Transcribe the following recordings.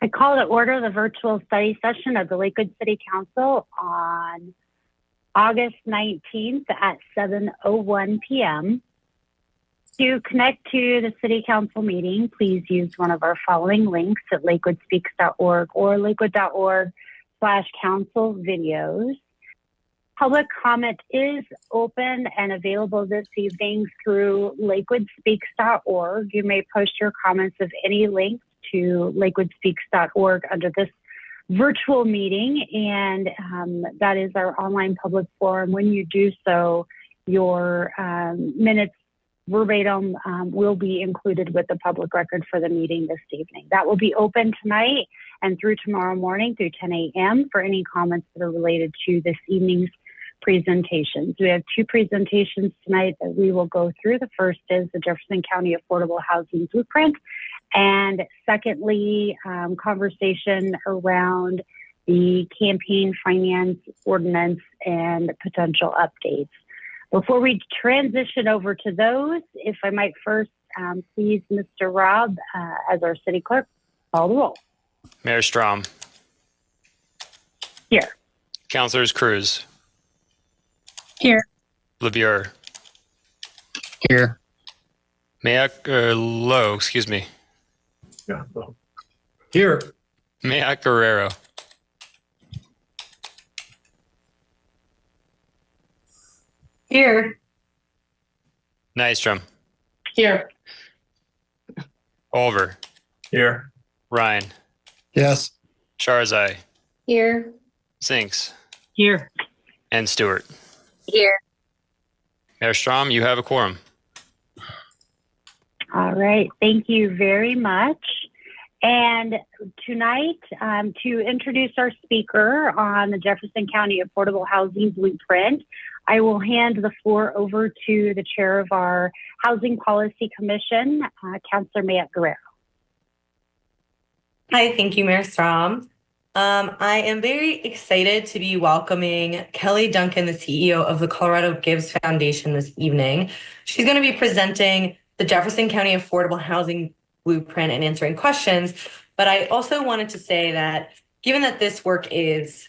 I call to order the virtual study session of the Lakewood City Council on August 19th at 7:01 p.m. To connect to the City Council meeting, please use one of our following links at lakewoodspeaks.org or lakewood.org/council videos. Public comment is open and available this evening through lakewoodspeaks.org. You may post your comments of any link to lakewoodspeaks.org under this virtual meeting, and that is our online public forum. When you do so, your minutes verbatim will be included with the public record for the meeting this evening. That will be open tonight and through tomorrow morning through 10 a.m. for any comments that are related to this evening's presentations. We have two presentations tonight that we will go through. The first is the Jefferson County Affordable Housing Blueprint, and secondly, conversation around the campaign finance ordinance and potential updates. Before we transition over to those, if I might first please Mr. Robb, as our city clerk, call the roll. Mayor Strom. Here. Councilors Cruz. Here. LeBure. Here. Lowe, excuse me. Yeah. Here. Mayak Guerrero. Here. Nystrom. Here. Olver. Here. Ryan. Yes. Charzai. Here. Sinks. Here. And Stewart. Here. Mayor Strom, you have a quorum. All right, thank you very much. And tonight, to introduce our speaker on the Jefferson County Affordable Housing Blueprint, I will hand the floor over to the chair of our Housing Policy Commission, Councilor Mayak Guerrero. Hi, thank you, Mayor Strom. I am very excited to be welcoming Kelly Duncan, the CEO of the Colorado Gives Foundation, this evening. She's going to be presenting the Jefferson County Affordable Housing Blueprint and answering questions. But I also wanted to say that given that this work is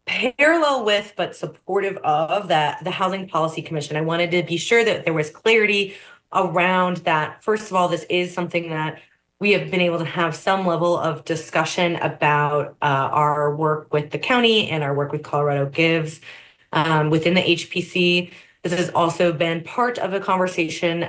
parallel with but supportive of the Housing Policy Commission, I wanted to be sure that there was clarity around that. First of all, this is something that we have been able to have some level of discussion about our work with the county and our work with Colorado Gives within the HPC. This has also been part of a conversation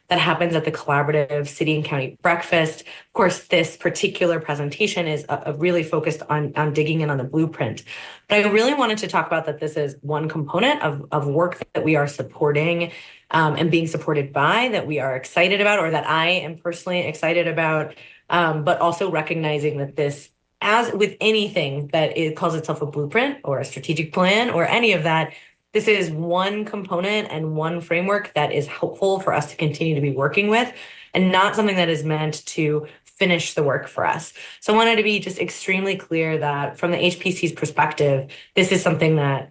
that happens at the collaborative city and county breakfast. Of course, this particular presentation is really focused on digging in on the blueprint. But I really wanted to talk about that this is one component of work that we are supporting and being supported by, that we are excited about, or that I am personally excited about, but also recognizing that this, as with anything that it calls itself a blueprint or a strategic plan or any of that, this is one component and one framework that is helpful for us to continue to be working with, and not something that is meant to finish the work for us. So I wanted to be just extremely clear that from the HPC's perspective, this is something that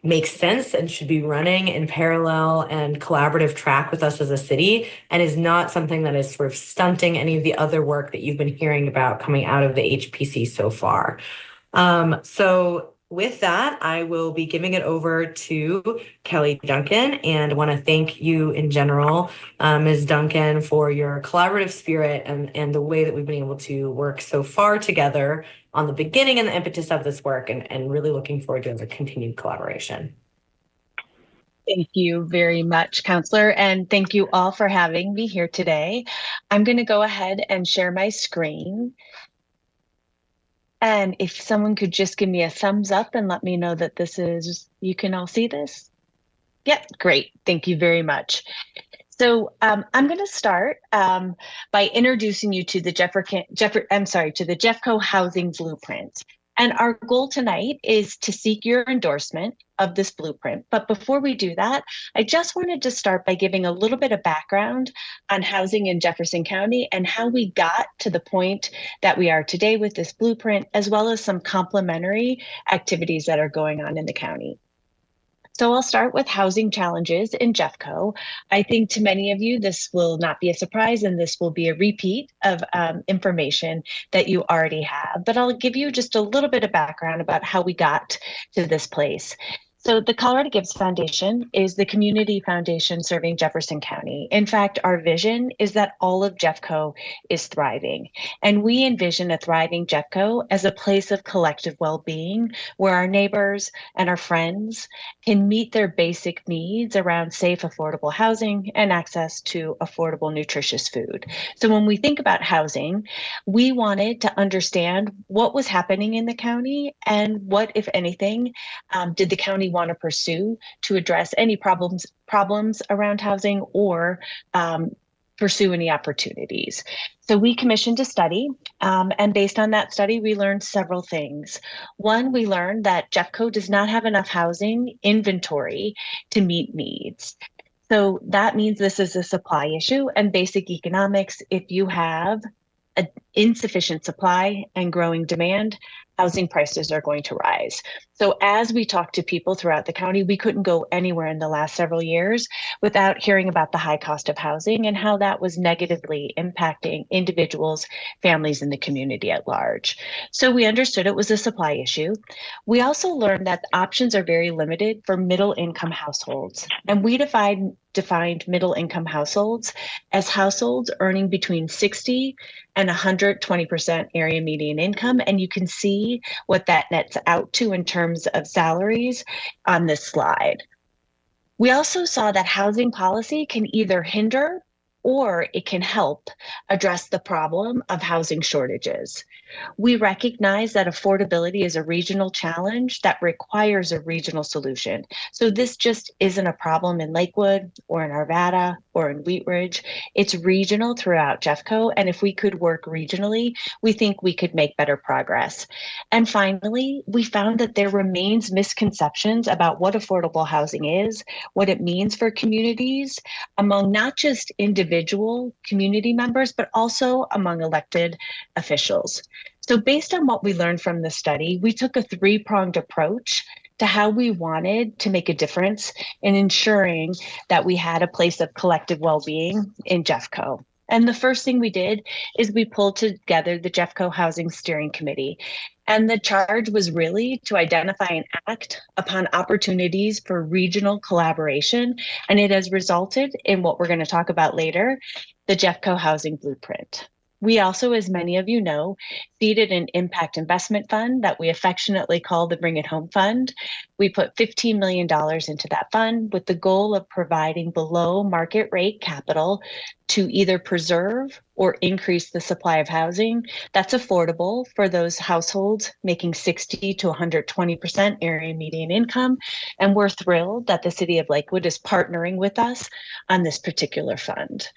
makes sense and should be running in parallel and collaborative track with us as a city, and is not something that is sort of stunting any of the other work that you've been hearing about coming out of the HPC so far. So with that, I will be giving it over to Kelly Duncan, and I want to thank you in general, Ms. Duncan, for your collaborative spirit and the way that we've been able to work so far together on the beginning and the impetus of this work, and really looking forward to the continued collaboration. Thank you very much, Councilor, and thank you all for having me here today. I'm going to go ahead and share my screen. And if someone could just give me a thumbs up and let me know that this is, you can all see this? Yep, great. Thank you very much. So I'm going to start by introducing you to the Jeffco Housing Blueprint. And our goal tonight is to seek your endorsement of this blueprint. But before we do that, I just wanted to start by giving a little bit of background on housing in Jefferson County and how we got to the point that we are today with this blueprint, as well as some complementary activities that are going on in the county. So I'll start with housing challenges in Jeffco. I think to many of you, this will not be a surprise, and this will be a repeat of information that you already have. But I'll give you just a little bit of background about how we got to this place. So the Colorado Gives Foundation is the community foundation serving Jefferson County. In fact, our vision is that all of Jeffco is thriving. And we envision a thriving Jeffco as a place of collective well-being where our neighbors and our friends can meet their basic needs around safe, affordable housing and access to affordable, nutritious food. So when we think about housing, we wanted to understand what was happening in the county and what, if anything, did the county want to pursue to address any problems around housing or pursue any opportunities. So we commissioned a study, and based on that study, we learned several things. One, we learned that Jeffco does not have enough housing inventory to meet needs. So that means this is a supply issue, and basic economics, if you have an insufficient supply and growing demand, housing prices are going to rise. So as we talked to people throughout the county, we couldn't go anywhere in the last several years without hearing about the high cost of housing and how that was negatively impacting individuals, families, and the community at large. So we understood it was a supply issue. We also learned that options are very limited for middle income households. And we defined middle income households as households earning between 60 and 120% area median income. And you can see what that nets out to in terms of salaries on this slide. We also saw that housing policy can either hinder or it can help address the problem of housing shortages. We recognize that affordability is a regional challenge that requires a regional solution. So this just isn't a problem in Lakewood or in Arvada or in Wheat Ridge. It's regional throughout Jeffco. And if we could work regionally, we think we could make better progress. And finally, we found that there remains misconceptions about what affordable housing is, what it means for communities among not just individual community members, but also among elected officials. So based on what we learned from the study, we took a three-pronged approach to how we wanted to make a difference in ensuring that we had a place of collective well-being in Jeffco. And the first thing we did is we pulled together the Jeffco Housing Steering Committee. And the charge was really to identify and act upon opportunities for regional collaboration. And it has resulted in what we're going to talk about later, the Jeffco Housing Blueprint. We also, as many of you know, seeded an impact investment fund that we affectionately call the Bring It Home Fund. We put $15 million into that fund with the goal of providing below market rate capital to either preserve or increase the supply of housing that's affordable for those households making 60 to 120% area median income. And we're thrilled that the City of Lakewood is partnering with us on this particular fund.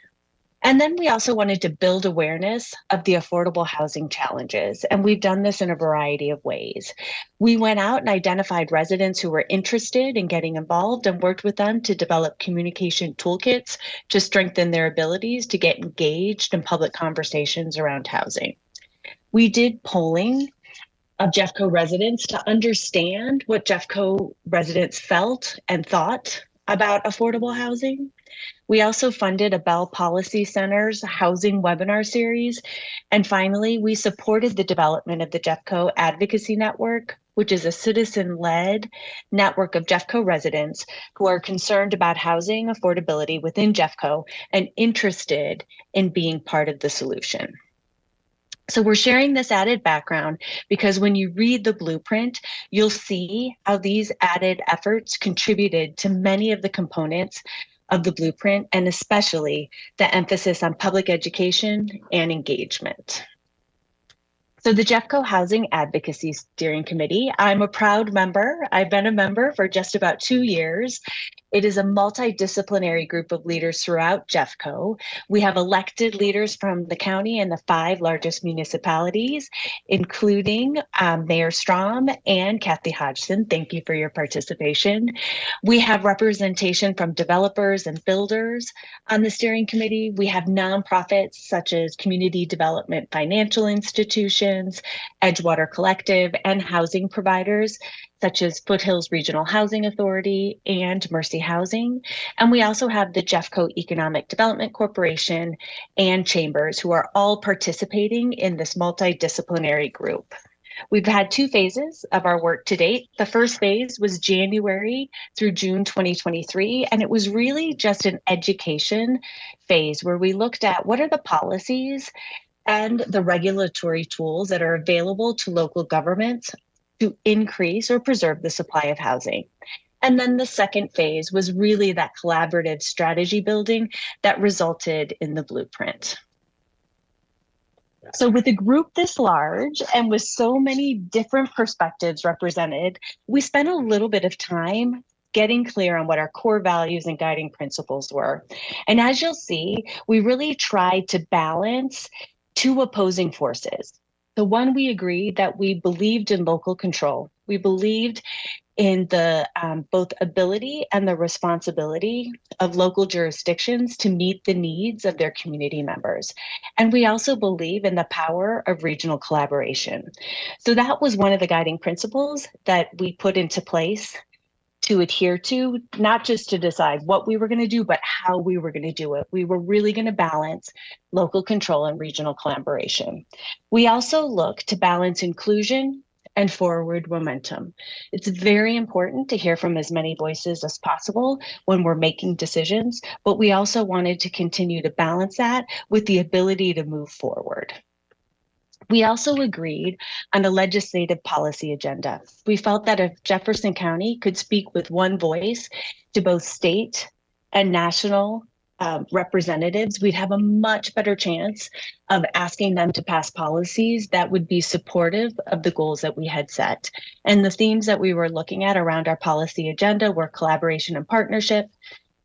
And then we also wanted to build awareness of the affordable housing challenges. And we've done this in a variety of ways. We went out and identified residents who were interested in getting involved and worked with them to develop communication toolkits to strengthen their abilities to get engaged in public conversations around housing. We did polling of Jeffco residents to understand what Jeffco residents felt and thought about affordable housing. We also funded a Bell Policy Center's housing webinar series. And finally, we supported the development of the Jeffco Advocacy Network, which is a citizen-led network of Jeffco residents who are concerned about housing affordability within Jeffco and interested in being part of the solution. So we're sharing this added background because when you read the blueprint, you'll see how these added efforts contributed to many of the components of the blueprint, and especially the emphasis on public education and engagement. So the Jeffco Housing Advocacy Steering Committee, I'm a proud member. I've been a member for just about 2 years. It is a multidisciplinary group of leaders throughout Jeffco. We have elected leaders from the county and the 5 largest municipalities, including Mayor Strom and Kathy Hodgson. Thank you for your participation. We have representation from developers and builders on the steering committee. We have nonprofits such as Community Development Financial Institutions, Edgewater Collective, and housing providers such as Foothills Regional Housing Authority and Mercy Housing. And we also have the Jeffco Economic Development Corporation and Chambers, who are all participating in this multidisciplinary group. We've had 2 phases of our work to date. The first phase was January through June 2023, and it was really just an education phase where we looked at what are the policies and the regulatory tools that are available to local governments to increase or preserve the supply of housing. And then the second phase was really that collaborative strategy building that resulted in the blueprint. So with a group this large and with so many different perspectives represented, we spent a little bit of time getting clear on what our core values and guiding principles were. And as you'll see, we really tried to balance 2 opposing forces. The one, we agreed that we believed in local control. We believed in the both ability and the responsibility of local jurisdictions to meet the needs of their community members. And we also believe in the power of regional collaboration. So that was one of the guiding principles that we put into place to adhere to, not just to decide what we were going to do, but how we were going to do it. We were really going to balance local control and regional collaboration. We also look to balance inclusion and forward momentum. It's very important to hear from as many voices as possible when we're making decisions, but we also wanted to continue to balance that with the ability to move forward. We also agreed on a legislative policy agenda. We felt that if Jefferson County could speak with one voice to both state and national representatives, we'd have a much better chance of asking them to pass policies that would be supportive of the goals that we had set. And the themes that we were looking at around our policy agenda were collaboration and partnership,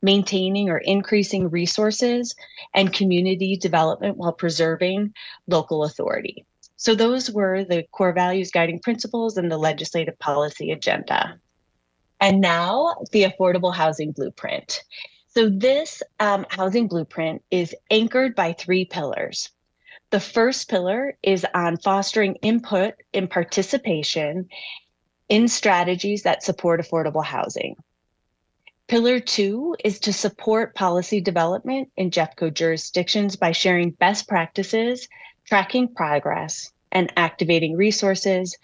maintaining or increasing resources, and community development while preserving local authority. So those were the core values, guiding principles, and the legislative policy agenda. And now the affordable housing blueprint. So this housing blueprint is anchored by 3 pillars. The first pillar is on fostering input and participation in strategies that support affordable housing. Pillar 2 is to support policy development in Jeffco jurisdictions by sharing best practices, tracking progress, and activating resources.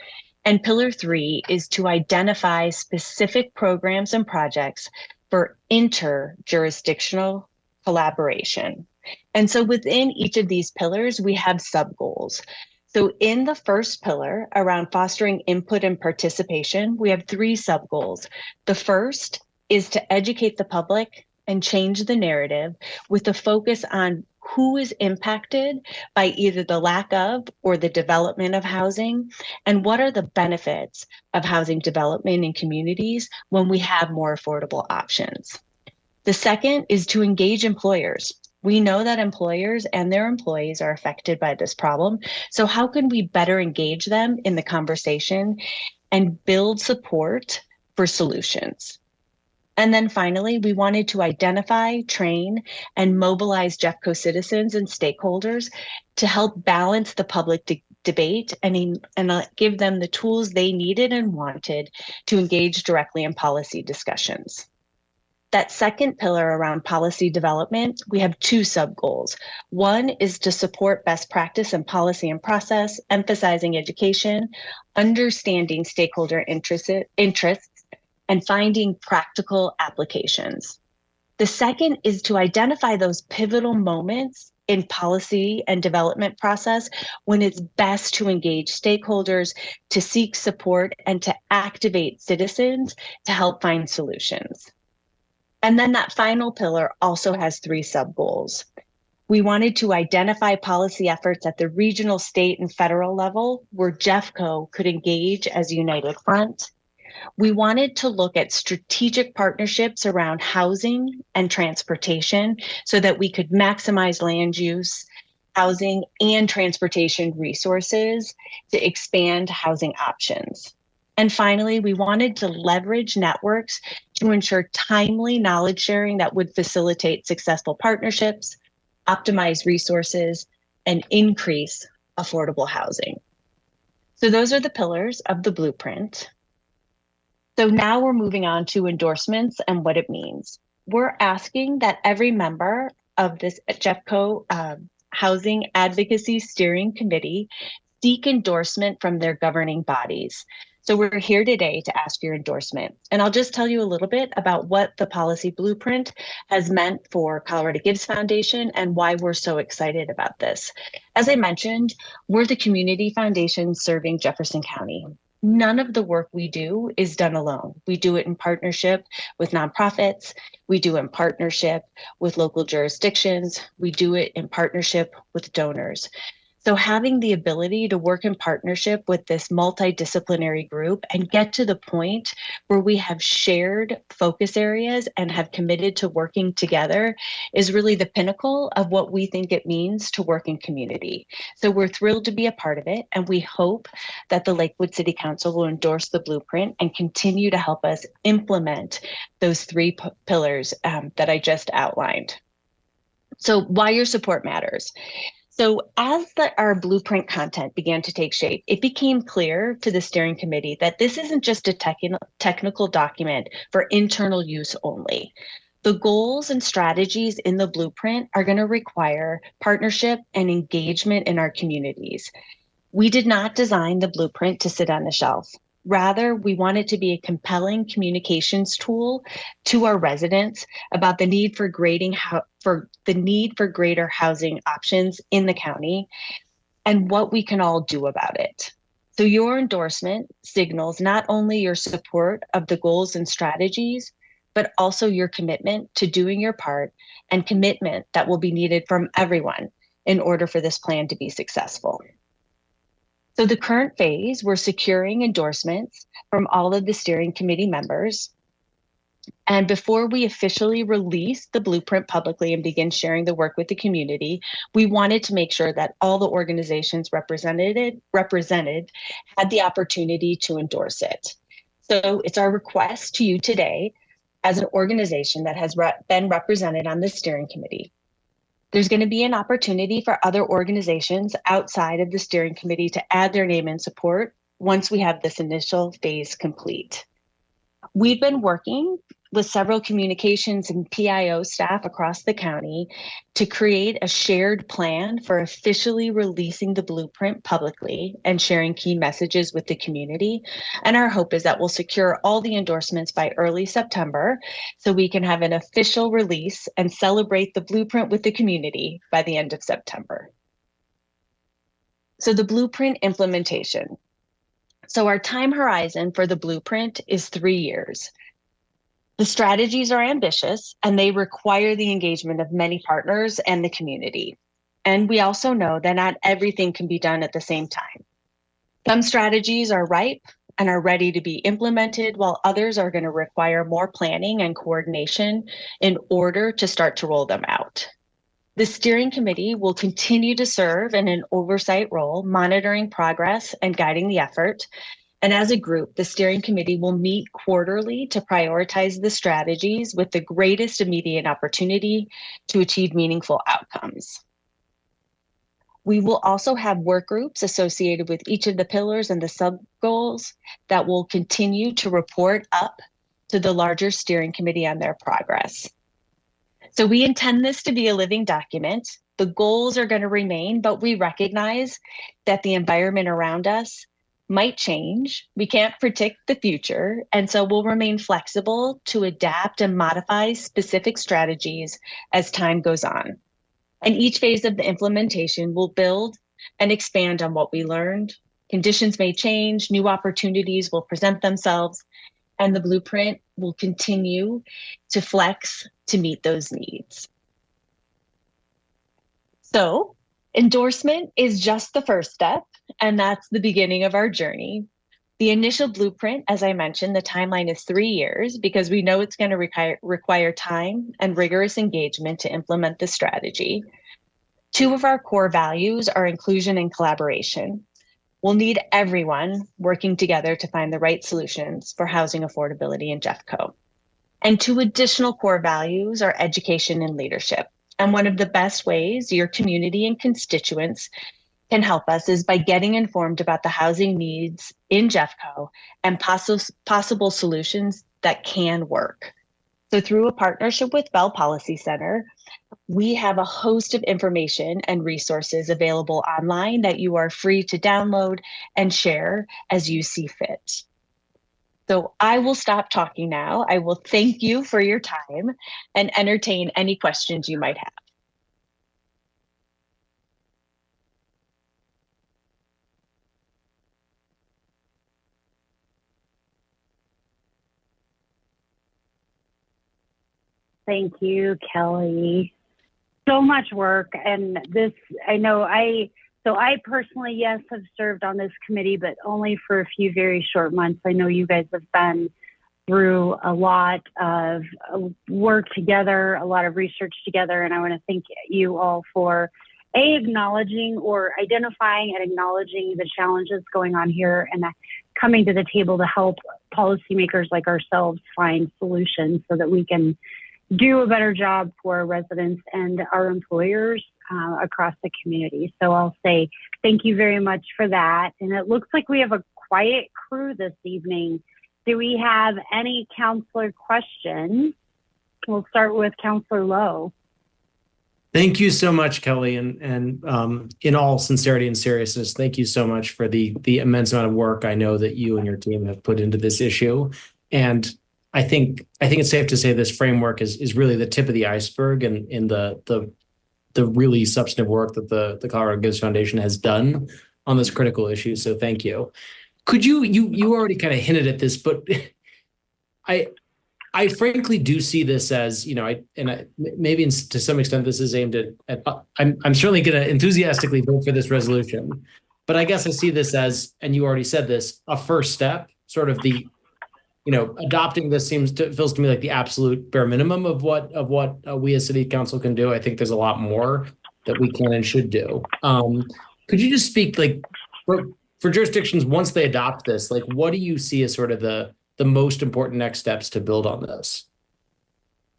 And Pillar 3 is to identify specific programs and projects for inter-jurisdictional collaboration. And so within each of these pillars, we have sub-goals. So in the first pillar around fostering input and participation, we have 3 sub-goals. The first is to educate the public and change the narrative with a focus on who is impacted by either the lack of or the development of housing, and what are the benefits of housing development in communities when we have more affordable options. The second is to engage employers. We know that employers and their employees are affected by this problem. So how can we better engage them in the conversation and build support for solutions? And then finally, we wanted to identify, train, and mobilize Jeffco citizens and stakeholders to help balance the public debate and give them the tools they needed and wanted to engage directly in policy discussions. That second pillar around policy development, we have 2 sub-goals. One is to support best practice in policy and process, emphasizing education, understanding stakeholder interests, and finding practical applications. The second is to identify those pivotal moments in policy and development process when it's best to engage stakeholders, to seek support, and to activate citizens to help find solutions. And then that final pillar also has 3 sub-goals. We wanted to identify policy efforts at the regional, state, and federal level where Jeffco could engage as a united front. We wanted to look at strategic partnerships around housing and transportation so that we could maximize land use, housing, and transportation resources to expand housing options. And finally, we wanted to leverage networks to ensure timely knowledge sharing that would facilitate successful partnerships, optimize resources, and increase affordable housing. So those are the pillars of the blueprint. So now we're moving on to endorsements and what it means. We're asking that every member of this JEFCO Housing Advocacy Steering Committee seek endorsement from their governing bodies. So we're here today to ask for your endorsement. And I'll just tell you a little bit about what the policy blueprint has meant for Colorado Gives Foundation and why we're so excited about this. As I mentioned, we're the community foundation serving Jefferson County. None of the work we do is done alone. We do it in partnership with nonprofits. We do it in partnership with local jurisdictions. We do it in partnership with donors. So having the ability to work in partnership with this multidisciplinary group and get to the point where we have shared focus areas and have committed to working together is really the pinnacle of what we think it means to work in community. So we're thrilled to be a part of it, and we hope that the Lakewood City Council will endorse the blueprint and continue to help us implement those three pillars that I just outlined. So why your support matters. So as our blueprint content began to take shape, it became clear to the steering committee that this isn't just a technical document for internal use only. The goals and strategies in the blueprint are going to require partnership and engagement in our communities. We did not design the blueprint to sit on the shelf. Rather, we want it to be a compelling communications tool to our residents about the need for greater housing options in the county and what we can all do about it. So your endorsement signals not only your support of the goals and strategies, but also your commitment to doing your part and commitment that will be needed from everyone in order for this plan to be successful. So the current phase, we're securing endorsements from all of the steering committee members. And before we officially release the blueprint publicly and begin sharing the work with the community, we wanted to make sure that all the organizations represented had the opportunity to endorse it. So it's our request to you today as an organization that has been represented on the steering committee. There's going to be an opportunity for other organizations outside of the steering committee to add their name in support once we have this initial phase complete. We've been working with several communications and PIO staff across the county to create a shared plan for officially releasing the blueprint publicly and sharing key messages with the community. And our hope is that we'll secure all the endorsements by early September so we can have an official release and celebrate the blueprint with the community by the end of September. So the blueprint implementation. So our time horizon for the blueprint is 3 years. The strategies are ambitious and they require the engagement of many partners and the community. And we also know that not everything can be done at the same time. Some strategies are ripe and are ready to be implemented, while others are going to require more planning and coordination in order to start to roll them out. The steering committee will continue to serve in an oversight role, monitoring progress and guiding the effort. And as a group, the steering committee will meet quarterly to prioritize the strategies with the greatest immediate opportunity to achieve meaningful outcomes. We will also have work groups associated with each of the pillars and the sub-goals that will continue to report up to the larger steering committee on their progress. So we intend this to be a living document. The goals are going to remain, but we recognize that the environment around us might change. We can't predict the future, and so we'll remain flexible to adapt and modify specific strategies as time goes on. And each phase of the implementation will build and expand on what we learned. Conditions may change, new opportunities will present themselves, and the blueprint will continue to flex to meet those needs. So, endorsement is just the first step, and that's the beginning of our journey. The initial blueprint, as I mentioned, the timeline is 3 years because we know it's going to require time and rigorous engagement to implement the strategy. 2 of our core values are inclusion and collaboration. We'll need everyone working together to find the right solutions for housing affordability in JEFCO. And 2 additional core values are education and leadership. And one of the best ways your community and constituents can help us is by getting informed about the housing needs in Jeffco and possible solutions that can work. So through a partnership with Bell Policy Center, we have a host of information and resources available online that you are free to download and share as you see fit. So I will stop talking now. I will thank you for your time and entertain any questions you might have. Thank you, Kelly. So much work. And this, I personally, yes, have served on this committee, but only for a few very short months. I know you guys have been through a lot of work together, a lot of research together. And I want to thank you all for acknowledging or identifying and acknowledging the challenges going on here and coming to the table to help policymakers like ourselves find solutions so that we can do a better job for our residents and our employers across the community. So I'll say thank you very much for that. And it looks like we have a quiet crew this evening. Do we have any counselor questions? We'll start with Counselor Lowe. Thank you so much, Kelly. And in all sincerity and seriousness, thank you so much for the immense amount of work I know that you and your team have put into this issue. And I think it's safe to say this framework is really the tip of the iceberg and in the really substantive work that the Colorado Gives Foundation has done on this critical issue. So thank you. Could you already kind of hinted at this, but I frankly do see this as, maybe to some extent this is aimed at I'm certainly going to enthusiastically vote for this resolution, but I guess I see this as, and you already said this, a first step, sort of the adopting this feels to me like the absolute bare minimum of what we as City Council can do. I think there's a lot more that we can and should do. Could you just speak for jurisdictions once they adopt this, what do you see as sort of the most important next steps to build on this?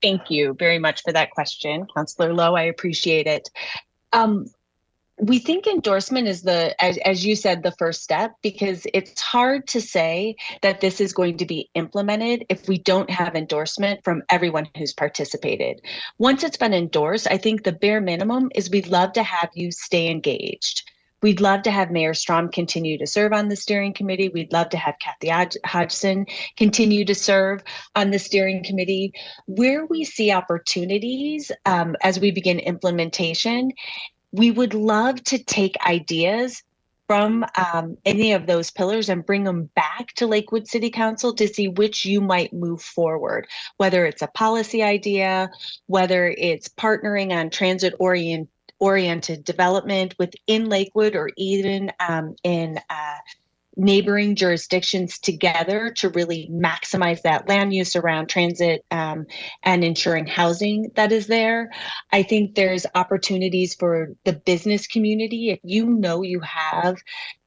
Thank you very much for that question, Councillor Lowe. I appreciate it. We think endorsement is as you said, the first step, because it's hard to say that this is going to be implemented if we don't have endorsement from everyone who's participated. Once it's been endorsed, I think the bare minimum is we'd love to have you stay engaged. We'd love to have Mayor Strom continue to serve on the steering committee. We'd love to have Kathy Hodgson continue to serve on the steering committee. Where we see opportunities as we begin implementation, we would love to take ideas from any of those pillars and bring them back to Lakewood City Council to see which you might move forward, whether it's a policy idea, whether it's partnering on transit-oriented development within Lakewood or even in neighboring jurisdictions together to really maximize that land use around transit and ensuring housing that is there. I think there's opportunities for the business community. If you have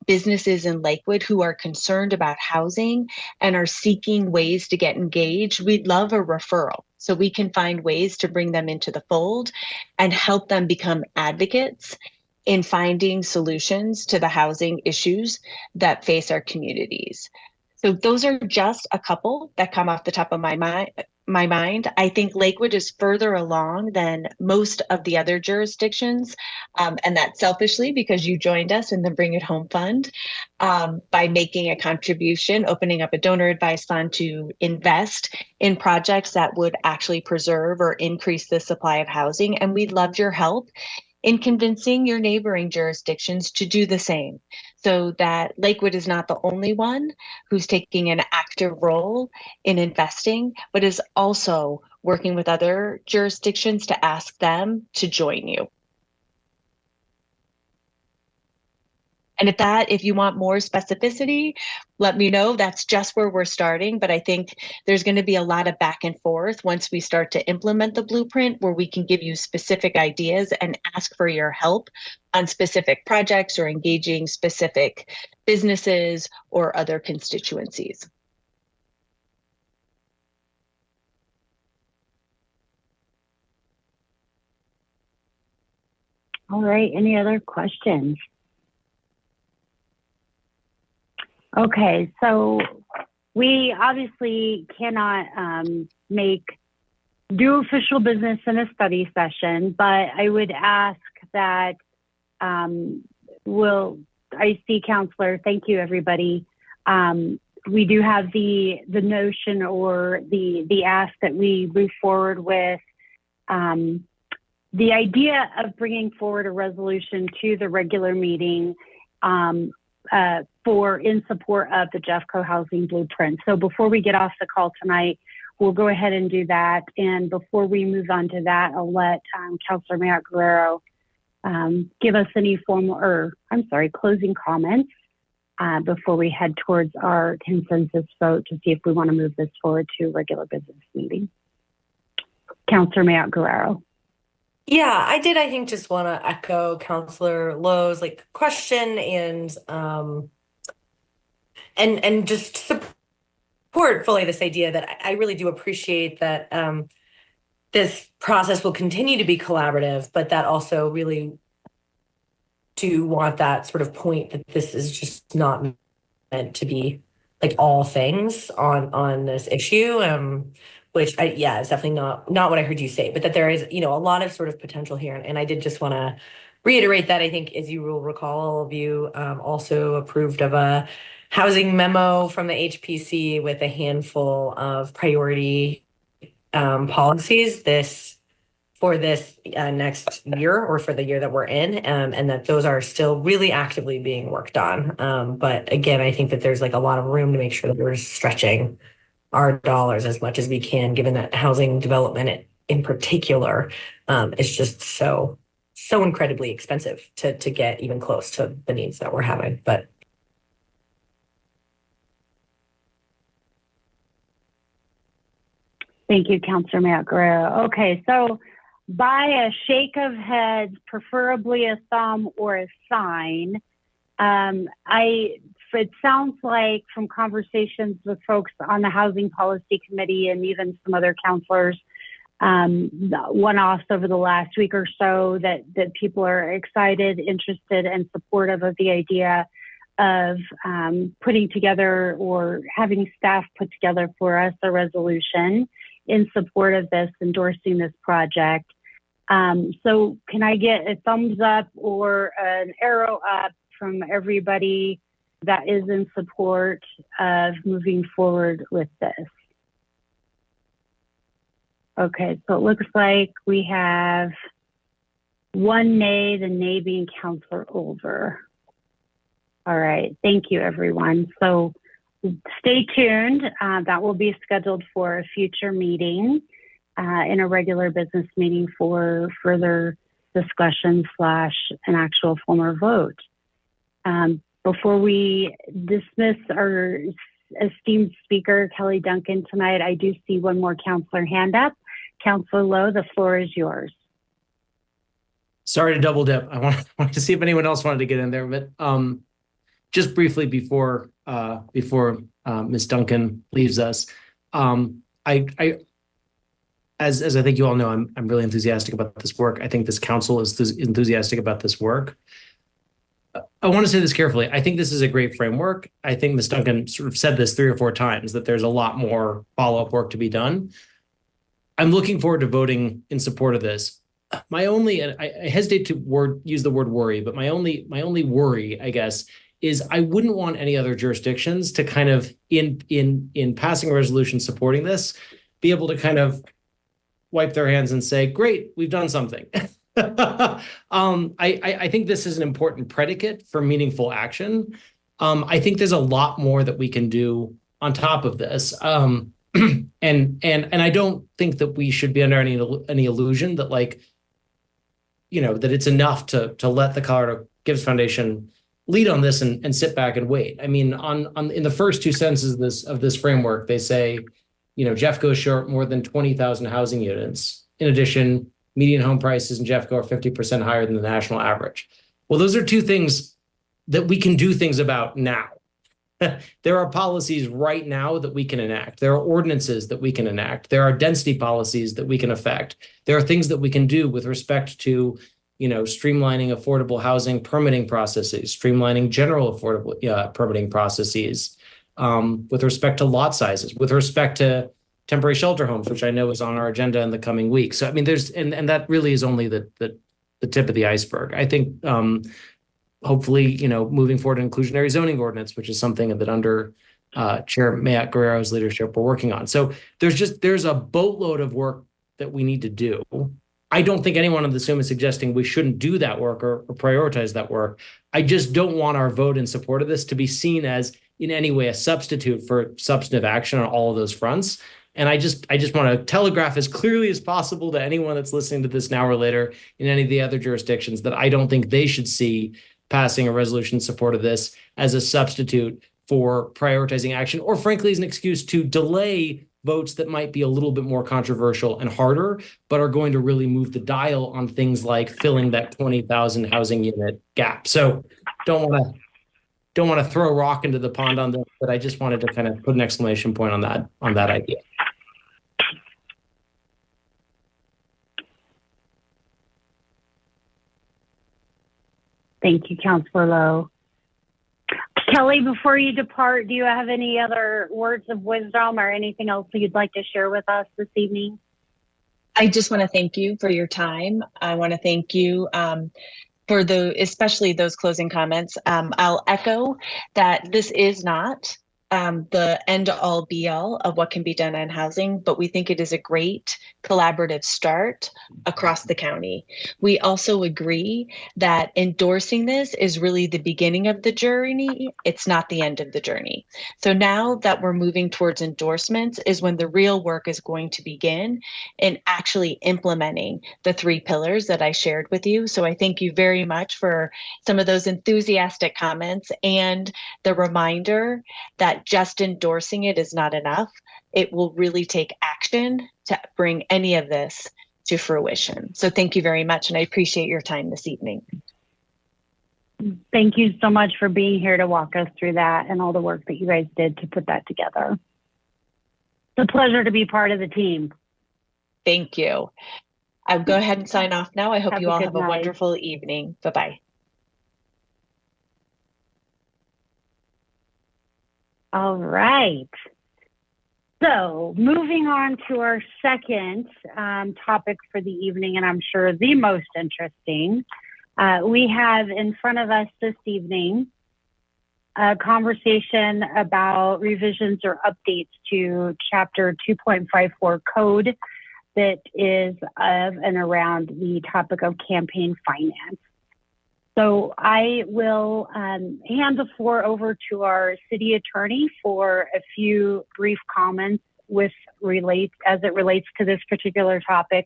businesses in Lakewood who are concerned about housing and are seeking ways to get engaged, we'd love a referral so we can find ways to bring them into the fold and help them become advocates in finding solutions to the housing issues that face our communities. So those are just a couple that come off the top of my mind. I think Lakewood is further along than most of the other jurisdictions, and that's selfishly because you joined us in the Bring It Home Fund by making a contribution, opening up a donor advised fund to invest in projects that would actually preserve or increase the supply of housing. And we'd love your help in convincing your neighboring jurisdictions to do the same, so that Lakewood is not the only one who's taking an active role in investing, but is also working with other jurisdictions to ask them to join you. And if you want more specificity, let me know. That's just where we're starting. But I think there's going to be a lot of back and forth once we start to implement the blueprint, where we can give you specific ideas and ask for your help on specific projects or engaging specific businesses or other constituencies. All right. Any other questions? Okay, so we obviously cannot do official business in a study session, but I would ask that I see Counselor, thank you everybody. We do have the notion or the ask that we move forward with the idea of bringing forward a resolution to the regular meeting in support of the Jeffco Housing Blueprint. So before we get off the call tonight, we'll go ahead and do that. And before we move on to that, I'll let Councilor Mayotte Guerrero give us any closing comments before we head towards our consensus vote to see if we want to move this forward to a regular business meeting. Councilor Mayotte Guerrero. Yeah, I think just want to echo Councilor Lowe's question and just support fully this idea that I really do appreciate that this process will continue to be collaborative, but that also really do want that sort of point that this is just not meant to be all things on this issue. Which is definitely not what I heard you say, but that there is, a lot of sort of potential here. And I did just want to reiterate that I think, as you will recall, all of you also approved of a housing memo from the HPC with a handful of priority policies for this next year or for the year that we're in, and that those are still really actively being worked on. But again, I think that there's a lot of room to make sure that we're stretching our dollars as much as we can, given that housing development in particular is just so incredibly expensive to get even close to the needs that we're having. But thank you, Councilor Mayotte Guerrero. Okay, so by a shake of heads, preferably a thumb or a sign, it sounds like from conversations with folks on the Housing Policy Committee and even some other counselors, one-offs over the last week or so, that people are excited, interested, and supportive of the idea of putting together or having staff put together for us a resolution in support of this, endorsing this project. So can I get a thumbs up or an arrow up from everybody that is in support of moving forward with this? Okay, so it looks like we have one nay, the nay being Councilor Olver. All right, thank you everyone. So stay tuned. That will be scheduled for a future meeting in a regular business meeting for further discussion / an actual formal vote. Before we dismiss our esteemed speaker, Kelly Duncan, tonight, I do see one more counselor hand up. Counselor Lowe, the floor is yours. Sorry to double dip. I wanted to see if anyone else wanted to get in there, but just briefly before Ms. Duncan leaves us, as I think you all know, I'm really enthusiastic about this work. I think this council is enthusiastic about this work. I want to say this carefully. I think this is a great framework. I think Ms. Duncan sort of said this 3 or 4 times, that there's a lot more follow-up work to be done. I'm looking forward to voting in support of this. My only, and I hesitate to use the word worry, but my only worry, I guess, is I wouldn't want any other jurisdictions to kind of, in passing a resolution supporting this, be able to kind of wipe their hands and say, great, we've done something. I think this is an important predicate for meaningful action. I think there's a lot more that we can do on top of this. And I don't think that we should be under any illusion that that it's enough to let the Colorado Gives Foundation lead on this and sit back and wait. I mean, in the first 2 sentences of this framework, they say, Jeffco is short more than 20,000 housing units. In addition, median home prices in Jeffco are 50% higher than the national average. Well, those are 2 things that we can do things about now. There are policies right now that we can enact. There are ordinances that we can enact. There are density policies that we can affect. There are things that we can do with respect to streamlining affordable housing permitting processes, streamlining general affordable permitting processes, with respect to lot sizes, with respect to temporary shelter homes, which I know is on our agenda in the coming weeks. So, I mean, and that really is only the tip of the iceberg. I think, hopefully, moving forward, inclusionary zoning ordinance, which is something that under Chair Matt Guerrero's leadership we're working on. So there's a boatload of work that we need to do. I don't think anyone in the Zoom is suggesting we shouldn't do that work or prioritize that work. I just don't want our vote in support of this to be seen as in any way a substitute for substantive action on all of those fronts. And I just want to telegraph as clearly as possible to anyone that's listening to this now or later in any of the other jurisdictions that I don't think they should see passing a resolution in support of this as a substitute for prioritizing action, or frankly, as an excuse to delay votes that might be a little bit more controversial and harder, but are going to really move the dial on things like filling that 20,000 housing unit gap. So don't want to throw a rock into the pond on this, but I just wanted to kind of put an exclamation point on that idea. Thank you, Councilor Lowe. Kelly, before you depart, do you have any other words of wisdom or anything else you'd like to share with us this evening? I just want to thank you for your time. I want to thank you for especially those closing comments. I'll echo that this is not the end all be all of what can be done on housing, but we think it is a great collaborative start across the county. We also agree that endorsing this is really the beginning of the journey. It's not the end of the journey. So now that we're moving towards endorsements is when the real work is going to begin in actually implementing the 3 pillars that I shared with you. So I thank you very much for some of those enthusiastic comments and the reminder that just endorsing it is not enough. It will really take action to bring any of this to fruition. So thank you very much, and I appreciate your time this evening. Thank you so much for being here to walk us through that and all the work that you guys did to put that together. It's a pleasure to be part of the team. Thank you. I'll go ahead and sign off now. I hope you all have a night. wonderful evening. Bye-bye. All right. So moving on to our second topic for the evening, and I'm sure the most interesting, we have in front of us this evening a conversation about revisions or updates to Chapter 2.54 Code that is of and around the topic of campaign finance. So I will hand the floor over to our city attorney for a few brief comments as it relates to this particular topic,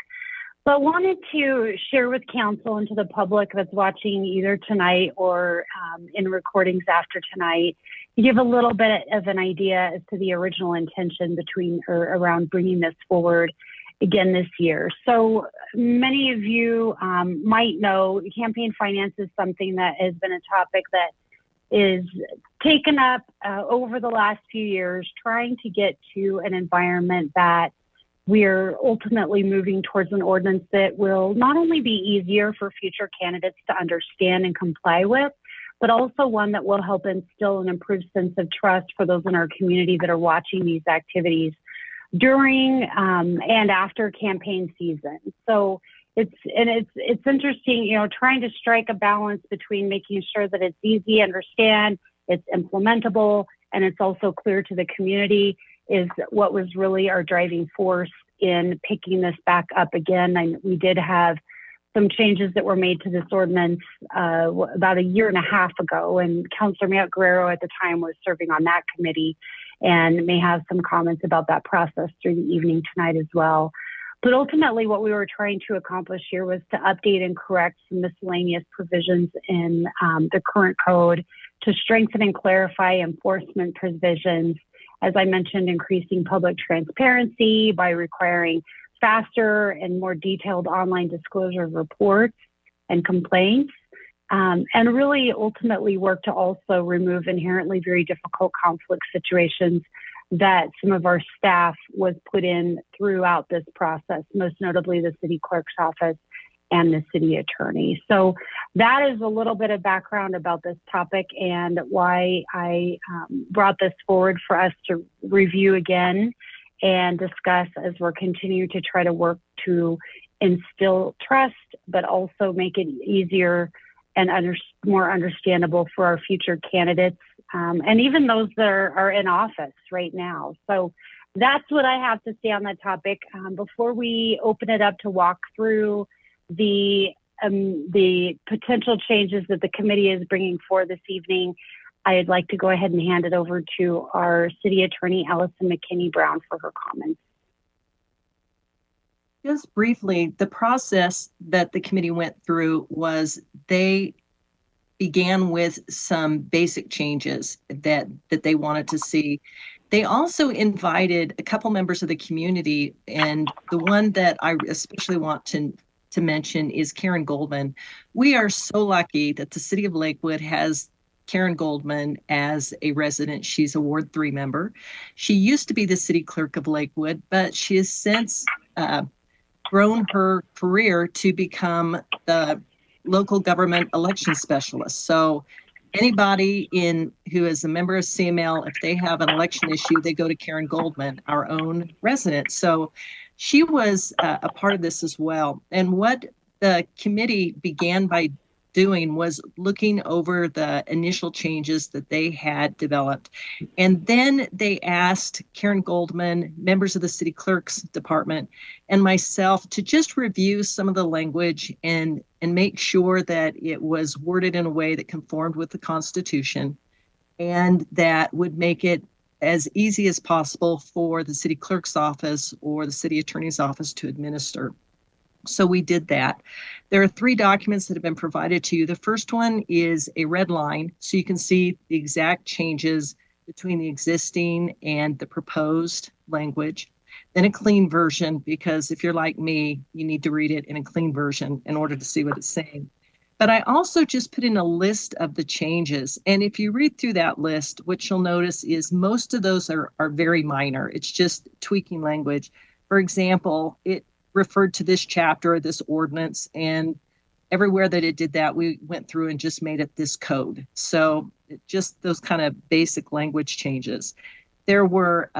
but wanted to share with council and to the public that's watching either tonight or in recordings after tonight, to give a little bit of an idea as to the original intention around bringing this forward again this year. So many of you might know campaign finance is something that has been a topic that is taken up over the last few years, trying to get to an environment that we're ultimately moving towards an ordinance that will not only be easier for future candidates to understand and comply with, but also one that will help instill an improved sense of trust for those in our community that are watching these activities during and after campaign season. So it's interesting, trying to strike a balance between making sure that it's easy to understand, it's implementable, and it's also clear to the community is what was really our driving force in picking this back up again. And we did have some changes that were made to this ordinance about a year and a half ago, and Councilor Matt Guerrero at the time was serving on that committee and may have some comments about that process through the evening tonight as well. But ultimately, what we were trying to accomplish here was to update and correct some miscellaneous provisions in the current code to strengthen and clarify enforcement provisions. As I mentioned, increasing public transparency by requiring faster and more detailed online disclosure of reports and complaints, and really ultimately work to also remove inherently very difficult conflict situations that some of our staff was put in throughout this process, most notably the city clerk's office and the city attorney. So that is a little bit of background about this topic and why I brought this forward for us to review again and discuss as we're continuing to try to work to instill trust, but also make it easier and more understandable for our future candidates and even those that are in office right now. So that's what I have to say on that topic. Before we open it up to walk through the potential changes that the committee is bringing forward this evening, I'd like to go ahead and hand it over to our city attorney, Allison McKinney-Brown, for her comments. Just briefly, the process that the committee went through was they began with some basic changes that they wanted to see. They also invited a couple members of the community, and the one that I especially want to mention is Karen Goldman. We are so lucky that the city of Lakewood has Karen Goldman as a resident. She's a Ward 3 member. She used to be the city clerk of Lakewood, but she has since grown her career to become the local government election specialist. So anybody who is a member of CML, if they have an election issue, they go to Karen Goldman, our own resident. So she was a part of this as well. And what the committee began by doing was looking over the initial changes that they had developed. And then they asked Karen Goldman, members of the city clerk's department, and myself to just review some of the language and make sure that it was worded in a way that conformed with the Constitution and that would make it as easy as possible for the city clerk's office or the city attorney's office to administer. So we did that. There are 3 documents that have been provided to you. The first one is a red line, so you can see the exact changes between the existing and the proposed language. Then a clean version, because if you're like me, you need to read it in a clean version in order to see what it's saying. But I also just put in a list of the changes. And if you read through that list, what you'll notice is most of those are very minor. It's just tweaking language. For example, it referred to this chapter, this ordinance, and everywhere that it did that, we went through and just made it this code. So just those kind of basic language changes. There were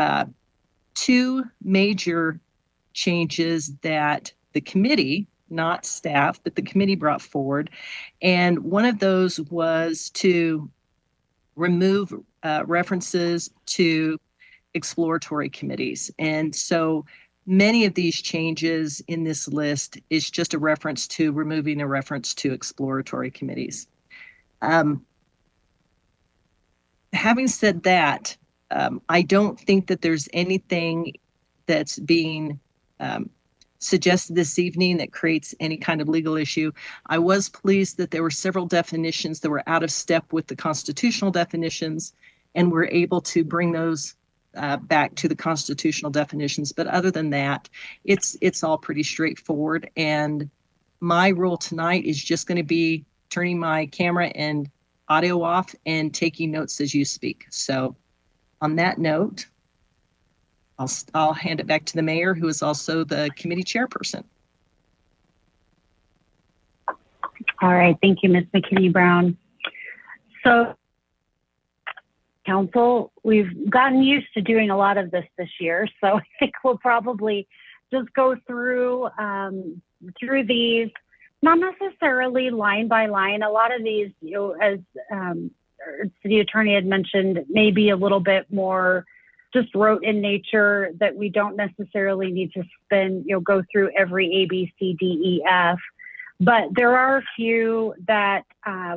2 major changes that the committee, not staff, but the committee brought forward. And one of those was to remove references to exploratory committees. And so many of these changes in this list is just a reference to removing a reference to exploratory committees. Having said that, I don't think that there's anything that's being suggested this evening that creates any kind of legal issue. I was pleased that there were several definitions that were out of step with the constitutional definitions, and we're able to bring those back to the constitutional definitions. But other than that, it's all pretty straightforward. And my role tonight is just going to be turning my camera and audio off and taking notes as you speak. So on that note, I'll hand it back to the mayor, who is also the committee chairperson. All right, thank you, Ms. McKinney-Brown. So council, we've gotten used to doing a lot of this year, so I think we'll probably just go through these, not necessarily line by line. A lot of these, as our city attorney had mentioned, maybe a little bit more just rote in nature, that we don't necessarily need to go through every A, B, C, D, E, F. But there are a few that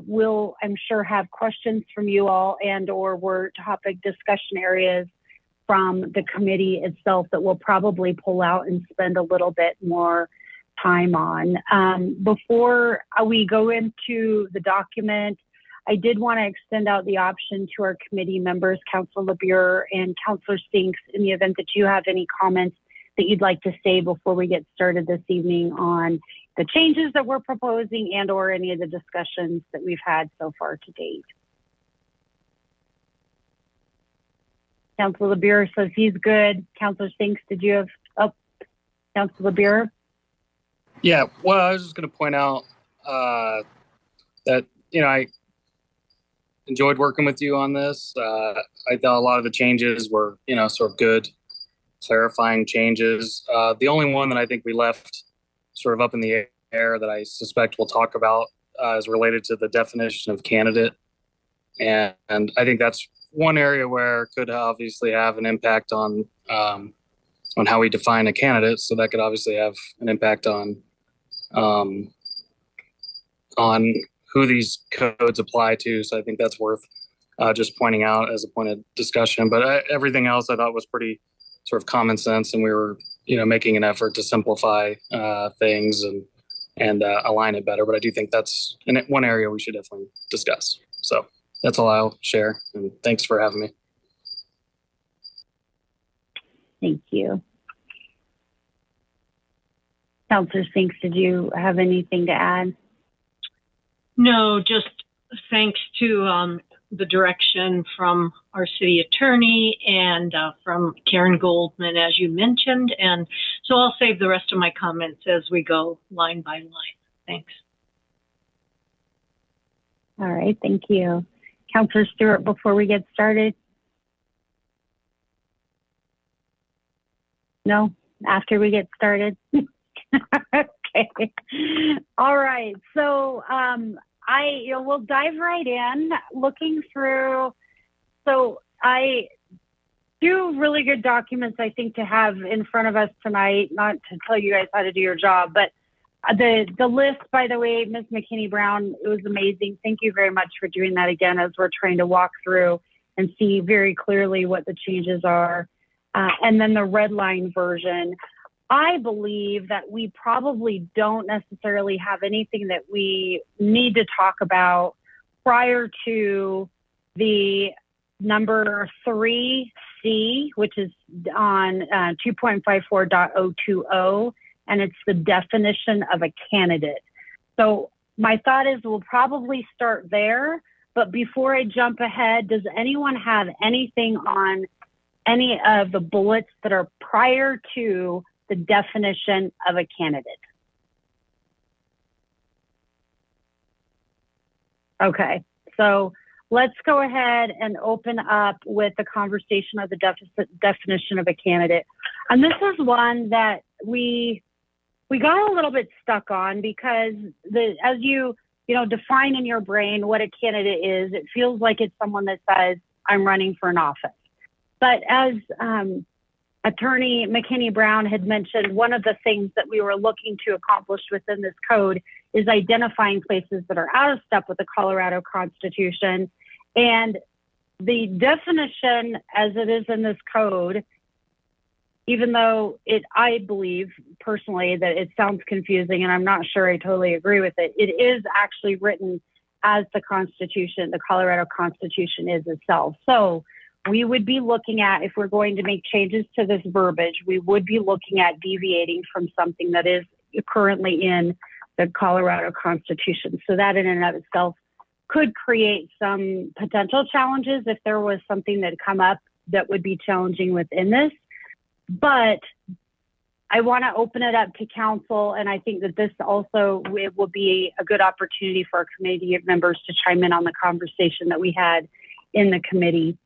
will, I'm sure, have questions from you all or were topic discussion areas from the committee itself that we'll probably pull out and spend a little bit more time on. Before we go into the document, I did want to extend out the option to our committee members, Councilor LeBure and Councilor Stinks, in the event that you have any comments that you'd like to say before we get started this evening on the changes that we're proposing and or any of the discussions that we've had so far to date. Councilor LeBure says he's good. Councilor Stinks, did you have, Councilor LeBure? Yeah, well, I was just going to point out that, I enjoyed working with you on this. I thought a lot of the changes were, sort of good, clarifying changes. The only one that I think we left sort of up in the air that I suspect we'll talk about is related to the definition of candidate. And I think that's one area where it could obviously have an impact on how we define a candidate. So that could obviously have an impact on who these codes apply to. So I think that's worth just pointing out as a point of discussion. But everything else I thought was pretty sort of common sense, and we were, making an effort to simplify things and align it better. But I do think that's one area we should definitely discuss. So that's all I'll share. And thanks for having me. Thank you. Councilor Sinks, did you have anything to add? No, just thanks to the direction from our city attorney and from Karen Goldman, as you mentioned. And so I'll save the rest of my comments as we go line by line. Thanks. All right, thank you. Councilor Stewart, before we get started? No, after we get started? Okay. All right. So we'll dive right in looking through. So I do really good documents, I think, to have in front of us tonight, not to tell you guys how to do your job, but the list, by the way, Ms. McKinney Brown, it was amazing. Thank you very much for doing that again as we're trying to walk through and see very clearly what the changes are. And then the red line version. I believe that we probably don't necessarily have anything that we need to talk about prior to the number 3C, which is on 2.54.020, and it's the definition of a candidate. So my thought is we'll probably start there, but before I jump ahead, does anyone have anything on any of the bullets that are prior to the definition of a candidate? Okay, so let's go ahead and open up with the conversation of the definition of a candidate. And this is one that we got a little bit stuck on because as you define in your brain what a candidate is, it feels like it's someone that says, I'm running for an office. But as Attorney McKinney Brown had mentioned, one of the things that we were looking to accomplish within this code is identifying places that are out of step with the Colorado Constitution. And the definition as it is in this code, even though I believe personally that it sounds confusing and I'm not sure I totally agree with it, it is actually written as the Constitution, the Colorado Constitution is itself. So we would be looking at, if we're going to make changes to this verbiage, we would be looking at deviating from something that is currently in the Colorado Constitution. So that in and of itself could create some potential challenges if there was something that come up that would be challenging within this. But I want to open it up to council, and I think that this also it will be a good opportunity for our committee members to chime in on the conversation that we had in the committee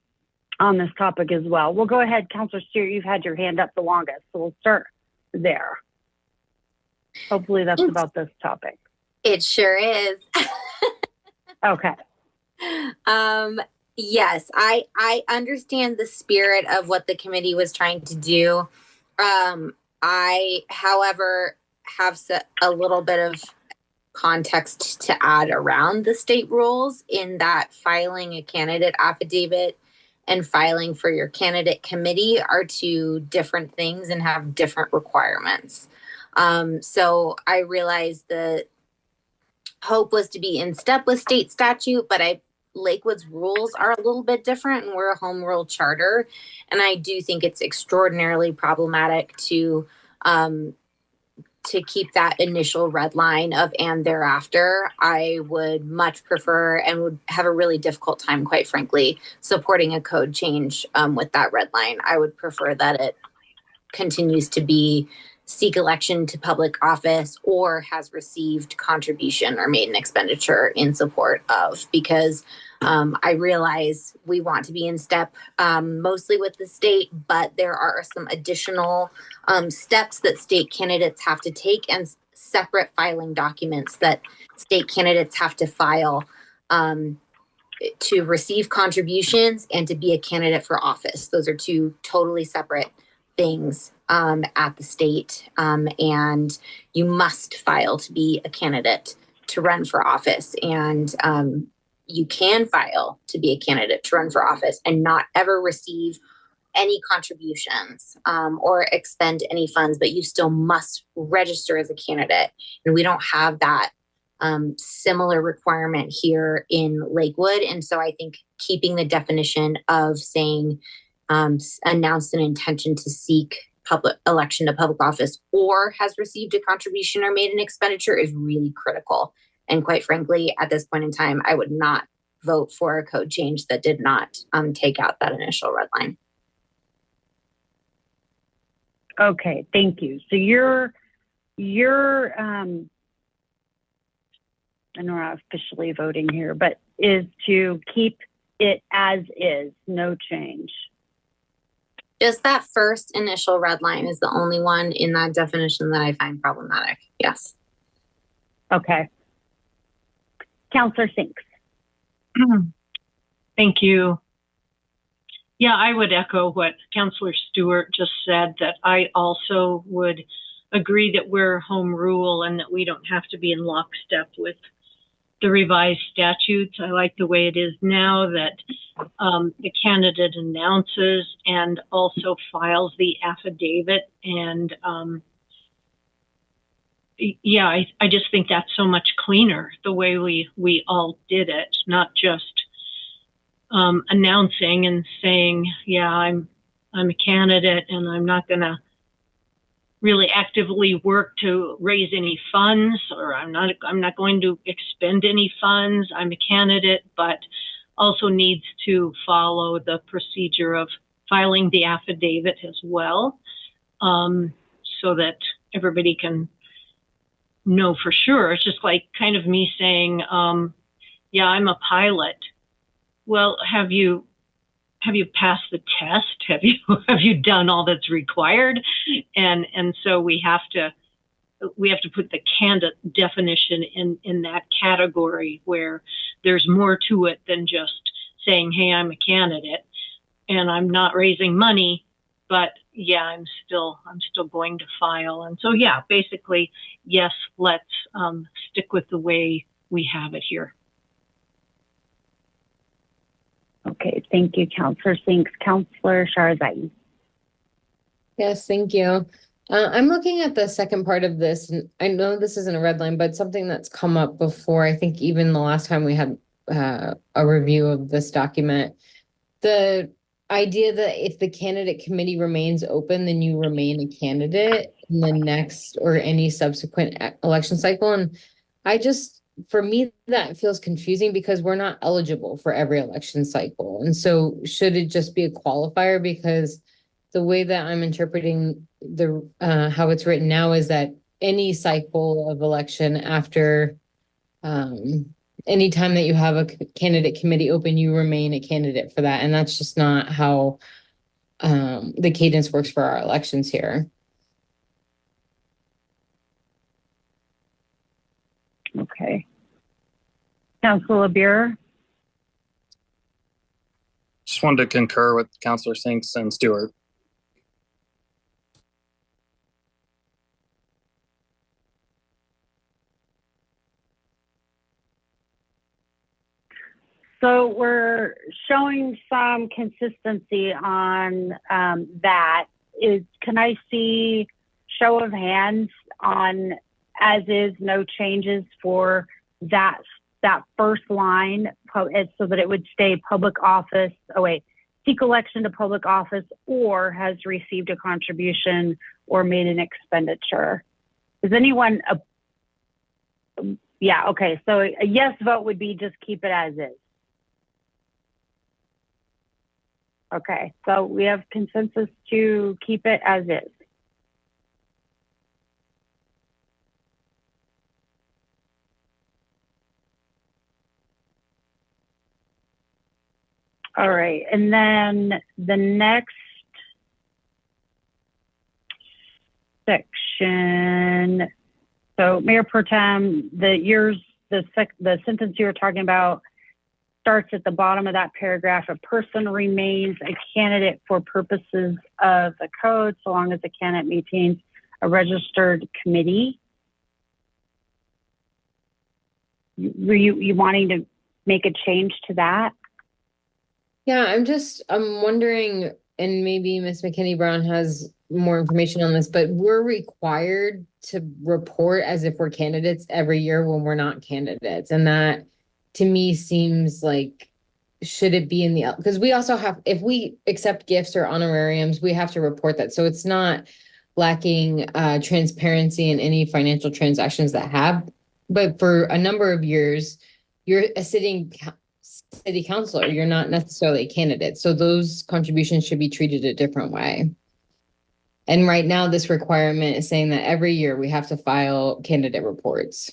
on this topic as well. We'll go ahead, Councilor Stewart, you've had your hand up the longest, so we'll start there. Hopefully that's about this topic. It sure is. Okay. Yes, I understand the spirit of what the committee was trying to do. I, however, have a little bit of context to add around the state rules in that filing a candidate affidavit and filing for your candidate committee are two different things and have different requirements. So I realized the hope was to be in step with state statute, but Lakewood's rules are a little bit different, and we're a home rule charter. And I do think it's extraordinarily problematic to keep that initial red line of and thereafter. I would much prefer and would have a really difficult time, quite frankly, supporting a code change with that red line. I would prefer that it continues to be seek election to public office or has received contribution or made an expenditure in support of, because I realize we want to be in step mostly with the state, but there are some additional steps that state candidates have to take and separate filing documents that state candidates have to file to receive contributions and to be a candidate for office. Those are two totally separate things at the state, and you must file to be a candidate to run for office. And you can file to be a candidate to run for office and not ever receive any contributions or expend any funds, but you still must register as a candidate. And we don't have that similar requirement here in Lakewood. And so I think keeping the definition of saying announced an intention to seek public election to public office or has received a contribution or made an expenditure is really critical. And quite frankly, at this point in time, I would not vote for a code change that did not take out that initial red line. Okay, thank you. So you're I know we're not officially voting here, but is to keep it as is, no change. Just that first initial red line is the only one in that definition that I find problematic. Yes. Okay. Counselor Sinks. Thank you. Yeah, I would echo what Counselor Stewart just said, that I also would agree that we're home rule and that we don't have to be in lockstep with the revised statutes. I like the way it is now, that the candidate announces and also files the affidavit. And yeah, I just think that's so much cleaner, the way we all did it, not just announcing and saying, yeah, I'm a candidate and I'm not going to really actively work to raise any funds, or I'm not going to expend any funds. I'm a candidate, but also needs to follow the procedure of filing the affidavit as well, so that everybody can know for sure. It's just like kind of me saying, yeah, I'm a pilot. Well, have you passed the test? Have you done all that's required? And so we have to put the candidate definition in that category where there's more to it than just saying, hey, I'm a candidate and I'm not raising money, but yeah, I'm still going to file. And so yeah, basically, yes, let's stick with the way we have it here. Okay, thank you, Counselor Sinks. Counselor Sharzai. Yes, thank you. I'm looking at the second part of this, and I know this isn't a red line, but something that's come up before. I think even the last time we had a review of this document, the idea that if the candidate committee remains open, then you remain a candidate in the next or any subsequent election cycle. And for me, that feels confusing because we're not eligible for every election cycle. And so should it just be a qualifier? Because the way that I'm interpreting the how it's written now is that any cycle of election after any time that you have a candidate committee open, you remain a candidate for that. And that's just not how the cadence works for our elections here. Okay. Councilor LeBure. Just wanted to concur with Councilor Sinks and Stewart. So we're showing some consistency on that. Can I see show of hands on as is, no changes for that first line, so that it would stay public office, seek election to public office or has received a contribution or made an expenditure. Is anyone, yeah, okay, so a yes vote would be just keep it as is. Okay, so we have consensus to keep it as is. All right, and then the next section. So, Mayor Pro Tem, the sentence you were talking about starts at the bottom of that paragraph. A person remains a candidate for purposes of the code so long as the candidate maintains a registered committee. Were you wanting to make a change to that? Yeah, I'm wondering, and maybe Ms. McKinney-Brown has more information on this, but we're required to report as if we're candidates every year when we're not candidates. And that to me seems like, should it be in the, because we also have, if we accept gifts or honorariums, we have to report that. So it's not lacking transparency in any financial transactions that have, but for a number of years, you're a city councilor, you're not necessarily a candidate. So those contributions should be treated a different way. And right now, this requirement is saying that every year we have to file candidate reports.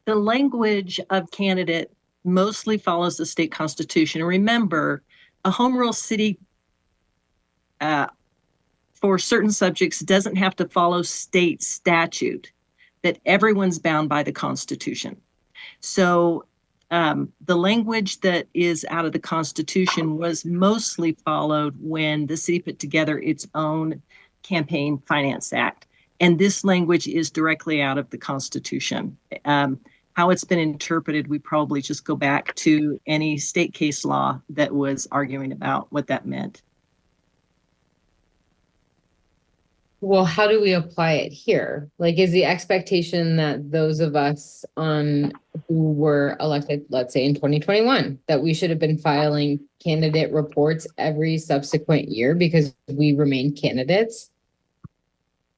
The language of candidate mostly follows the state constitution. Remember, a home rule city for certain subjects doesn't have to follow state statute, that everyone's bound by the Constitution. So the language that is out of the Constitution was mostly followed when the city put together its own Campaign Finance Act. And this language is directly out of the Constitution. How it's been interpreted, we probably just go back to any state case law that was arguing about what that meant. Well, how do we apply it here? Like, is the expectation that those of us who were elected, let's say in 2021, that we should have been filing candidate reports every subsequent year because we remain candidates?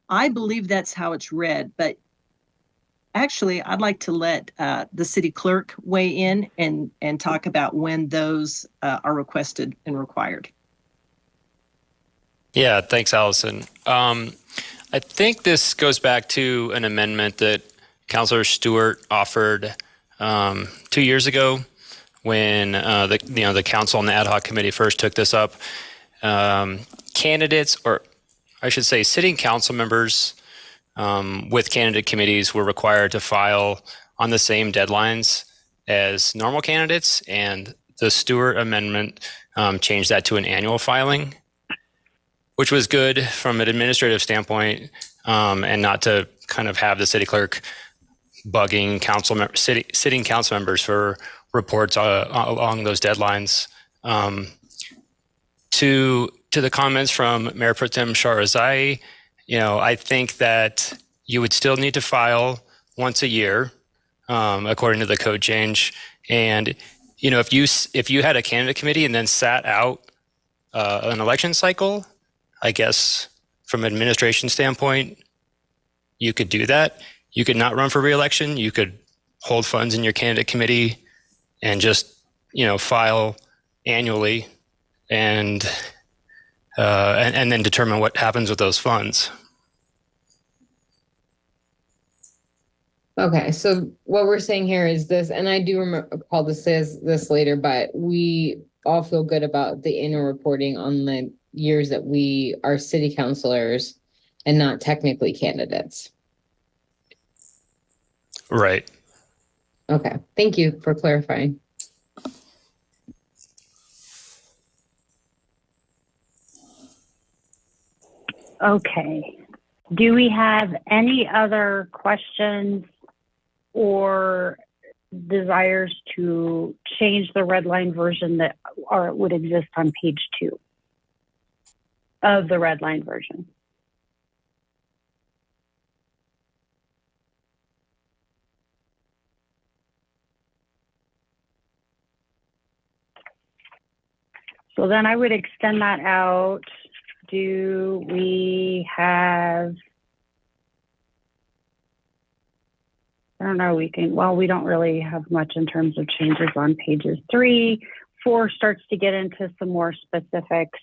I believe that's how it's read, but actually, I'd like to let the city clerk weigh in and talk about when those are requested and required. Yeah, thanks, Allison. I think this goes back to an amendment that Councilor Stewart offered 2 years ago when the council and the ad hoc committee first took this up. Candidates, or I should say sitting council members with candidate committees were required to file on the same deadlines as normal candidates, and the Stewart amendment changed that to an annual filing, which was good from an administrative standpoint, and not to kind of have the city clerk bugging sitting council members for reports along those deadlines. To the comments from Mayor Pro Tem Shahrazai, I think that you would still need to file once a year, according to the code change. And if you had a candidate committee and then sat out an election cycle, I guess from an administration standpoint, you could do that. You could not run for re-election. You could hold funds in your candidate committee and just, file annually and then determine what happens with those funds. Okay, so what we're saying here is this, and I do recall this says this later, but we all feel good about the annual reporting on the years that we are city councilors and not technically candidates. Right. Okay, thank you for clarifying. Okay. Do we have any other questions or desires to change the red line version that would exist on page 2 of the red line version? So then I would extend that out. Do we have, I don't know, we don't really have much in terms of changes on pages 3. 4 starts to get into some more specifics.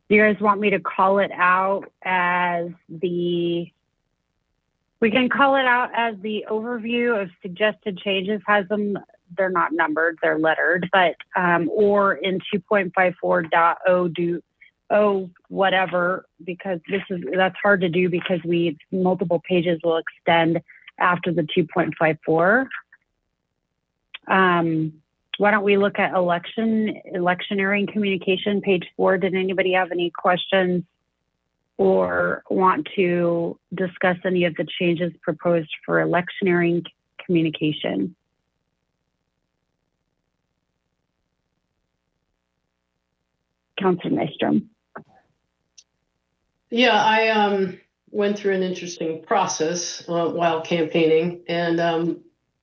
Do you guys want me to call it out as we can call it out as the overview of suggested changes, they're not numbered, they're lettered, but, or in 2.54.0 whatever, because that's hard to do because multiple pages will extend after the 2.54. Why don't we look at electioneering communication, page 4. Did anybody have any questions or want to discuss any of the changes proposed for electioneering communication? Councilor Nystrom. Yeah, I went through an interesting process while campaigning, and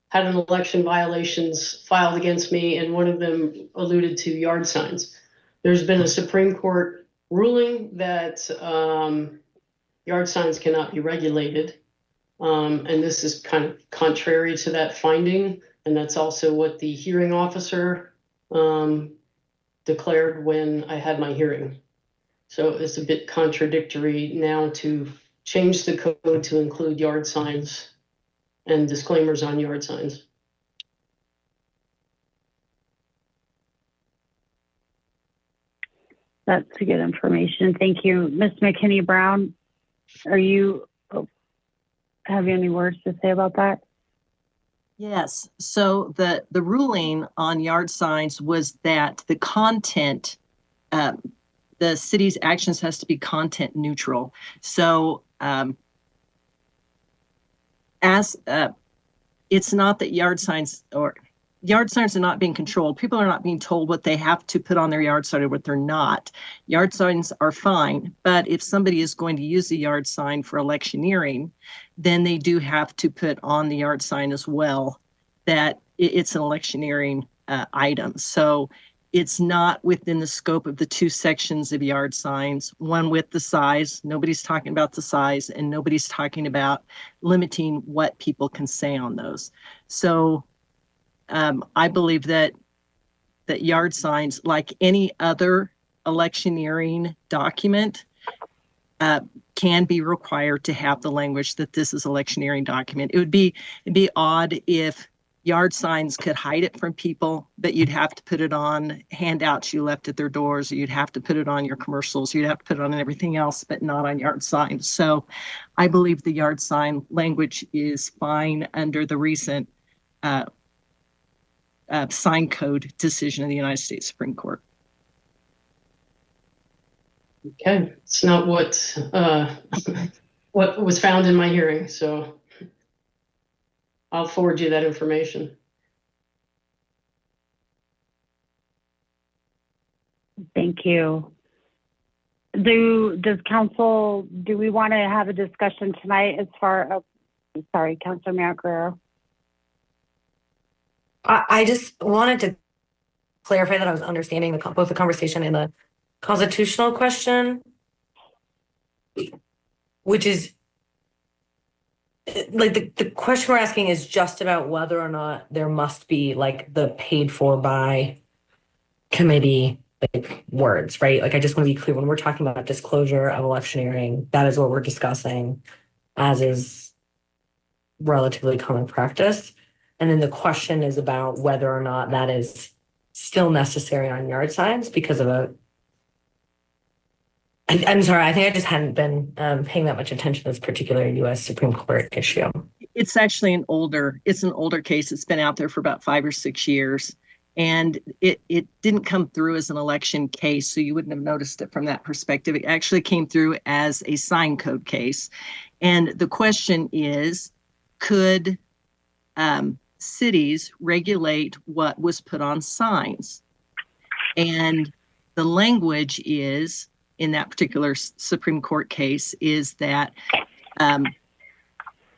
had an election violations filed against me, and one of them alluded to yard signs. There's been a Supreme Court ruling that yard signs cannot be regulated, and this is kind of contrary to that finding, and that's also what the hearing officer declared when I had my hearing. So it's a bit contradictory now to change the code to include yard signs and disclaimers on yard signs. That's good information. Thank you. Ms. McKinney Brown, have you any words to say about that? Yes. So the ruling on yard signs was that the content, the city's actions has to be content neutral. So it's not that yard signs are not being controlled. People are not being told what they have to put on their yard sign or what they're not. Yard signs are fine, but if somebody is going to use a yard sign for electioneering, then they do have to put on the yard sign as well that it's an electioneering item. So it's not within the scope of the two sections of yard signs, one with the size. Nobody's talking about the size, and nobody's talking about limiting what people can say on those. So I believe that yard signs, like any other electioneering document, can be required to have the language that this is electioneering document. It'd be odd if yard signs could hide it from people, but you'd have to put it on handouts you left at their doors, or you'd have to put it on your commercials, you'd have to put it on everything else, but not on yard signs. So I believe the yard sign language is fine under the recent sign code decision of the United States Supreme Court. Okay, it's not what was found in my hearing, so I'll forward you that information. Thank you. Do we want to have a discussion tonight as far as, sorry, Councilor Mayor Guerrero? I just wanted to clarify that I was understanding both the conversation and the constitutional question, which is like the question we're asking is just about whether or not there must be like the paid for by committee like words, right? Like I just want to be clear when we're talking about disclosure of electioneering, that is what we're discussing, as is relatively common practice. And then the question is about whether or not that is still necessary on yard signs because of I'm sorry, I think I just hadn't been paying that much attention to this particular U.S. Supreme Court issue. It's actually an older case. It's been out there for about 5 or 6 years. And it didn't come through as an election case, so you wouldn't have noticed it from that perspective. It actually came through as a sign code case. And the question is, could cities regulate what was put on signs? And the language is, in that particular Supreme Court case, is that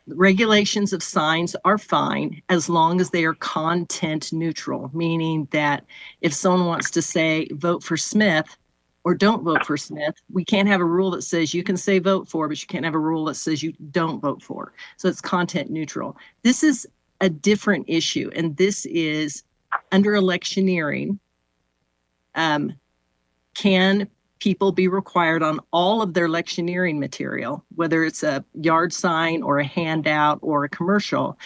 regulations of signs are fine as long as they are content neutral, meaning that if someone wants to say vote for Smith or don't vote for Smith, we can't have a rule that says you can say vote for, but you can't have a rule that says you don't vote for. So it's content neutral. This is a different issue, and this is under electioneering. Can people be required on all of their electioneering material, whether it's a yard sign or a handout or a commercial,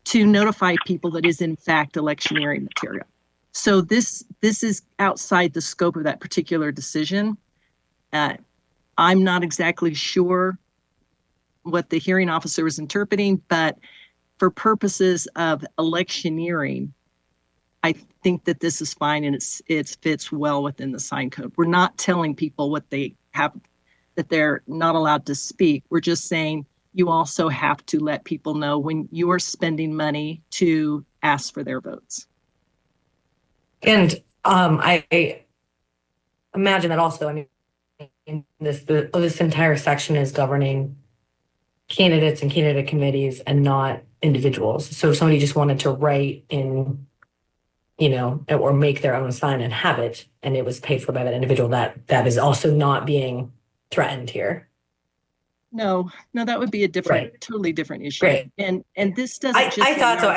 to notify people that is in fact electioneering material. So this is outside the scope of that particular decision. I'm not exactly sure what the hearing officer was interpreting, but for purposes of electioneering, I think that this is fine and it fits well within the sign code. We're not telling people what they have, that they're not allowed to speak. We're just saying you also have to let people know when you are spending money to ask for their votes. And I imagine that also, I mean, this entire section is governing candidates and candidate committees and not individuals. So if somebody just wanted to write in, you know, or make their own sign and have it, and it was paid for by that individual, that is also not being threatened here. No, that would be a different, totally different issue. Great. And this doesn't I thought so.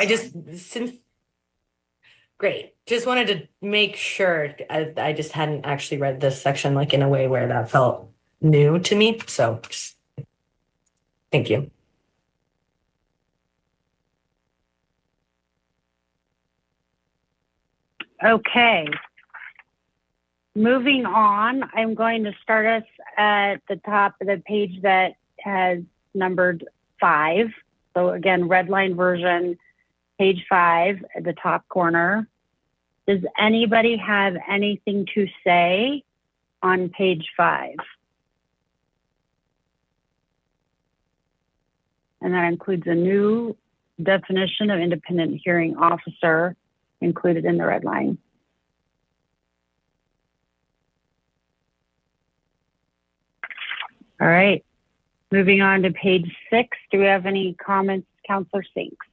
Great. Just wanted to make sure. I just hadn't actually read this section like in a way where that felt new to me. So thank you. Okay. Moving on, I'm going to start us at the top of the page that has numbered 5. So again, red line version, page 5 at the top corner. Does anybody have anything to say on page 5? And that includes a new definition of independent hearing officer included in the red line. All right, moving on to page 6. Do we have any comments, Councillor Sinks?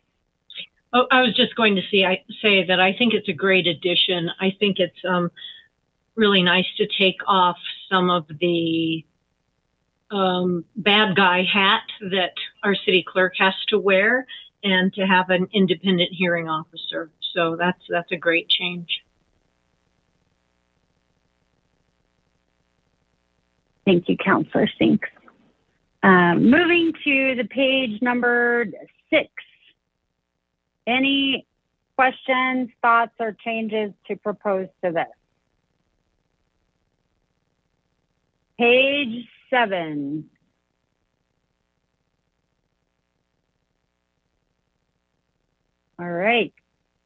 Oh, I was just going to say that I think it's a great addition. I think it's really nice to take off some of the bad guy hat that our city clerk has to wear and to have an independent hearing officer. So that's a great change. Thank you, Councillor Sinks. Moving to the page numbered 6. Any questions, thoughts, or changes to propose to this? Page 7. All right,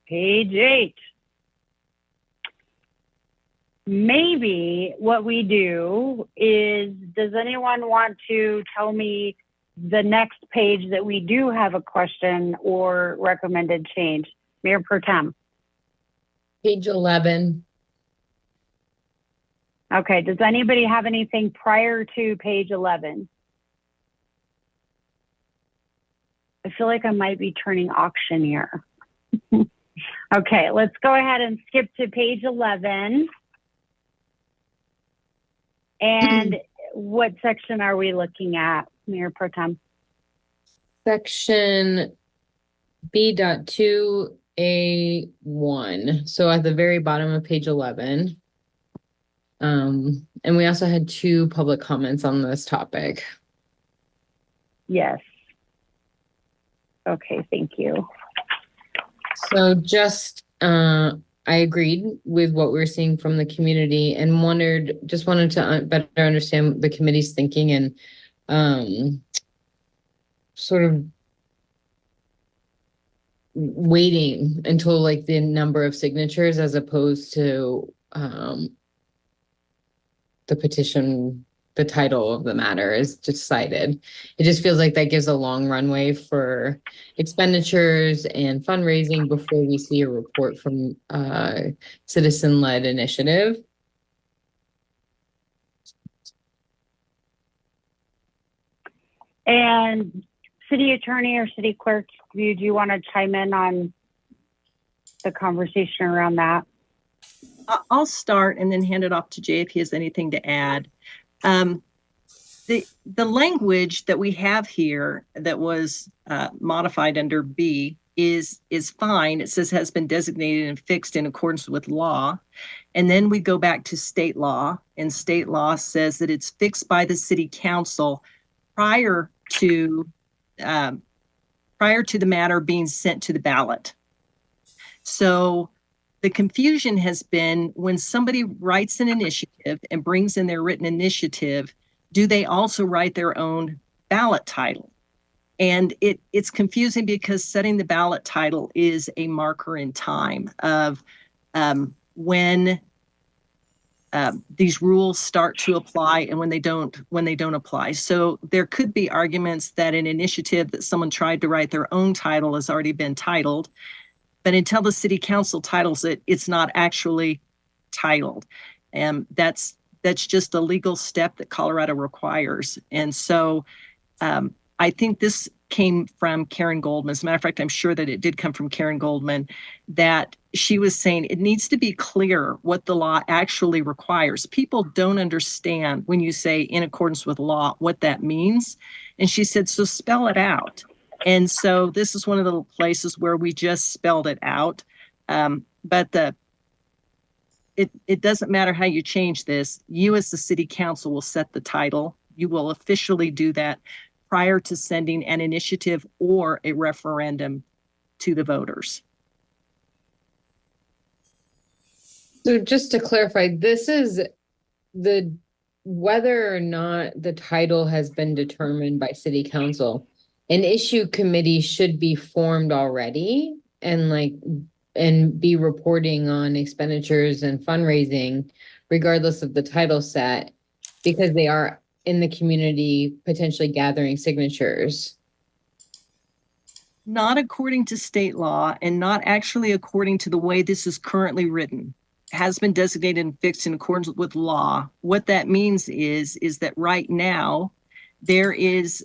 page 8. Maybe what we do is, does anyone want to tell me the next page that we do have a question or recommended change? Mayor Pro Tem. Page 11. Okay, does anybody have anything prior to page 11? I feel like I might be turning auctioneer. Okay, let's go ahead and skip to page 11. And what section are we looking at, Mayor Pro Tem? Section B.2A1. So at the very bottom of page 11. And we also had 2 public comments on this topic. Yes. Okay, thank you. So just, I agreed with what we were seeing from the community and wanted to better understand the committee's thinking and sort of waiting until like the number of signatures as opposed to the petition, the title of the matter is decided. It just feels like that gives a long runway for expenditures and fundraising before we see a report from citizen-led initiative. And city attorney or city clerk, do you want to chime in on the conversation around that? I'll start and then hand it off to Jay if he has anything to add. The language that we have here that was modified under B is fine. It says has been designated and fixed in accordance with law. And then we go back to state law, and state law says that it's fixed by the city council prior to the matter being sent to the ballot. So the confusion has been when somebody writes an initiative and brings in their written initiative, do they also write their own ballot title? And it's confusing because setting the ballot title is a marker in time of when these rules start to apply and when they don't apply. So there could be arguments that an initiative that someone tried to write their own title has already been titled, but until the city council titles it, it's not actually titled. And that's just a legal step that Colorado requires. And so I think this came from Karen Goldman. As a matter of fact, I'm sure that it did come from Karen Goldman, that she was saying it needs to be clear what the law actually requires. People don't understand when you say in accordance with law, what that means. And she said, so spell it out. And so this is one of the places where we just spelled it out. But it doesn't matter how you change this. You as the city council will set the title. You will officially do that prior to sending an initiative or a referendum to the voters. So just to clarify, this is whether or not the title has been determined by city council. An issue committee should be formed already and be reporting on expenditures and fundraising regardless of the title set, because they are in the community potentially gathering signatures. Not according to state law and not actually according to the way this is currently written. Has been designated and fixed in accordance with law. What that means is that right now there is,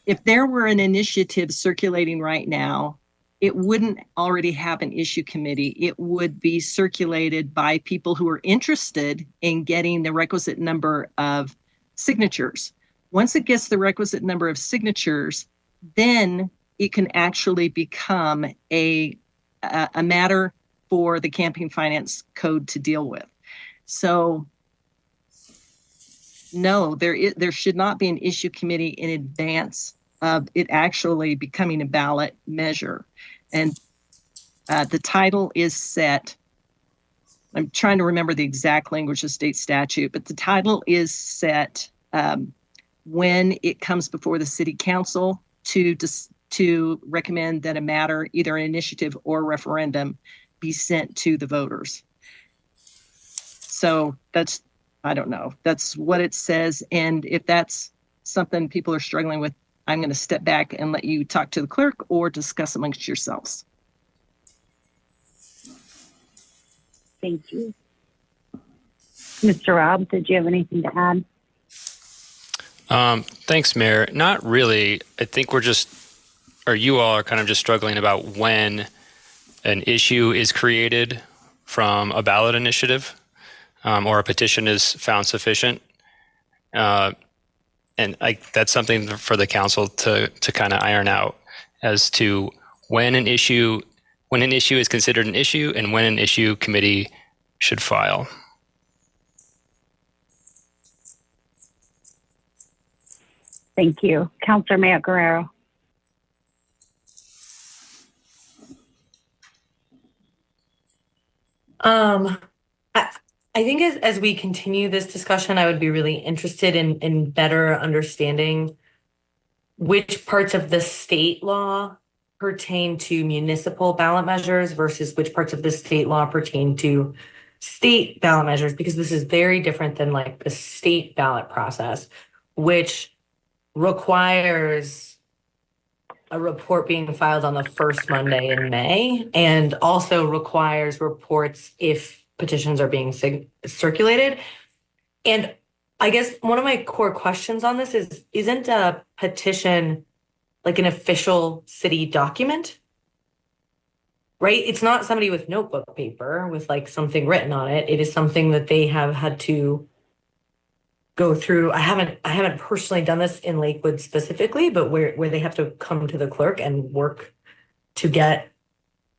if there were an initiative circulating right now, it wouldn't already have an issue committee. It would be circulated by people who are interested in getting the requisite number of signatures. Once it gets the requisite number of signatures, then it can actually become a matter for the campaign finance code to deal with. So no, there should not be an issue committee in advance of it actually becoming a ballot measure. And the title is set. I'm trying to remember the exact language of state statute, but the title is set when it comes before the city council to recommend that a matter, either an initiative or referendum, be sent to the voters. So that's, I don't know, that's what it says. And if that's something people are struggling with, I'm going to step back and let you talk to the clerk or discuss amongst yourselves. Thank you. Mr. Robb, did you have anything to add? Thanks, Mayor. Not really. I think you all are kind of just struggling about when an issue is created from a ballot initiative or a petition is found sufficient. And that's something for the council to kind of iron out as to when an issue is considered an issue and when an issue committee should file. Thank you. Councilor Mayor Guerrero. I think as we continue this discussion, I would be really interested in better understanding which parts of the state law pertain to municipal ballot measures versus which parts of the state law pertain to state ballot measures, because this is very different than like the state ballot process, which requires a report being filed on the first Monday in May, and also requires reports if petitions are being circulated. And I guess one of my core questions on this is, isn't a petition like an official city document? Right? It's not somebody with notebook paper with like something written on it. It is something that they have had to go through, I haven't personally done this in Lakewood specifically, but where they have to come to the clerk and work to get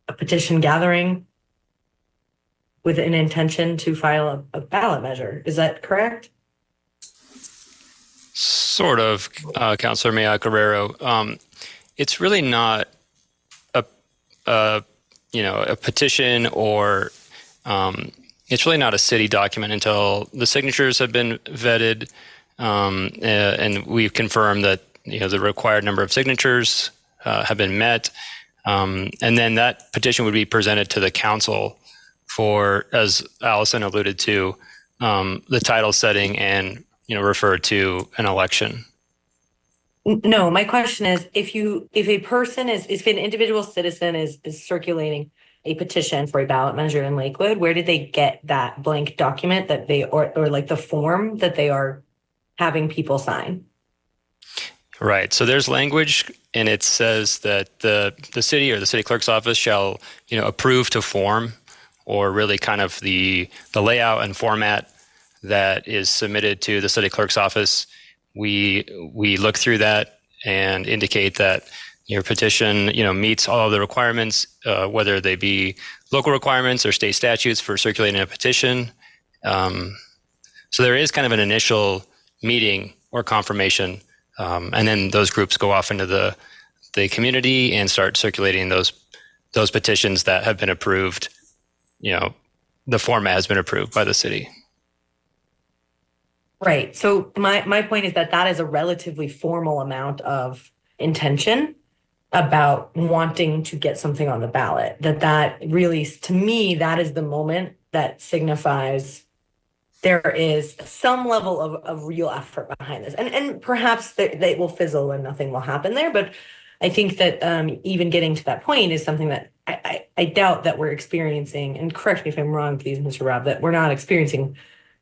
a petition gathering with an intention to file a ballot measure. Is that correct? Sort of, Councilor Maya Guerrero. It's really not a petition, or it's really not a city document until the signatures have been vetted, and we've confirmed that the required number of signatures have been met, and then that petition would be presented to the council for, as Allison alluded to, the title setting and refer to an election. No, my question is, if an individual citizen is circulating a petition for a ballot measure in Lakewood, where did they get that blank document that they, or like the form that they are having people sign? Right. So there's language, and it says that the city or the city clerk's office shall, approve to form, or really kind of the layout and format that is submitted to the city clerk's office. We look through that and indicate that your petition, meets all of the requirements, whether they be local requirements or state statutes for circulating a petition. So there is kind of an initial meeting or confirmation, and then those groups go off into the community and start circulating those petitions that have been approved. The format has been approved by the city. Right. So my point is that is a relatively formal amount of intention about wanting to get something on the ballot. That really, to me, that is the moment that signifies there is some level of real effort behind this. And perhaps they will fizzle and nothing will happen there. But I think that even getting to that point is something that I doubt that we're experiencing. And correct me if I'm wrong, please, Mr. Robb, that we're not experiencing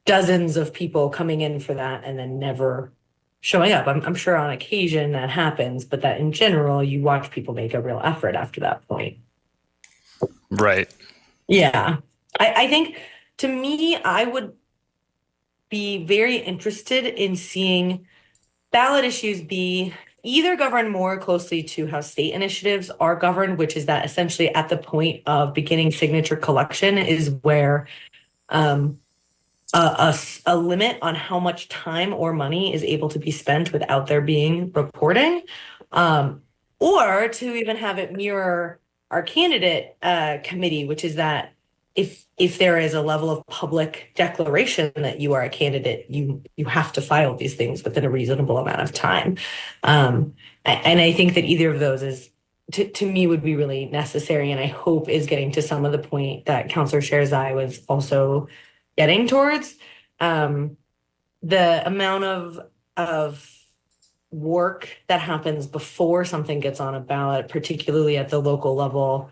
dozens of people coming in for that and then never showing up. I'm sure on occasion that happens, but that in general, you watch people make a real effort after that point. Right. Yeah. I think, to me, I would be very interested in seeing ballot issues be either governed more closely to how state initiatives are governed, which is that essentially at the point of beginning signature collection is where a limit on how much time or money is able to be spent without there being reporting, or to even have it mirror our candidate committee, which is that if there is a level of public declaration that you are a candidate, you have to file these things within a reasonable amount of time. And I think that either of those is, to me, would be really necessary, and I hope is getting to some of the point that Councilor Sherzai was also getting towards. The amount of work that happens before something gets on a ballot, particularly at the local level.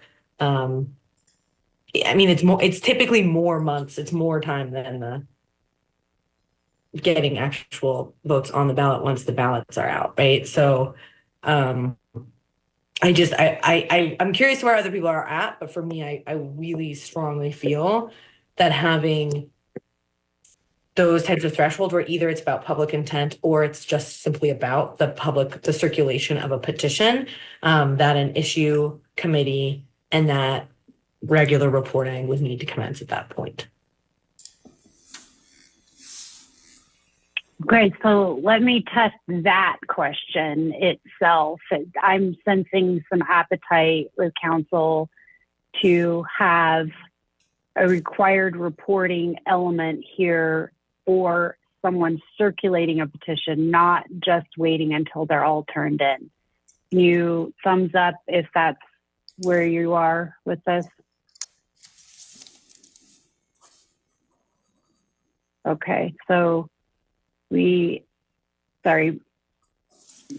It's typically more months, it's more time than the getting actual votes on the ballot once the ballots are out, right? So I'm curious where other people are at, but for me, I really strongly feel that having those types of thresholds where either it's about public intent or it's just simply about the circulation of a petition, that an issue committee and that regular reporting would need to commence at that point. Great. So let me test that question itself. I'm sensing some appetite with council to have a required reporting element here for someone circulating a petition, not just waiting until they're all turned in. Can you thumbs up if that's where you are with this? Okay, so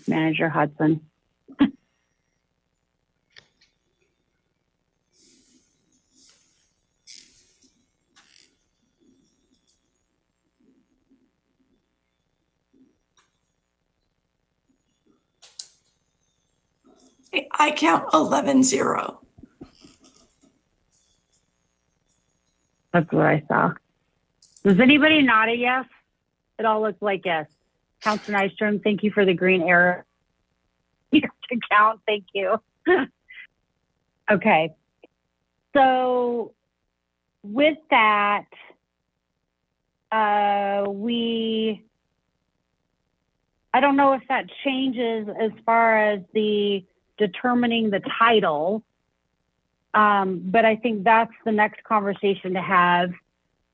Manager Hudson. I count 11-0. That's what I saw. Does anybody nod a yes? It all looks like yes. Councilor Nystrom, thank you for the green arrow to count. Thank you. Okay. So with that, I don't know if that changes as far as the determining the title, but I think that's the next conversation to have.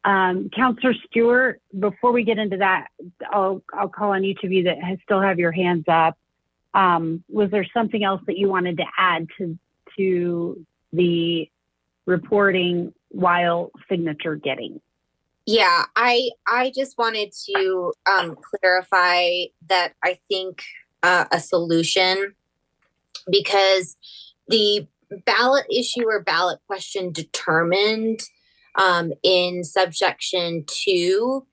Councilor Stewart, before we get into that, I'll call on each of you that still have your hands up. Was there something else that you wanted to add to the reporting while signature getting? Yeah, I just wanted to clarify that I think a solution, because the ballot issue or ballot question determined in subsection 2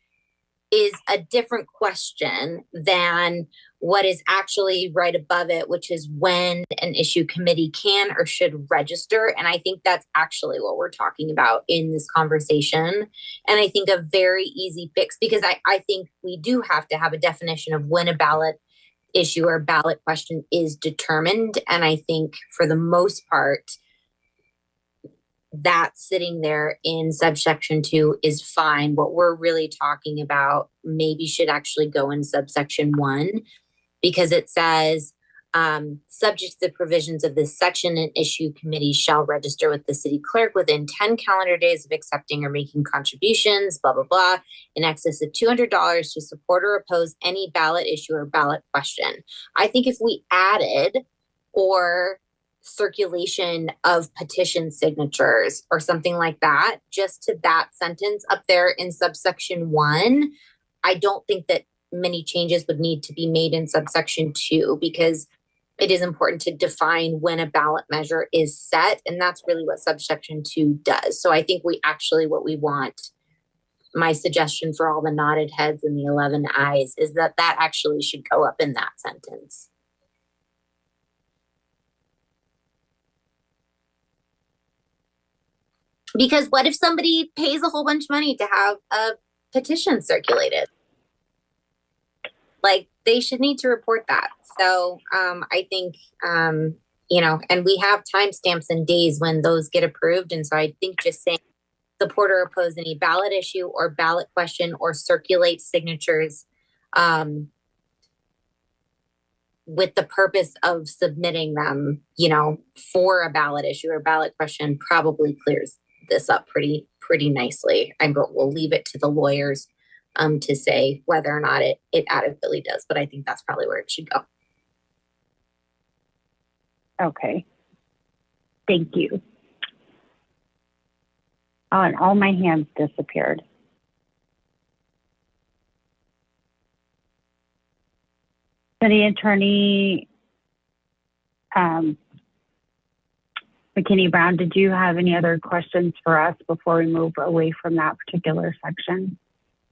is a different question than what is actually right above it, which is when an issue committee can or should register. And I think that's actually what we're talking about in this conversation. And I think a very easy fix, because I think we do have to have a definition of when a ballot issue or ballot question is determined. And I think for the most part, that sitting there in subsection 2 is fine. What we're really talking about maybe should actually go in subsection 1, because it says, subject to the provisions of this section, an issue committee shall register with the city clerk within 10 calendar days of accepting or making contributions, blah, blah, blah, in excess of $200 to support or oppose any ballot issue or ballot question. I think if we added or circulation of petition signatures or something like that, just to that sentence up there in subsection 1, I don't think that many changes would need to be made in subsection 2, because it is important to define when a ballot measure is set. And that's really what subsection 2 does. So I think what we want, my suggestion for all the nodded heads and the 11 eyes, is that actually should go up in that sentence. Because what if somebody pays a whole bunch of money to have a petition circulated? Like, they should need to report that. So I think, and we have timestamps and days when those get approved. And so I think just saying support or oppose any ballot issue or ballot question or circulate signatures with the purpose of submitting them, for a ballot issue or ballot question probably clears this up pretty nicely. We'll leave it to the lawyers to say whether or not it adequately does, but I think that's probably where it should go. Okay. Thank you. Oh, and all my hands disappeared. City Attorney McKinney Brown, did you have any other questions for us before we move away from that particular section?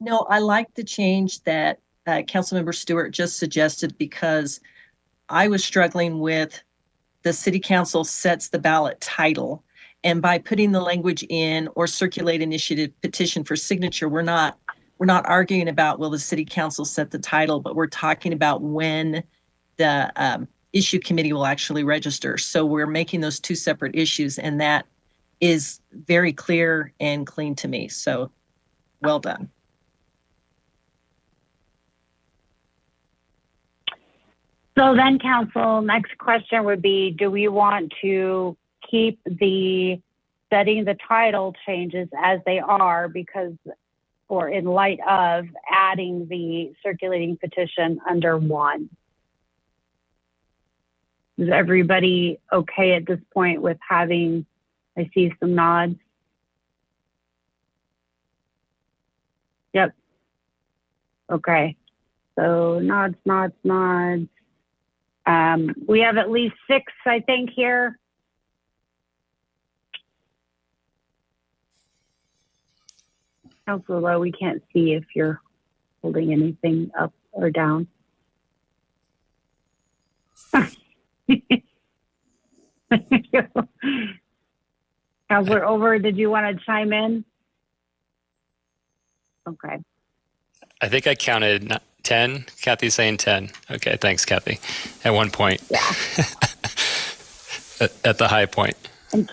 No, I like the change that Councilmember Stewart just suggested, because I was struggling with the city council sets the ballot title. And by putting the language in or circulate initiative petition for signature, we're not arguing about will the city council set the title, but we're talking about when the issue committee will actually register. So we're making those two separate issues, and that is very clear and clean to me. So well done. So then, council, next question would be, do we want to keep the setting the title changes as they are, or in light of adding the circulating petition under 1? Is everybody okay at this point with having, I see some nods? Yep. Okay. So nods. We have at least 6, I think, here. Councilor Lowe, we can't see if you're holding anything up or down. Councilor Over, did you want to chime in? Okay. I think I counted 10. Kathy's saying 10. Okay, thanks, Kathy. At one point. Yeah. at the high point. And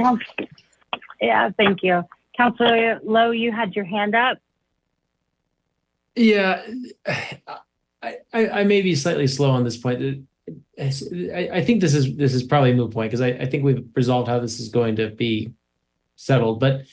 yeah, thank you. Councilor Lowe, you had your hand up. Yeah, I may be slightly slow on this point. I think this is probably a moot point because I think we've resolved how this is going to be settled. But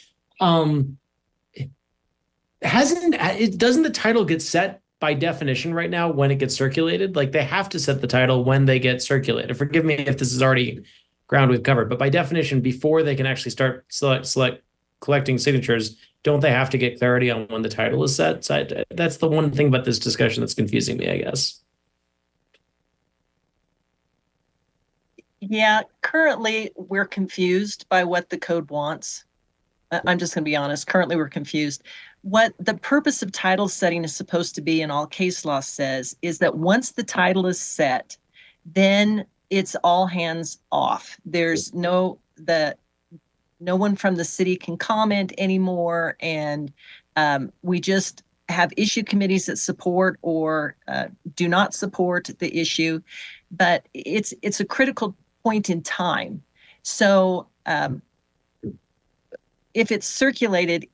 doesn't the title get set by definition right now when it gets circulated? Like they have to set the title when they get circulated. Forgive me if this is already ground we've covered, but by definition, before they can actually start select collecting signatures, don't they have to get clarity on when the title is set? So that's the one thing about this discussion that's confusing me, I guess. Yeah, currently we're confused by what the code wants. I'm just going to be honest. Currently we're confused. What the purpose of title setting is supposed to be, and all case law says, is that once the title is set, then it's all hands off. There's no one from the city can comment anymore, and we just have issue committees that support or do not support the issue. But it's a critical point in time. So if it's circulated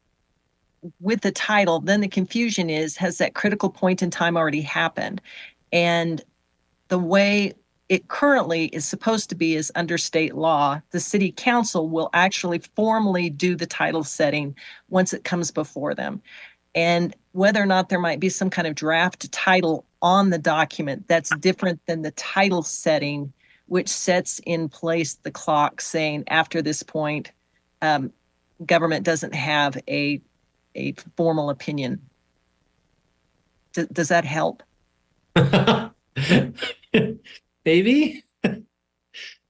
with the title, then the confusion is, has that critical point in time already happened? And the way it currently is supposed to be is under state law. The city council will actually formally do the title setting once it comes before them. And whether or not there might be some kind of draft title on the document that's different than the title setting, which sets in place the clock saying after this point, government doesn't have a formal opinion. Does that help? Maybe.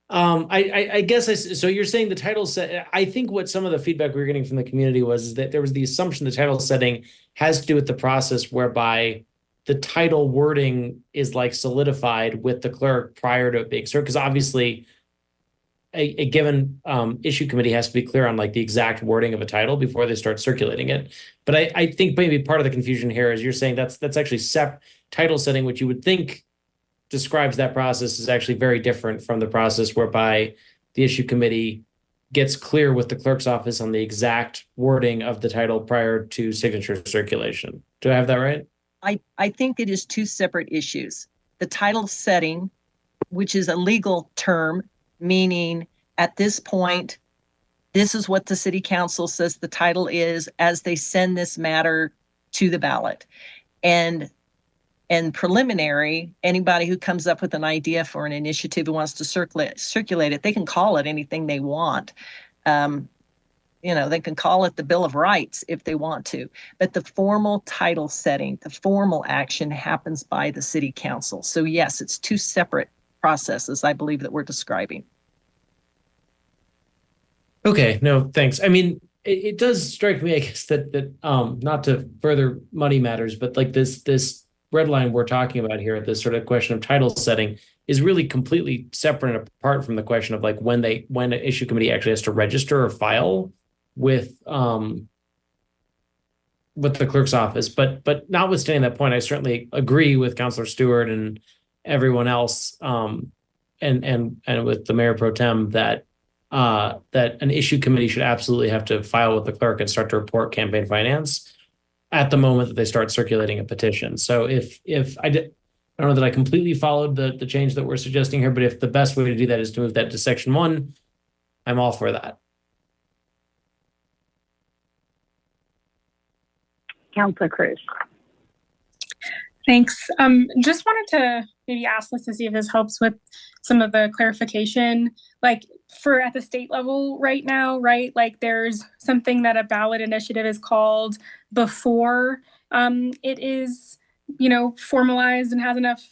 I guess so you're saying the title set. I think what some of the feedback we were getting from the community is that there was the assumption the title setting has to do with the process whereby the title wording is like solidified with the clerk prior to it being served. Because obviously a given issue committee has to be clear on like the exact wording of a title before they start circulating it. But I think maybe part of the confusion here is you're saying that's actually title setting, which you would think describes that process, is actually very different from the process whereby the issue committee gets clear with the clerk's office on the exact wording of the title prior to signature circulation. Do I have that right? I think it is two separate issues. The title setting, which is a legal term, meaning at this point, this is what the city council says the title is as they send this matter to the ballot. And preliminary, anybody who comes up with an idea for an initiative who wants to circulate it, they can call it anything they want. They can call it the Bill of Rights if they want to. But the formal title setting, the formal action happens by the city council. So yes, it's two separate processes, I believe, that we're describing. Okay, no, thanks. I mean, it does strike me, I guess, that not to further muddy matters, but like this red line we're talking about here, this sort of question of title setting, is really completely separate and apart from the question of like when an issue committee actually has to register or file with the clerk's office. But notwithstanding that point, I certainly agree with Councilor Stewart and everyone else, and with the Mayor Pro Tem that an issue committee should absolutely have to file with the clerk and start to report campaign finance at the moment that they start circulating a petition. So if I don't know that I completely followed the change that we're suggesting here, but if the best way to do that is to move that to section 1, I'm all for that. Councilor Cruz. Thanks. Just wanted to maybe ask this to see if this helps with some of the clarification. Like for at the state level right now, right? Like there's something that a ballot initiative is called before it is, formalized and has enough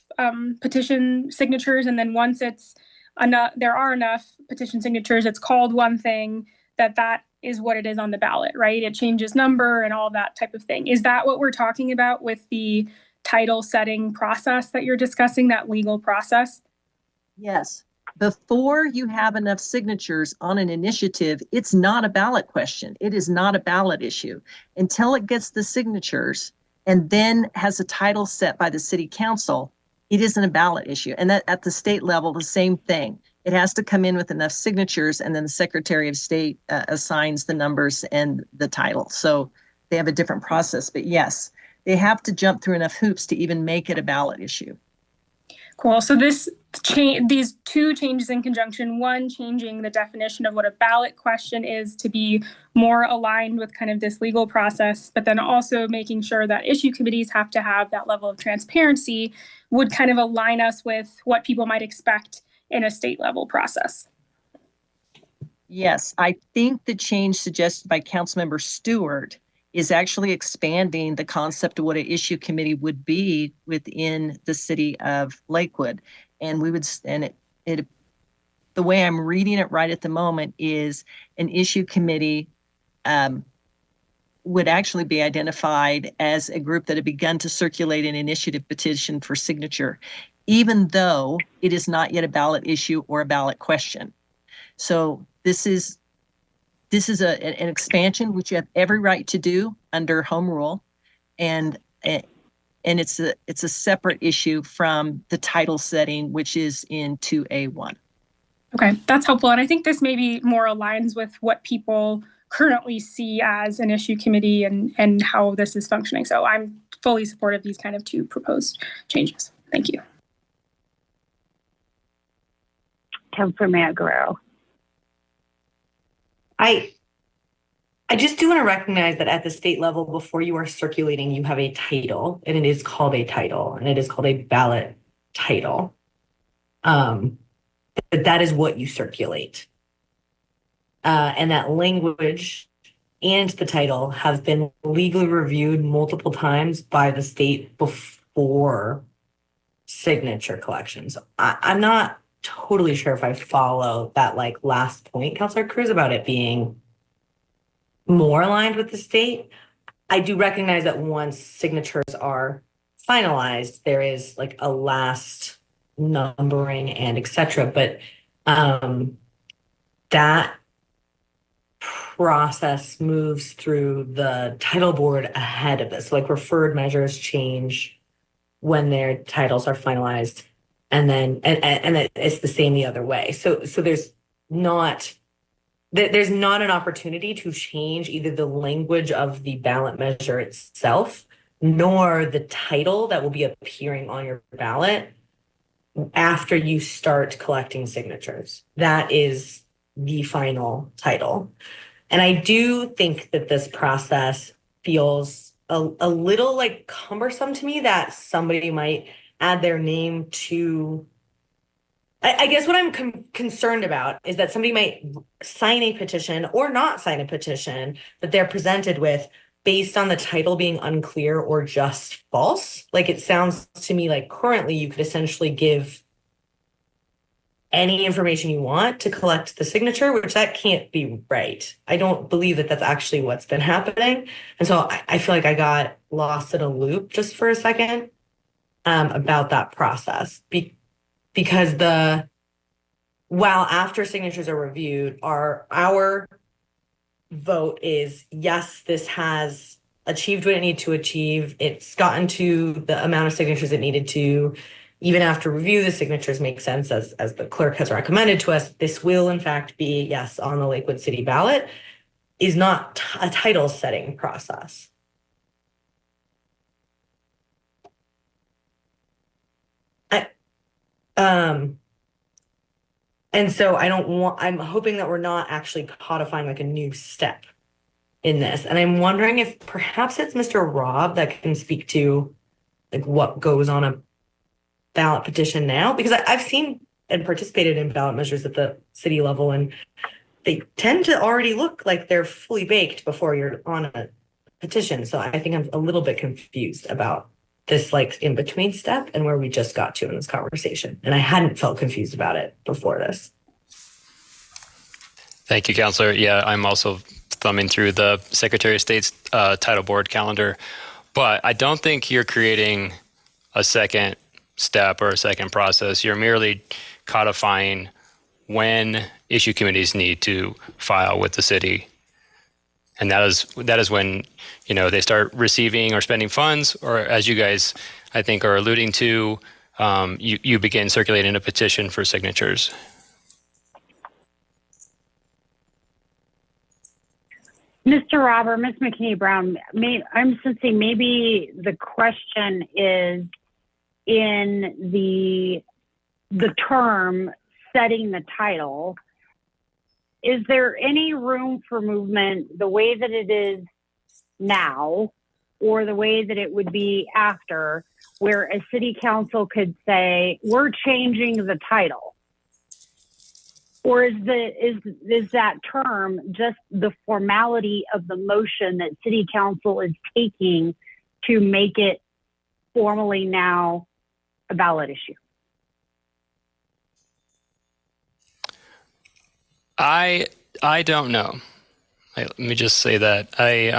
petition signatures. And then once there are enough petition signatures, it's called one thing, that is what it is on the ballot, right? It changes number and all that type of thing. Is that what we're talking about with the title setting process that you're discussing, that legal process? Yes. Before you have enough signatures on an initiative, it's not a ballot question. It is not a ballot issue. Until it gets the signatures, and then has a title set by the city council, it isn't a ballot issue. And that at the state level, the same thing. It has to come in with enough signatures, and then the Secretary of State assigns the numbers and the title. So they have a different process. But yes, they have to jump through enough hoops to even make it a ballot issue. Cool. So these two changes in conjunction, one changing the definition of what a ballot question is to be more aligned with kind of this legal process, but then also making sure that issue committees have to have that level of transparency would kind of align us with what people might expect in a state level process. Yes, I think the change suggested by Councilmember Stewart is actually expanding the concept of what an issue committee would be within the city of Lakewood. And we would, and it the way I'm reading it right at the moment is an issue committee would actually be identified as a group that had begun to circulate an initiative petition for signature, even though it is not yet a ballot issue or a ballot question. So this is an expansion, which you have every right to do under home rule, and it's a separate issue from the title setting, which is in 2A1. Okay, that's helpful, and I think this maybe more aligns with what people currently see as an issue committee and how this is functioning. So I'm fully supportive of these kind of two proposed changes. Thank you. Councilor Guerrero. I just do want to recognize that at the state level, before you are circulating, you have a title, and it is called a title, and it is called a ballot title. That is what you circulate. And that language and the title have been legally reviewed multiple times by the state before signature collections. I'm not totally sure if I follow that like last point, Councilor Cruz, about it being more aligned with the state. I do recognize that once signatures are finalized, there is like a last numbering and etc. But that process moves through the title board ahead of this. Like referred measures change when their titles are finalized. And then and it's the same the other way. So there's not an opportunity to change either the language of the ballot measure itself, nor the title that will be appearing on your ballot after you start collecting signatures. That is the final title. And I do think that this process feels a little like cumbersome to me, that somebody might add their name to, I guess what I'm concerned about is that somebody might sign a petition or not sign a petition that they're presented with based on the title being unclear or just false. Like it sounds to me like currently you could essentially give any information you want to collect the signature, which that can't be right. I don't believe that that's actually what's been happening. And so I feel like I got lost in a loop just for a second about that process. Because while after signatures are reviewed, our vote is yes, this has achieved what it needed to achieve. It's gotten to the amount of signatures it needed to. Even after review, the signatures make sense as the clerk has recommended to us. This will in fact be yes on the Lakewood City ballot, is not a title setting process. And so I'm hoping that we're not actually codifying like a new step in this. And I'm wondering if perhaps it's Mr. Robb that can speak to like what goes on a ballot petition now, because I've seen and participated in ballot measures at the city level, and they tend to already look like they're fully baked before you're on a petition. So I think I'm a little bit confused about this like in between step and where we just got to in this conversation. And I hadn't felt confused about it before this. Thank you, Councilor. Yeah, I'm also thumbing through the Secretary of State's title board calendar, but I don't think you're creating a second step or a second process. You're merely codifying when issue committees need to file with the city. And that is when, they start receiving or spending funds, or as you guys, I think, are alluding to, you begin circulating a petition for signatures. Mr. Robb or Ms. McKinney Brown, I'm sensing maybe the question is in the term setting the title. Is there any room for movement the way that it is now, or the way that it would be after, where a city council could say, we're changing the title? Or is that term just the formality of the motion that city council is taking to make it formally now a ballot issue? I don't know. Let me just say that I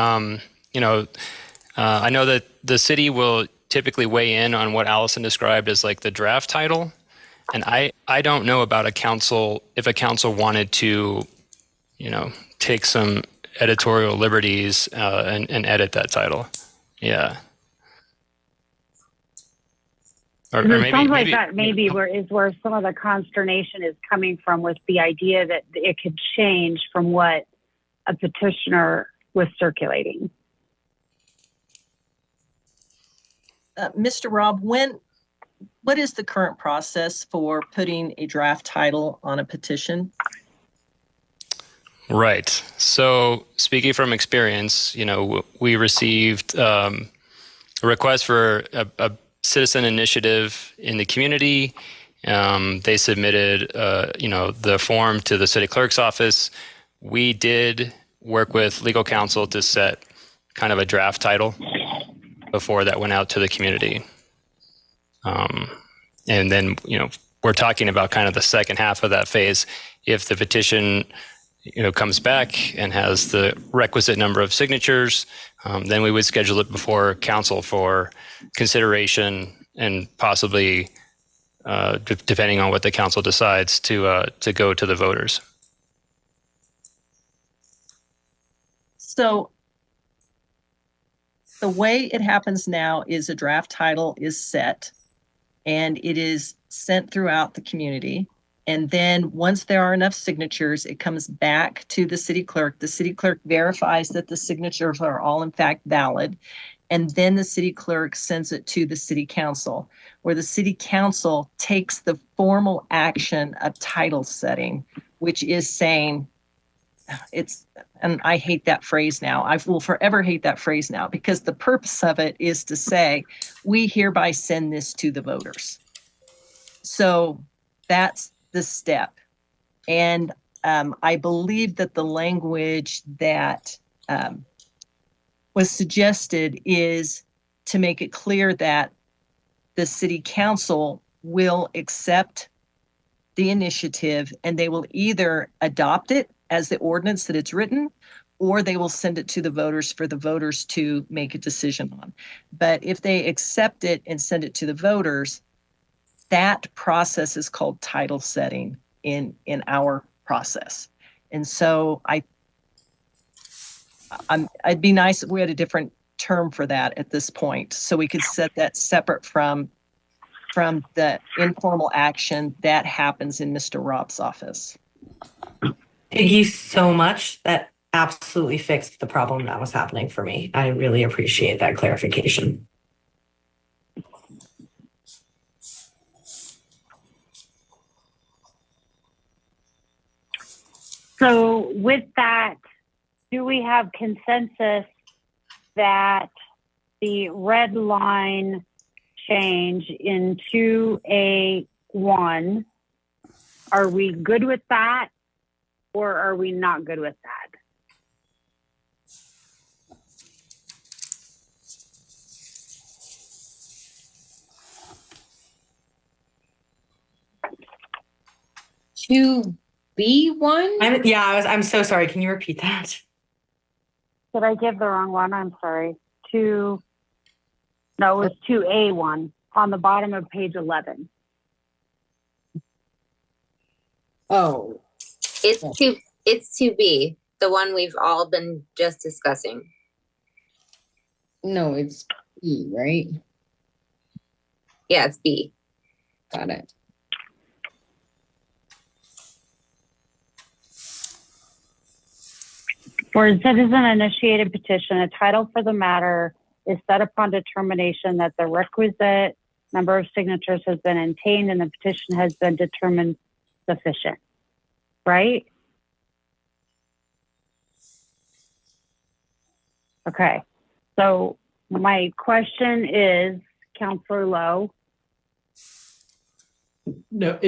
know that the city will typically weigh in on what Allison described as like the draft title. And I don't know about if a council wanted to, take some editorial liberties and edit that title. Yeah. Or maybe, sounds like that maybe where some of the consternation is coming from, with the idea that it could change from what a petitioner was circulating. Mr. Robb, what is the current process for putting a draft title on a petition? Right. So speaking from experience, we received a request for a citizen initiative in the community. They submitted, the form to the city clerk's office. We did work with legal counsel to set kind of a draft title before that went out to the community. And then, we're talking about kind of the second half of that phase. If the petition, comes back and has the requisite number of signatures, then we would schedule it before council for consideration and possibly, depending on what the council decides, to go to the voters. So the way it happens now is a draft title is set and it is sent throughout the community. And then once there are enough signatures, it comes back to the city clerk. The city clerk verifies that the signatures are all in fact valid. And then the city clerk sends it to the city council, where the city council takes the formal action of title setting, which is saying, and I hate that phrase now. I will forever hate that phrase now, because the purpose of it is to say, we hereby send this to the voters. So that's the step. And I believe that the language that was suggested is to make it clear that the city council will accept the initiative and they will either adopt it as the ordinance that it's written, or they will send it to the voters for the voters to make a decision on. But if they accept it and send it to the voters, that process is called title setting in our process. And so I'd be nice if we had a different term for that at this point, so we could set that separate from the informal action that happens in Mr. Robb's office. Thank you so much. That absolutely fixed the problem that was happening for me. I really appreciate that clarification. So with that, do we have consensus that the red line change in 2A1, are we good with that, or are we not good with that? B1? I'm so sorry. Can you repeat that? Did I give the wrong one? I'm sorry. No, it was 2A1 on the bottom of page 11. Oh. It's 2B. The one we've all been just discussing. No, it's E, right? Yeah, it's B. Got it. For a citizen-initiated petition, a title for the matter is set upon determination that the requisite number of signatures has been obtained and the petition has been determined sufficient, right? Okay, so my question is, Councilor Lowe. No,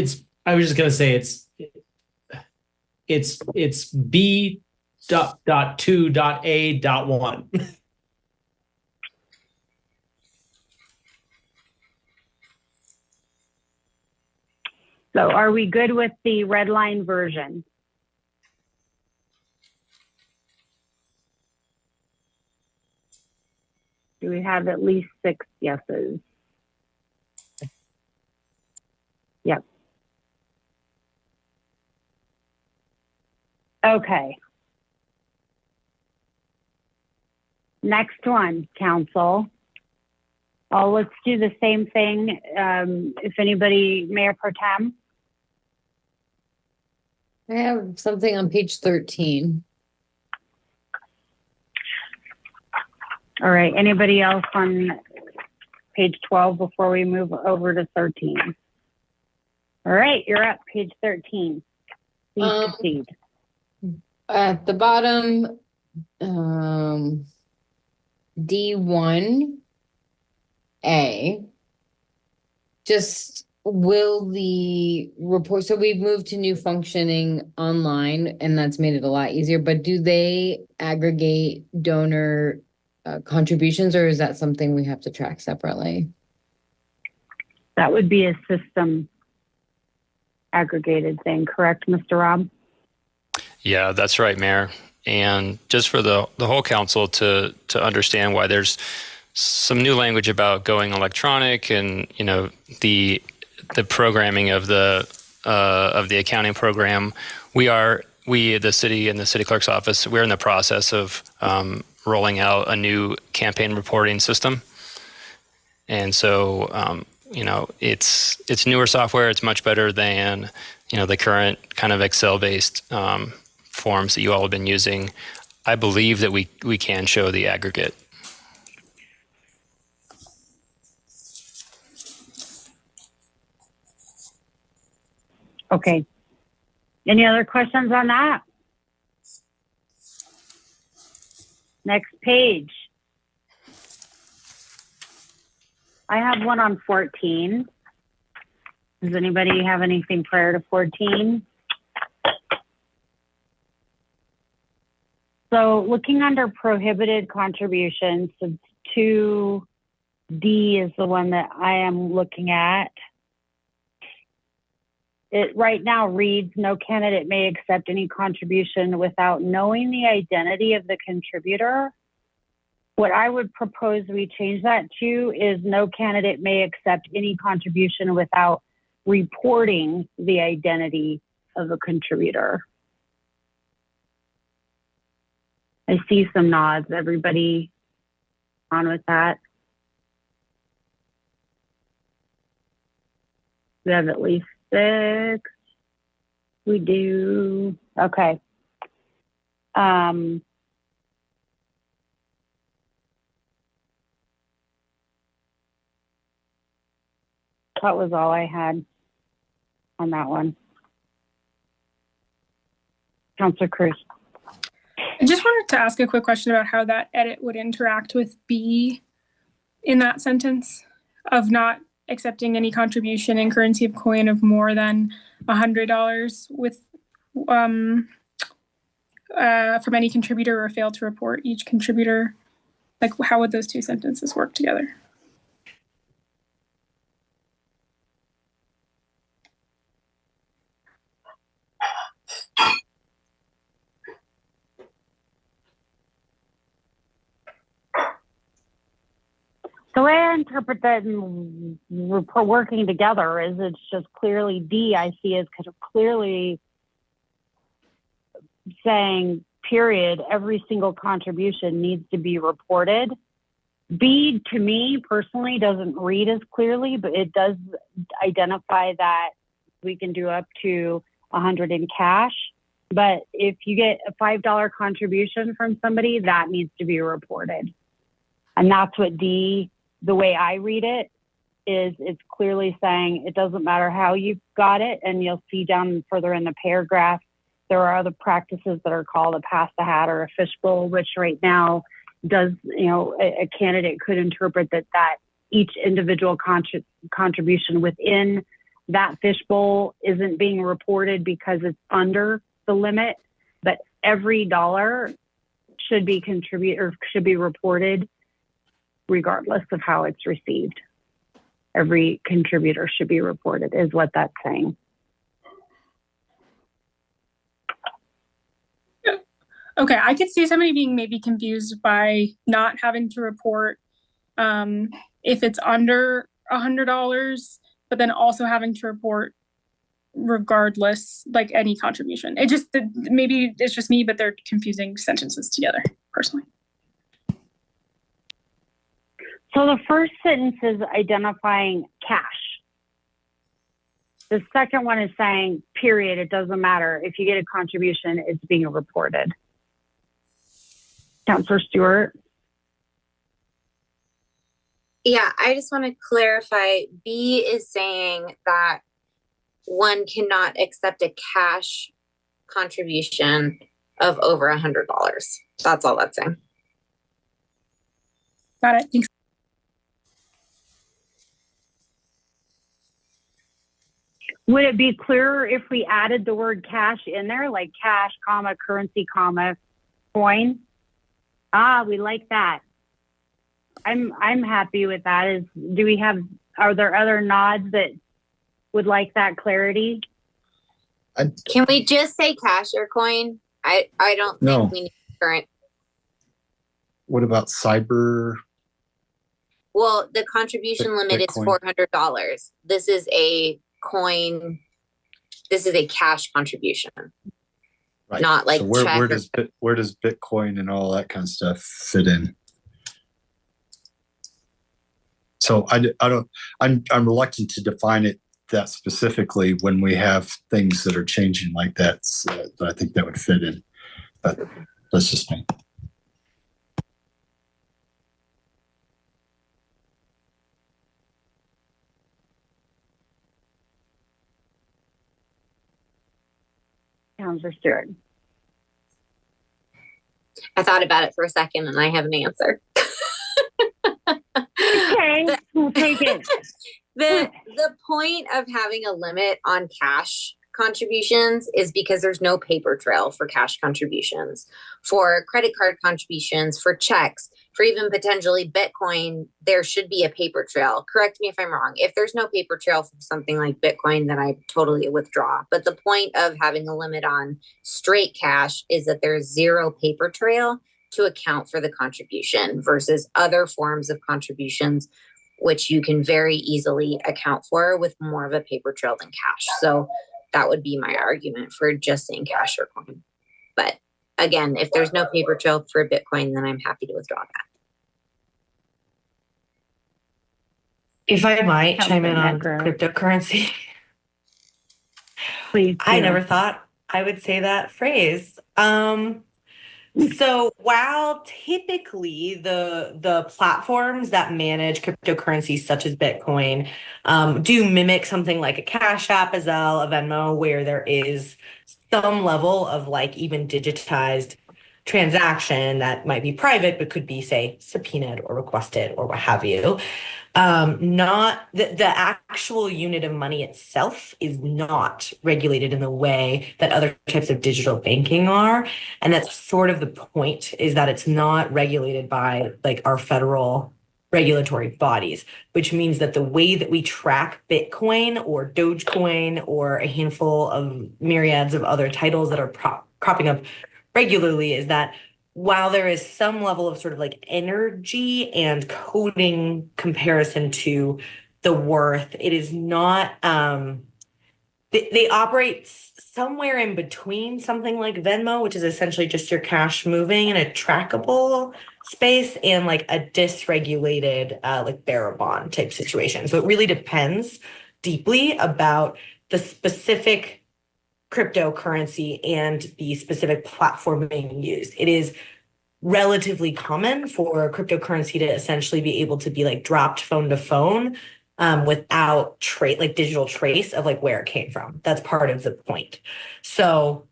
I was just gonna say it's B dot 2 dot A dot 1. So are we good with the red line version? Do we have at least 6 yeses? Yep. Okay. Next one, council. Let's do the same thing. If anybody, Mayor Pro Tem. I have something on page 13. All right, anybody else on page 12 before we move over to 13? All right, you're up, page 13. Please proceed. At the bottom, D1A, just will the report, so we've moved to new functioning online and that's made it a lot easier, but do they aggregate donor contributions, or is that something we have to track separately? That would be a system aggregated thing, correct, Mr. Rob? Yeah, that's right, Mayor. And just for the whole council to understand why there's some new language about going electronic, and the programming of the accounting program, the city and the city clerk's office, we're in the process of rolling out a new campaign reporting system. And so it's newer software. It's much better than the current kind of Excel based forms that you all have been using. I believe that we can show the aggregate. Okay. Any other questions on that? Next page. I have one on 14. Does anybody have anything prior to 14? So looking under prohibited contributions, so 2D is the one that I am looking at. It right now reads, no candidate may accept any contribution without knowing the identity of the contributor. What I would propose we change that to is no candidate may accept any contribution without reporting the identity of a contributor. I see some nods. Everybody on with that? We have at least 6. We do. Okay. That was all I had on that one. Councilor Cruz. I just wanted to ask a quick question about how that edit would interact with B in that sentence of not accepting any contribution in currency of coin of more than $100 with from any contributor, or fail to report each contributor. Like, how would those two sentences work together? The way I interpret that and working together is it's just clearly D I see as kind of clearly saying period, every single contribution needs to be reported. B, to me personally, doesn't read as clearly, but it does identify that we can do up to 100 in cash. But if you get a $5 contribution from somebody, that needs to be reported. And that's what D, the way I read it, is it's clearly saying it doesn't matter how you got it. And you'll see down further in the paragraph, there are other practices that are called a pass the hat or a fishbowl, which right now does, a candidate could interpret that each individual contribution within that fishbowl isn't being reported because it's under the limit, but every dollar should be reported regardless of how it's received. Every contributor should be reported, is what that's saying. Okay, I could see somebody being maybe confused by not having to report if it's under $100, but then also having to report regardless, like any contribution. Maybe it's just me, but they're confusing sentences together, personally. So the first sentence is identifying cash. The second one is saying, period, it doesn't matter. If you get a contribution, it's being reported. Councillor Stewart? Yeah, I just want to clarify. B is saying that one cannot accept a cash contribution of over $100. That's all that's saying. Got it. Thanks. Would it be clearer if we added the word cash in there, like cash, comma, currency, comma, coin? We like that. I'm happy with that. Are there other nods that would like that clarity? Can we just say cash or coin? I don't think we need current. What about cyber? Well, the contribution limit is $400. This is a coin. This is a cash contribution. Right. Not like so where does Bitcoin and all that kind of stuff fit in? So I'm reluctant to define it that specifically when we have things that are changing like that. But I think that would fit in. But that's just me. Councillor Stewart. I thought about it for a second and I have an answer. Okay, we'll take it. The point of having a limit on cash contributions is because there's no paper trail for cash contributions, for credit card contributions, for checks, for even potentially Bitcoin. There should be a paper trail. Correct me if I'm wrong. If there's no paper trail for something like Bitcoin, then I totally withdraw. But the point of having a limit on straight cash is that there's zero paper trail to account for the contribution versus other forms of contributions, which you can very easily account for with more of a paper trail than cash. So that would be my argument for just saying cash or coin. But again, if there's no paper trail for Bitcoin, then I'm happy to withdraw that. If I might chime in on cryptocurrency. Please. I never thought I would say that phrase. So while typically the platforms that manage cryptocurrencies such as Bitcoin do mimic something like a Cash App, a Zelle, a Venmo, where there is some level of like even digitized transaction that might be private, but could be, say, subpoenaed or requested or what have you. Not the actual unit of money itself is not regulated in the way that other types of digital banking are. And that's sort of the point, is that it's not regulated by like our federal regulatory bodies, which means that the way that we track Bitcoin or Dogecoin or a handful of myriads of other titles that are cropping up regularly is that while there is some level of sort of like energy and coding comparison to the worth, it is not, they operate somewhere in between something like Venmo, which is essentially just your cash moving in a trackable space, and like a dysregulated like bearer bond type situation. So it really depends deeply about the specific cryptocurrency and the specific platform being used. It is relatively common for cryptocurrency to essentially be able to be like dropped phone to phone without like digital trace of like where it came from. That's part of the point. So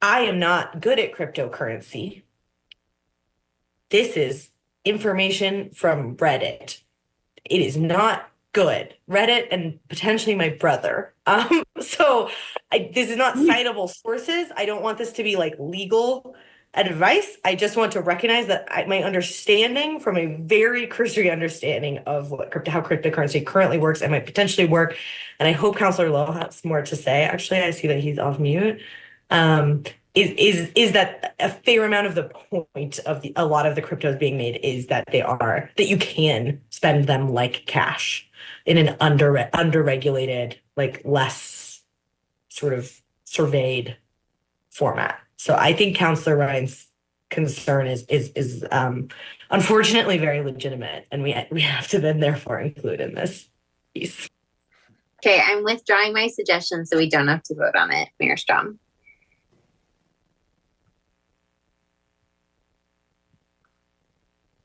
I am not good at cryptocurrency. This is information from Reddit. It is not good. Reddit and potentially my brother. So this is not citable sources. I don't want this to be like legal advice. I just want to recognize that my understanding from a very cursory understanding of how cryptocurrency currently works and might potentially work. And I hope Councilor Lowe has more to say. Actually, I see that he's off mute. Is that a fair amount of the point of a lot of the cryptos being made is that that you can spend them like cash in an underregulated, like less sort of surveyed format. So I think Councilor Ryan's concern is unfortunately very legitimate, and we have to then therefore include in this piece. Okay, I'm withdrawing my suggestion so we don't have to vote on it, Mayor Strom.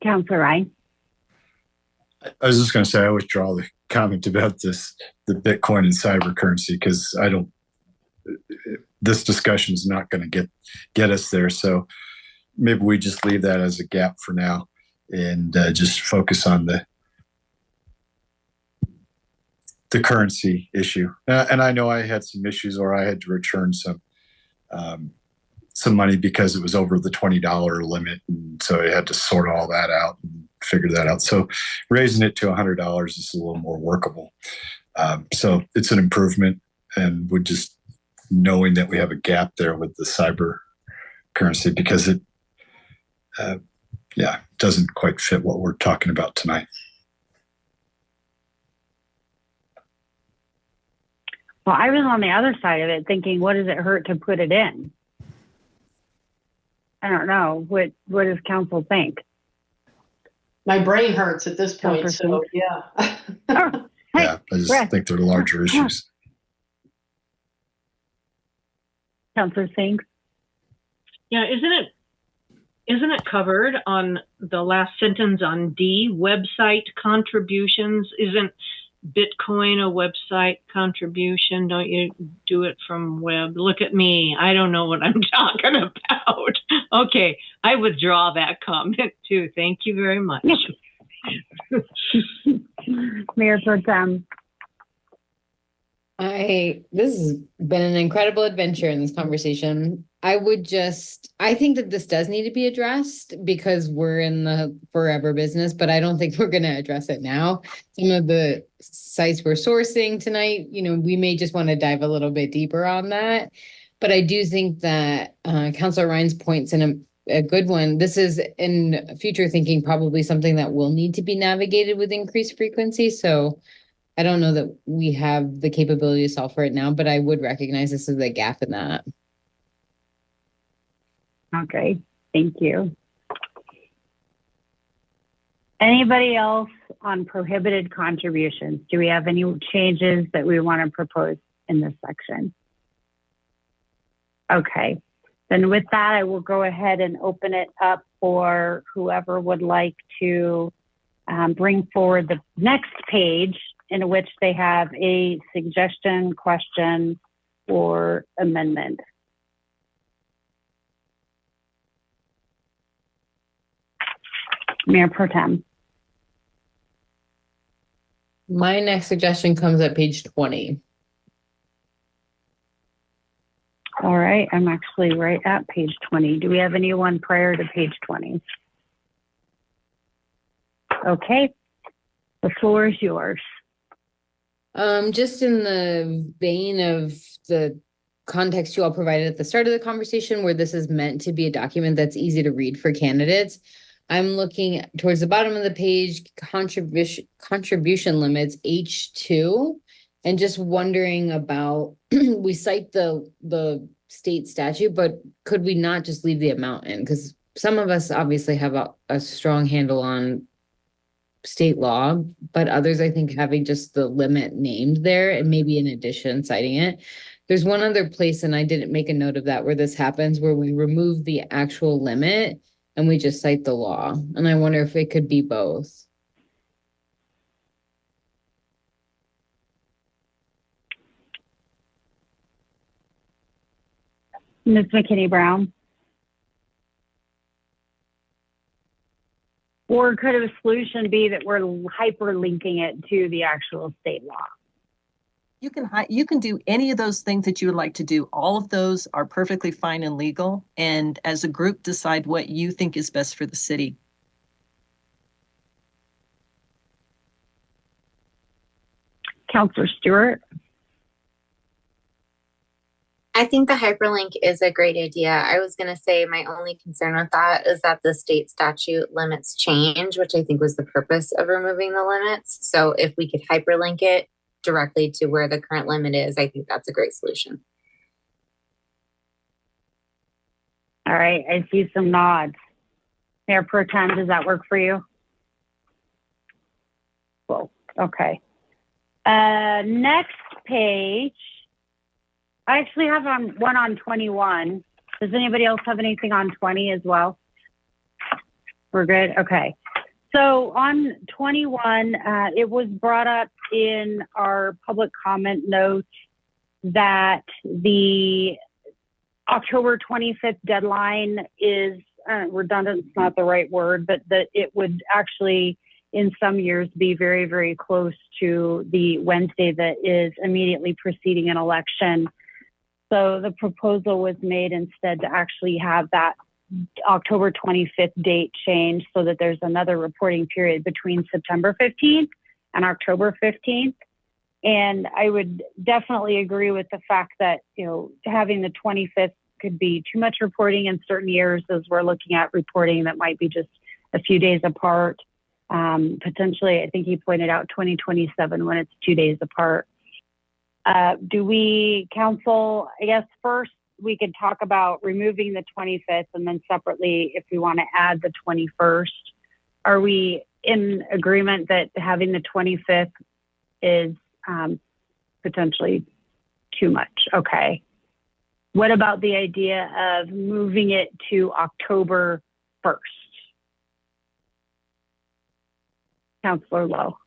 Councilor Ryan. I was just going to say I withdraw the comment about the Bitcoin and cyber currency, because this discussion is not going to get us there. So maybe we just leave that as a gap for now and just focus on the currency issue. And I know I had some issues, or I had to return some money because it was over the $20 limit, and so I had to sort all that out and figure that out. So raising it to $100 is a little more workable. So it's an improvement, and we're just knowing that we have a gap there with the cyber currency, because it doesn't quite fit what we're talking about tonight. Well, I was on the other side of it thinking, what does it hurt to put it in? I don't know. What does council think? My brain hurts at this point, so yeah. Oh, hey, yeah, I just think they're larger issues. Councilor Singh? Yeah, isn't it covered on the last sentence on D, website contributions? Isn't Bitcoin a website contribution? Don't you do it from web? Look at me. I don't know what I'm talking about. Okay, I withdraw that comment too. Thank you very much. Mayor Pro Tem. This has been an incredible adventure in this conversation. I think that this does need to be addressed because we're in the forever business, but I don't think we're going to address it now. Some of the sites we're sourcing tonight, we may just want to dive a little bit deeper on that. But I do think that Councilor Ryan's point's in a good one. This is in future thinking, probably something that will need to be navigated with increased frequency. So I don't know that we have the capability to solve for it now, but I would recognize this as a gap in that. Okay, thank you. Anybody else on prohibited contributions? Do we have any changes that we want to propose in this section? Okay, then with that, I will go ahead and open it up for whoever would like to bring forward the next page in which they have a suggestion, question, or amendment. Mayor Pro Tem. My next suggestion comes at page 20. All right, I'm actually right at page 20. Do we have anyone prior to page 20? Okay, the floor is yours. Just in the vein of the context you all provided at the start of the conversation, where this is meant to be a document that's easy to read for candidates, I'm looking towards the bottom of the page, contribution limits H2. And just wondering about, we cite the state statute, but could we not just leave the amount in? Because some of us obviously have a strong handle on state law, but others, I think, having just the limit named there and maybe in addition citing it. There's one other place, and I didn't make a note of that, where this happens, where we remove the actual limit and we just cite the law. And I wonder if it could be both. Ms. McKinney-Brown? Or could a solution be that we're hyperlinking it to the actual state law? You can do any of those things that you would like to do. All of those are perfectly fine and legal. And as a group, decide what you think is best for the city. Councilor Stewart? I think the hyperlink is a great idea. I was going to say my only concern with that is that the state statute limits change, which I think was the purpose of removing the limits. So if we could hyperlink it directly to where the current limit is, I think that's a great solution. All right, I see some nods. Mayor Pro Tem, does that work for you? Cool, okay. Next page. I actually have one on 21. Does anybody else have anything on 20 as well? We're good? Okay. So on 21, it was brought up in our public comment notes that the October 25th deadline is redundant, it's not the right word, but that it would actually in some years be very, very close to the Wednesday that is immediately preceding an election. So the proposal was made instead to actually have that October 25th date change so that there's another reporting period between September 15th and October 15th. And I would definitely agree with the fact that, you know, having the 25th could be too much reporting in certain years as we're looking at reporting that might be just a few days apart. Potentially, I think he pointed out 2027 when it's 2 days apart. Do we, council, I guess first we could talk about removing the 25th and then separately if we want to add the 21st. Are we in agreement that having the 25th is potentially too much? Okay. What about the idea of moving it to October 1st? Councilor Lowe.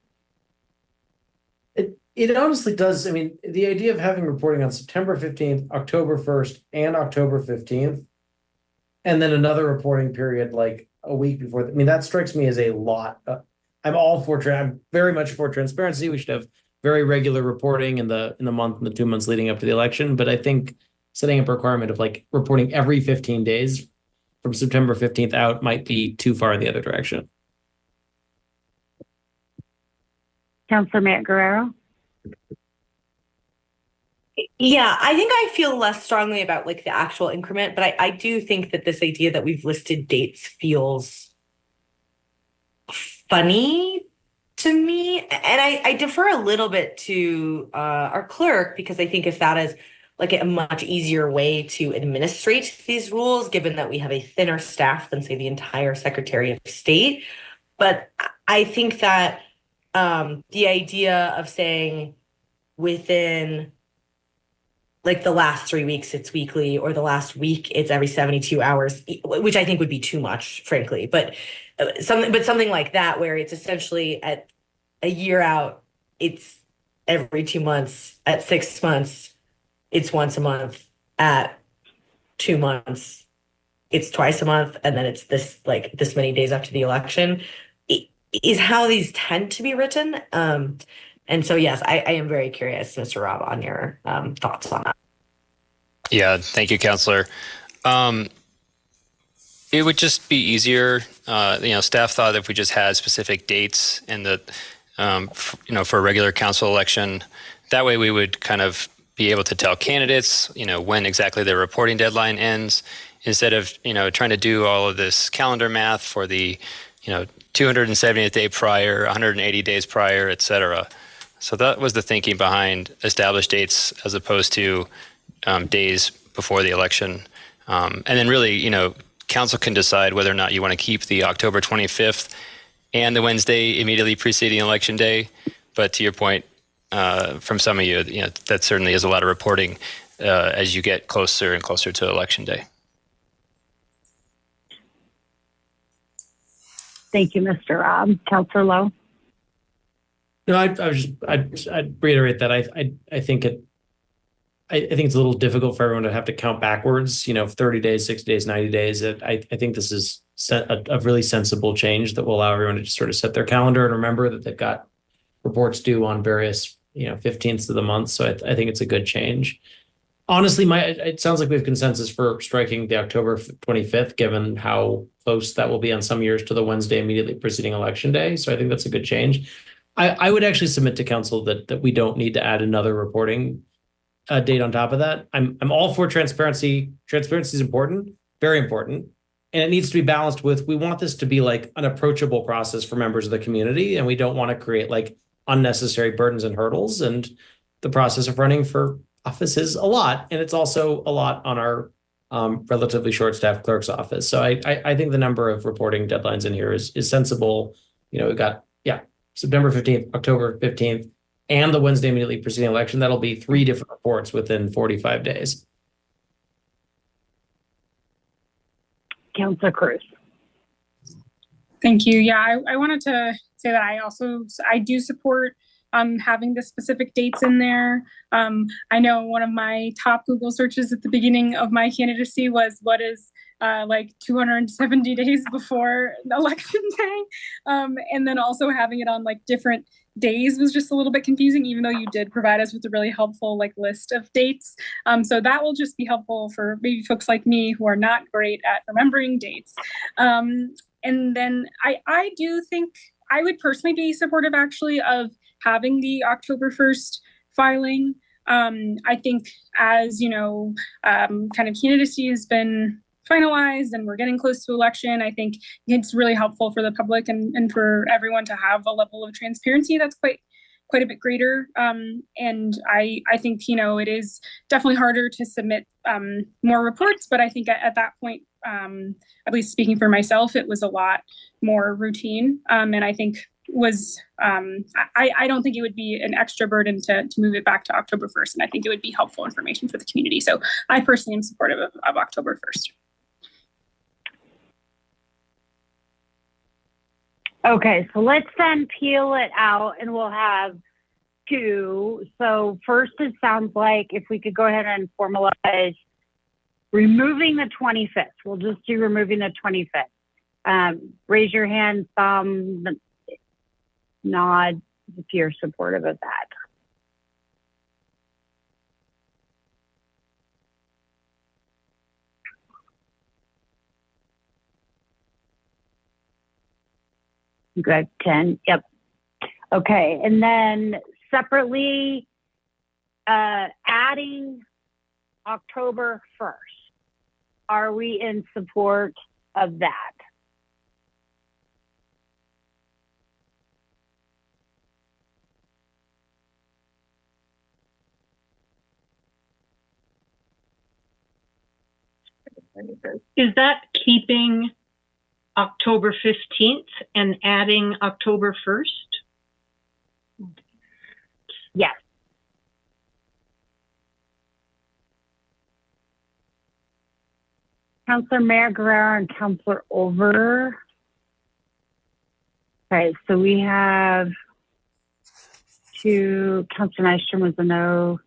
It honestly does. I mean, the idea of having reporting on September 15th, October 1st, and October 15th, and then another reporting period like a week before. I mean, that strikes me as a lot. I'm very much for transparency. We should have very regular reporting in the month and the 2 months leading up to the election. But I think setting up a requirement of like reporting every 15 days from September 15th out might be too far in the other direction. Councilor Matt Guerrero. Yeah, I think I feel less strongly about like the actual increment, but I do think that this idea that we've listed dates feels funny to me. And I defer a little bit to our clerk, because I think if that is like a much easier way to administrate these rules, given that we have a thinner staff than say the entire Secretary of State. But I think that the idea of saying within like the last 3 weeks it's weekly, or the last week it's every 72 hours, which I think would be too much, frankly. But something like that, where it's essentially at a year out, it's every 2 months, at 6 months, it's once a month, at 2 months, it's twice a month, and then it's this many days after the election, is how these tend to be written. And so, yes, I am very curious, Mr. Robb, on your thoughts on that. Yeah, thank you, Counselor. It would just be easier. Staff thought if we just had specific dates in the, for a regular council election, that way we would kind of be able to tell candidates, when exactly their reporting deadline ends, instead of, trying to do all of this calendar math for the, 270th day prior, 180 days prior, et cetera. So that was the thinking behind established dates as opposed to days before the election. And then really, you know, council can decide whether or not you want to keep the October 25th and the Wednesday immediately preceding election day. But to your point, from some of you, you know, that certainly is a lot of reporting as you get closer and closer to election day. Thank you, Mr. Robb. Councilor Lowe. No, I'd reiterate that I think it's a little difficult for everyone to have to count backwards, you know, 30 days, 60 days, 90 days. I think this is a really sensible change that will allow everyone to just sort of set their calendar and remember that they've got reports due on various, you know, 15th of the month. So I think it's a good change. Honestly, it sounds like we have consensus for striking the October 25th, given how close that will be on some years to the Wednesday immediately preceding election day. So I think that's a good change. I would actually submit to council that we don't need to add another reporting date on top of that. I'm all for transparency. Transparency is important, very important. And it needs to be balanced with, we want this to be like an approachable process for members of the community. And we don't want to create like unnecessary burdens and hurdles. And the process of running for office is a lot. And it's also a lot on our relatively short-staffed clerk's office. So I think the number of reporting deadlines in here is sensible. You know, we've got, September 15th, October 15th, and the Wednesday immediately preceding election. That'll be 3 different reports within 45 days. Councilor Cruz. Thank you. Yeah, I wanted to say that I do support having the specific dates in there. I know one of my top Google searches at the beginning of my candidacy was what is like 270 days before election day. And then also having it on like different days was just a little bit confusing, even though you did provide us with a really helpful like list of dates. So that will just be helpful for maybe folks like me who are not great at remembering dates. And then I do think I would personally be supportive actually of having the October 1st filing. I think as, you know, kind of candidacy has been finalized and we're getting close to election, I think it's really helpful for the public and for everyone to have a level of transparency that's quite a bit greater. And I think, you know, it is definitely harder to submit more reports, but I think at that point, at least speaking for myself, it was a lot more routine. And I think was, I don't think it would be an extra burden to move it back to October 1st. And I think it would be helpful information for the community. So I personally am supportive of October 1st. Okay, so let's then peel it out and we'll have 2. So first, it sounds like if we could go ahead and formalize removing the 25th. We'll just do removing the 25th. Raise your hand, thumb, nod if you're supportive of that. Good, 10, yep. Okay, and then separately, adding October 1st. Are we in support of that? Is that keeping October 15th and adding October 1st? Yes. Councilor Mayor Guerrero and Councilor Over. Okay, so we have 2. Councilor Nystrom was a no.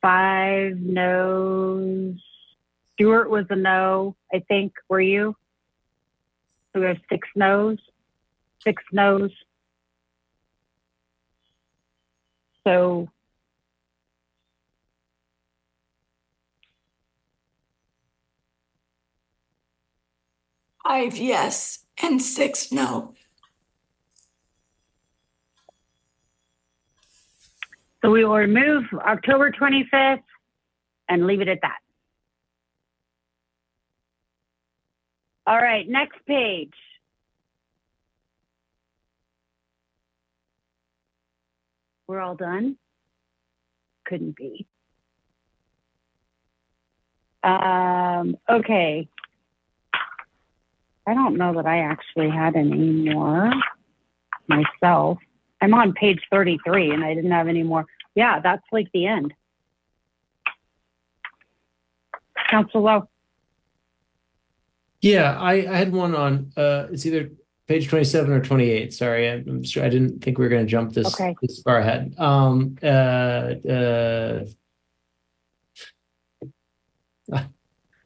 5 no's. Stewart was a no, I think. Were you? So we have 6 no's. 6 no's. So Five yes and 6 no. So we will remove October 25th and leave it at that. All right, next page. We're all done? Couldn't be. Okay. I don't know that I actually had any more myself. I'm on page 33 and I didn't have any more. Yeah, that's like the end. Councilor Lowe. Yeah, I had one on, it's either page 27 or 28. Sorry, I'm sure I didn't think we were going to jump this far ahead.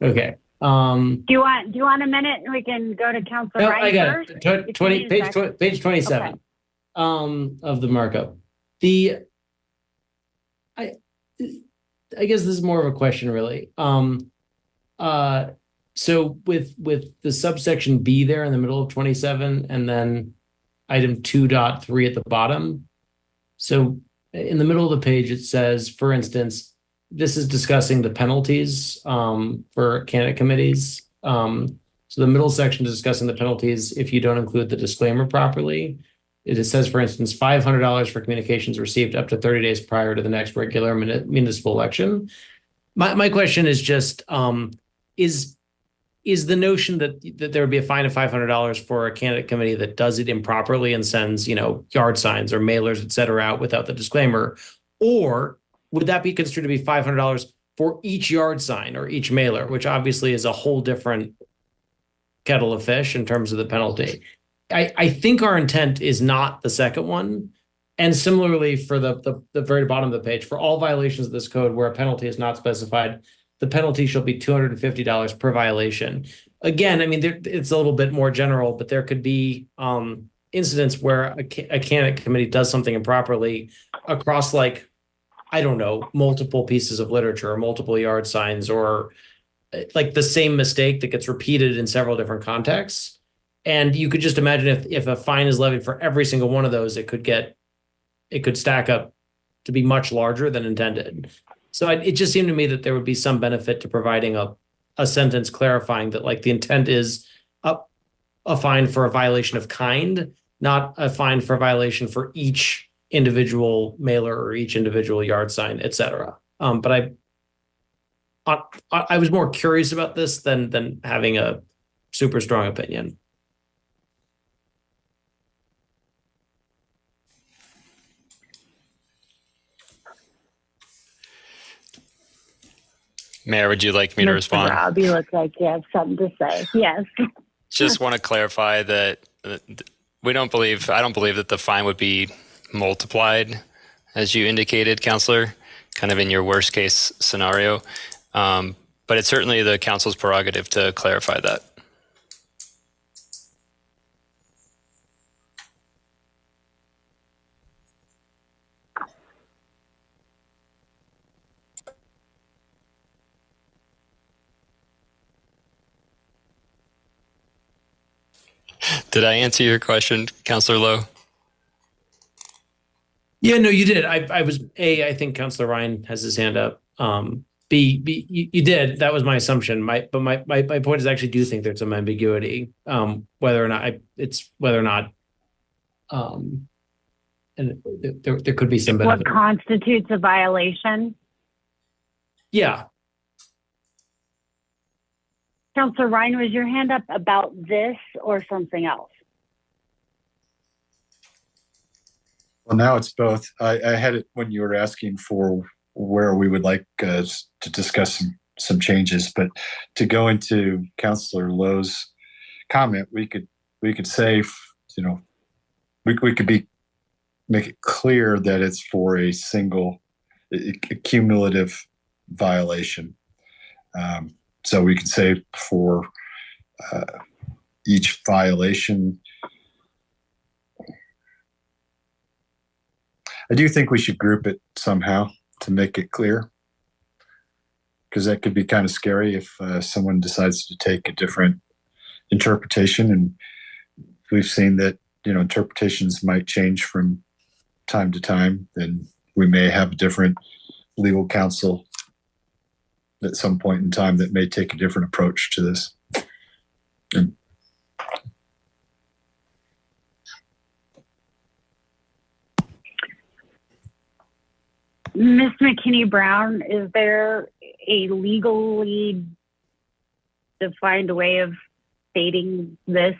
Okay. Do you want a minute? We can go to Councilor No, Ryan I got first. it. Page 27 Okay. Of the markup. I guess this is more of a question, really. So with the subsection B there in the middle of 27, and then item 2.3 at the bottom. So in the middle of the page, it says, for instance, this is discussing the penalties for candidate committees. So the middle section is discussing the penalties if you don't include the disclaimer properly. It says, for instance, $500 for communications received up to 30 days prior to the next regular municipal election. My question is just, is the notion that there would be a fine of $500 for a candidate committee that does it improperly and sends, yard signs or mailers, et cetera, out without the disclaimer? Or would that be considered to be $500 for each yard sign or each mailer, which obviously is a whole different kettle of fish in terms of the penalty? I think our intent is not the second one. And similarly for the very bottom of the page, for all violations of this code where a penalty is not specified, the penalty shall be $250 per violation. Again, I mean, it's a little bit more general, but there could be incidents where a candidate committee does something improperly across, like, I don't know, multiple pieces of literature or multiple yard signs, or like the same mistake that gets repeated in several different contexts. And you could just imagine if a fine is levied for every single one of those, it could stack up to be much larger than intended. So it just seemed to me that there would be some benefit to providing a sentence clarifying that, like, the intent is a fine for a violation of kind, not a fine for a violation for each individual mailer or each individual yard sign, et cetera. But I was more curious about this than having a super strong opinion. Mayor, would you like me to respond? Rob, you look like you have something to say. Yes. Just want to clarify that I don't believe that the fine would be multiplied, as you indicated, Councilor, kind of in your worst case scenario. But it's certainly the council's prerogative to clarify that. Did I answer your question, Councilor Lowe? Yeah, no, you did. I think Councilor Ryan has his hand up. B, you did. That was my assumption. My point is, I actually do think there's some ambiguity, whether or not and there could be some benefit. What constitutes a violation? Yeah. Councilor Ryan, was your hand up about this or something else? Well, now it's both. I had it when you were asking for where we would like to discuss some changes, but to go into Councilor Lowe's comment, we could say, we could make it clear that it's for a single cumulative violation. So we can say for each violation. I do think we should group it somehow to make it clear, because that could be kind of scary if someone decides to take a different interpretation. And we've seen that, interpretations might change from time to time. Then we may have a different legal counsel at some point in time that may take a different approach to this. Ms. McKinney Brown, is there a legally defined way of stating this?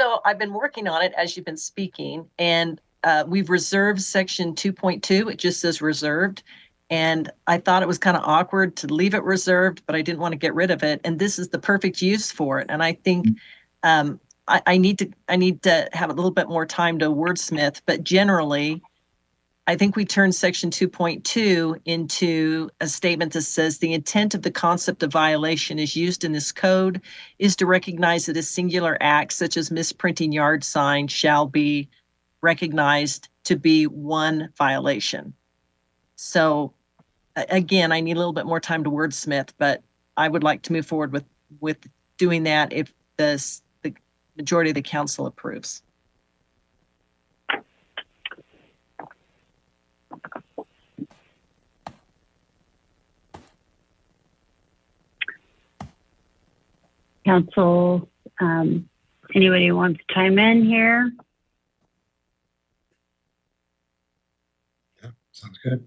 So I've been working on it as you've been speaking, and we've reserved section 2.2. It just says reserved. And I thought it was kind of awkward to leave it reserved, but I didn't want to get rid of it. And this is the perfect use for it. And I think I need to have a little bit more time to wordsmith, but generally, I think we turned section 2.2 into a statement that says the intent of the concept of violation is used in this code is to recognize that a singular act such as misprinting yard sign shall be recognized to be one violation. So again, I need a little bit more time to wordsmith, but I would like to move forward with doing that if the majority of the council approves. Council, anybody wants to chime in here? Yeah, sounds good.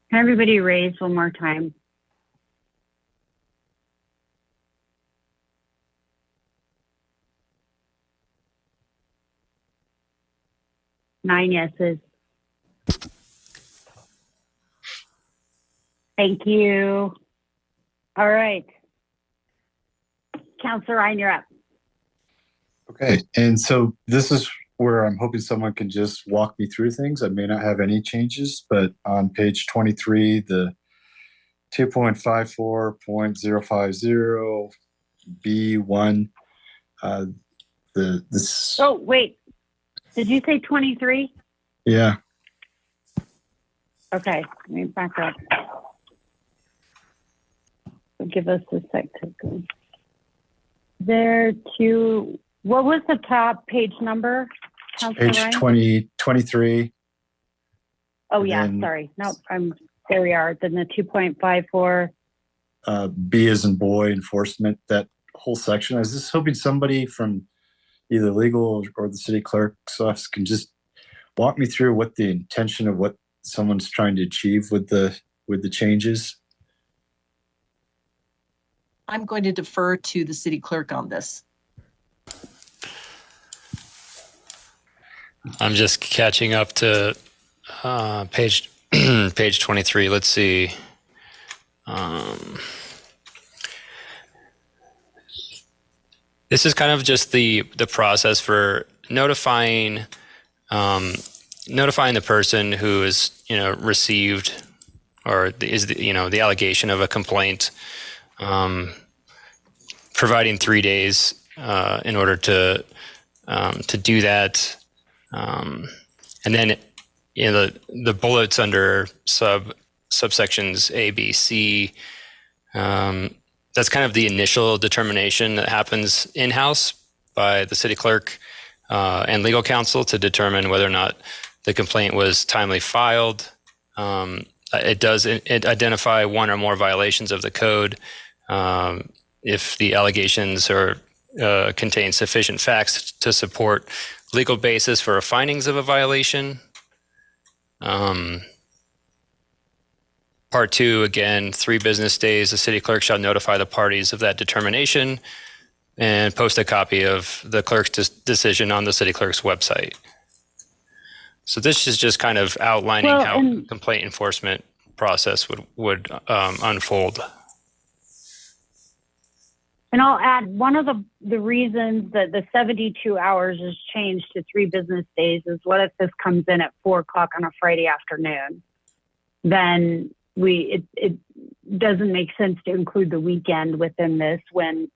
Can everybody raise one more time? Nine yeses. Thank you. All right. Councilor Ryan, you're up. Okay, and so this is where I'm hoping someone can just walk me through things. I may not have any changes, but on page 23, the 2.54.050 B1, this. Oh, wait. Did you say 23? Yeah. Okay, let me back up. So give us a sec to go. There to, what was the top page number? Councilor Page Ryan? 23. Oh yeah, then, sorry. No, there we are. Then the 2.54. B as in boy enforcement, that whole section. I was just hoping somebody from either legal or the city clerk's office can just walk me through what the intention of what someone's trying to achieve with the changes. I'm going to defer to the city clerk on this. I'm just catching up to page 23. Let's see. This is kind of just the process for notifying the person who is received or is the allegation of a complaint, providing 3 days in order to do that. And then the bullets under subsections A, B, C, that's kind of the initial determination that happens in-house by the city clerk and legal counsel to determine whether or not the complaint was timely filed. It does identify one or more violations of the code. If the allegations contain sufficient facts to support legal basis for a findings of a violation. Part 2, again, 3 business days, the city clerk shall notify the parties of that determination and post a copy of the clerk's decision on the city clerk's website. So this is just kind of outlining how the complaint enforcement process would unfold. And I'll add, one of the reasons that the 72 hours is changed to 3 business days is what if this comes in at 4 o'clock on a Friday afternoon? Then it doesn't make sense to include the weekend within this when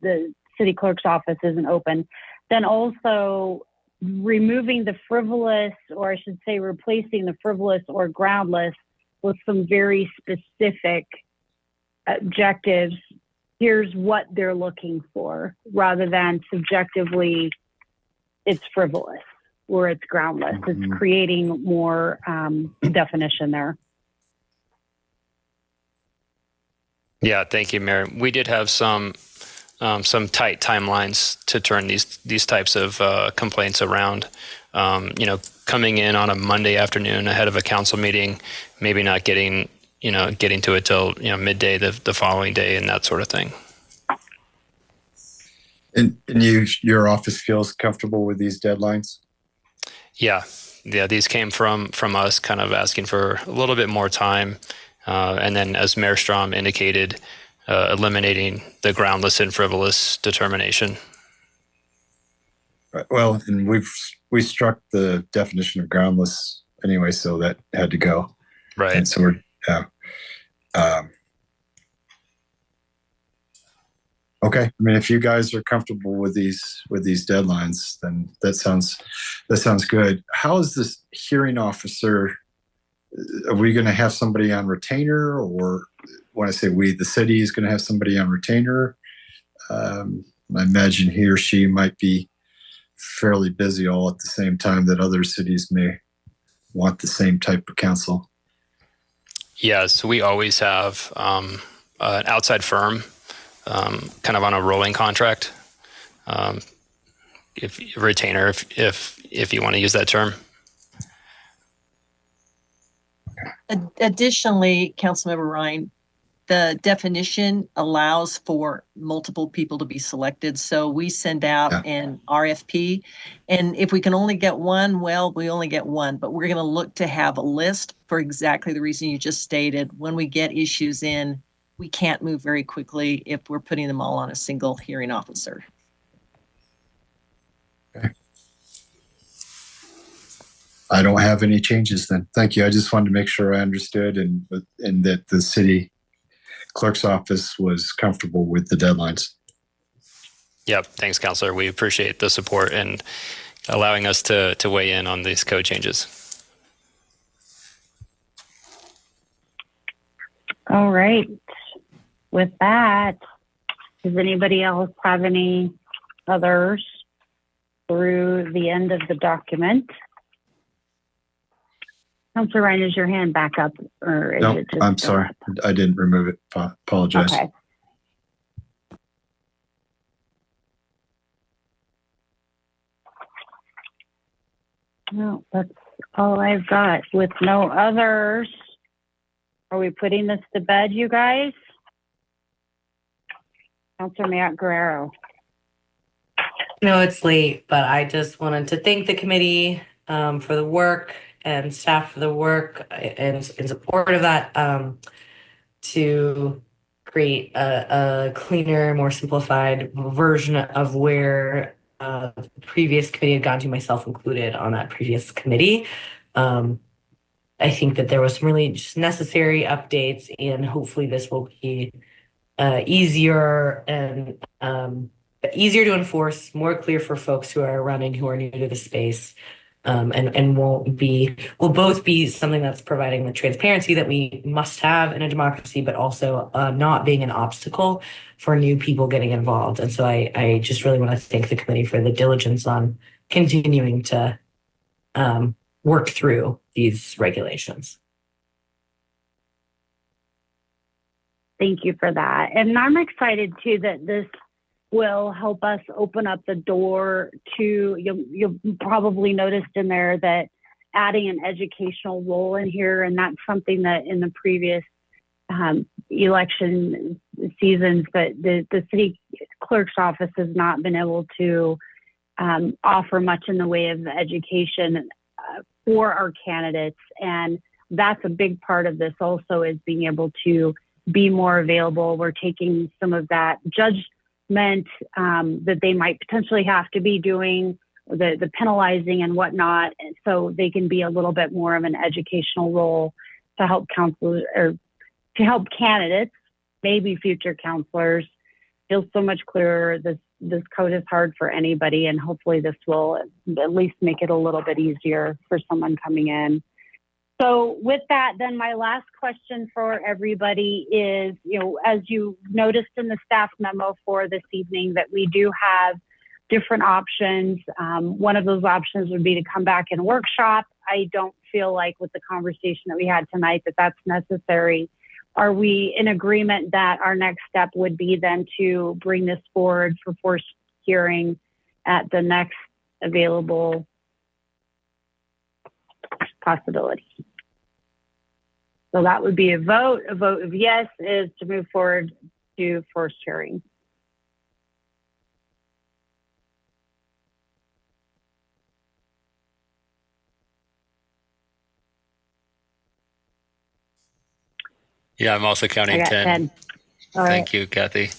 the city clerk's office isn't open. Then also removing the frivolous, or I should say replacing the frivolous or groundless with some very specific objectives. Here's what they're looking for, rather than subjectively, it's frivolous. where it's groundless. It's creating more definition there. Yeah, thank you, Mayor. We did have some tight timelines to turn these types of complaints around. Coming in on a Monday afternoon ahead of a council meeting, maybe not getting to it till midday the following day, and that sort of thing. And your office feels comfortable with these deadlines? Yeah. These came from us, kind of asking for a little bit more time, and then, as Mayor Strom indicated, eliminating the groundless and frivolous determination. Well, and we struck the definition of groundless anyway, so that had to go. Right. And so we're okay. I mean, if you guys are comfortable with these deadlines, then that sounds good. How is this hearing officer? Are we going to have somebody on retainer, or when I say we, the city is going to have somebody on retainer? I imagine he or she might be fairly busy all at the same time that other cities may want the same type of counsel. Yeah, so we always have an outside firm, kind of on a rolling contract. If retainer, if you want to use that term. Additionally, Councilmember Ryan, the definition allows for multiple people to be selected. So we send out an RFP, and if we can only get one, well, we only get one, but we're going to look to have a list for exactly the reason you just stated. When we get issues in, we can't move very quickly if we're putting them all on a single hearing officer. Okay. I don't have any changes then. Thank you. I just wanted to make sure I understood and that the city clerk's office was comfortable with the deadlines. Yep. Thanks, Councilor. We appreciate the support and allowing us to weigh in on these code changes. All right. With that, does anybody else have any others through the end of the document? Councilor Ryan, is your hand back up, or is No, it just I'm sorry. up? I didn't remove it. Apologize. Okay. No, that's all I've got. With no others, are we putting this to bed, you guys? Councilor Matt Guerrero. No, it's late, but I just wanted to thank the committee for the work and staff for the work and in support of that to create a cleaner, more simplified version of where the previous committee had gone to, myself included on that previous committee. I think that there was some really just necessary updates, and hopefully this will be easier and easier to enforce, more clear for folks who are running, who are new to the space, and will both be something that's providing the transparency that we must have in a democracy, but also not being an obstacle for new people getting involved. And so I just really want to thank the committee for the diligence on continuing to work through these regulations. Thank you for that. And I'm excited too that this will help us open up the door to, you'll probably noticed in there that adding an educational role in here, and that's something that in the previous election seasons, but the city clerk's office has not been able to offer much in the way of education for our candidates. And that's a big part of this also, is being able to be more available. We're taking some of that judgment that they might potentially have to be doing, the penalizing and whatnot, so they can be a little bit more of an educational role to help counselors, or to help candidates, maybe future counselors, feel so much clearer. This code is hard for anybody, and hopefully this will at least make it a little bit easier for someone coming in. So with that, then my last question for everybody is, as you noticed in the staff memo for this evening, that we do have different options. One of those options would be to come back and workshop. I don't feel like with the conversation that we had tonight that that's necessary. Are we in agreement that our next step would be then to bring this forward for forced hearing at the next available possibility? So that would be a vote. A vote of yes is to move forward to forced hearing. Yeah, I'm also counting 10. 10. All right. Thank you, Kathy.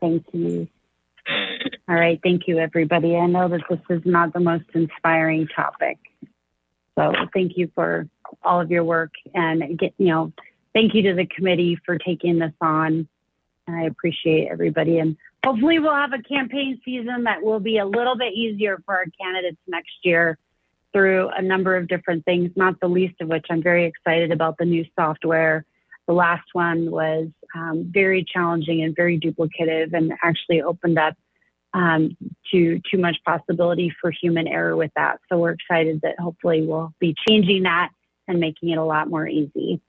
Thank you. All right. Thank you, everybody. I know that this is not the most inspiring topic. So thank you for all of your work, and thank you to the committee for taking this on. I appreciate everybody. And hopefully we'll have a campaign season that will be a little bit easier for our candidates next year through a number of different things, not the least of which I'm very excited about the new software. The last one was very challenging and very duplicative, and actually opened up to too much possibility for human error with that. So we're excited that hopefully we'll be changing that and making it a lot more easy.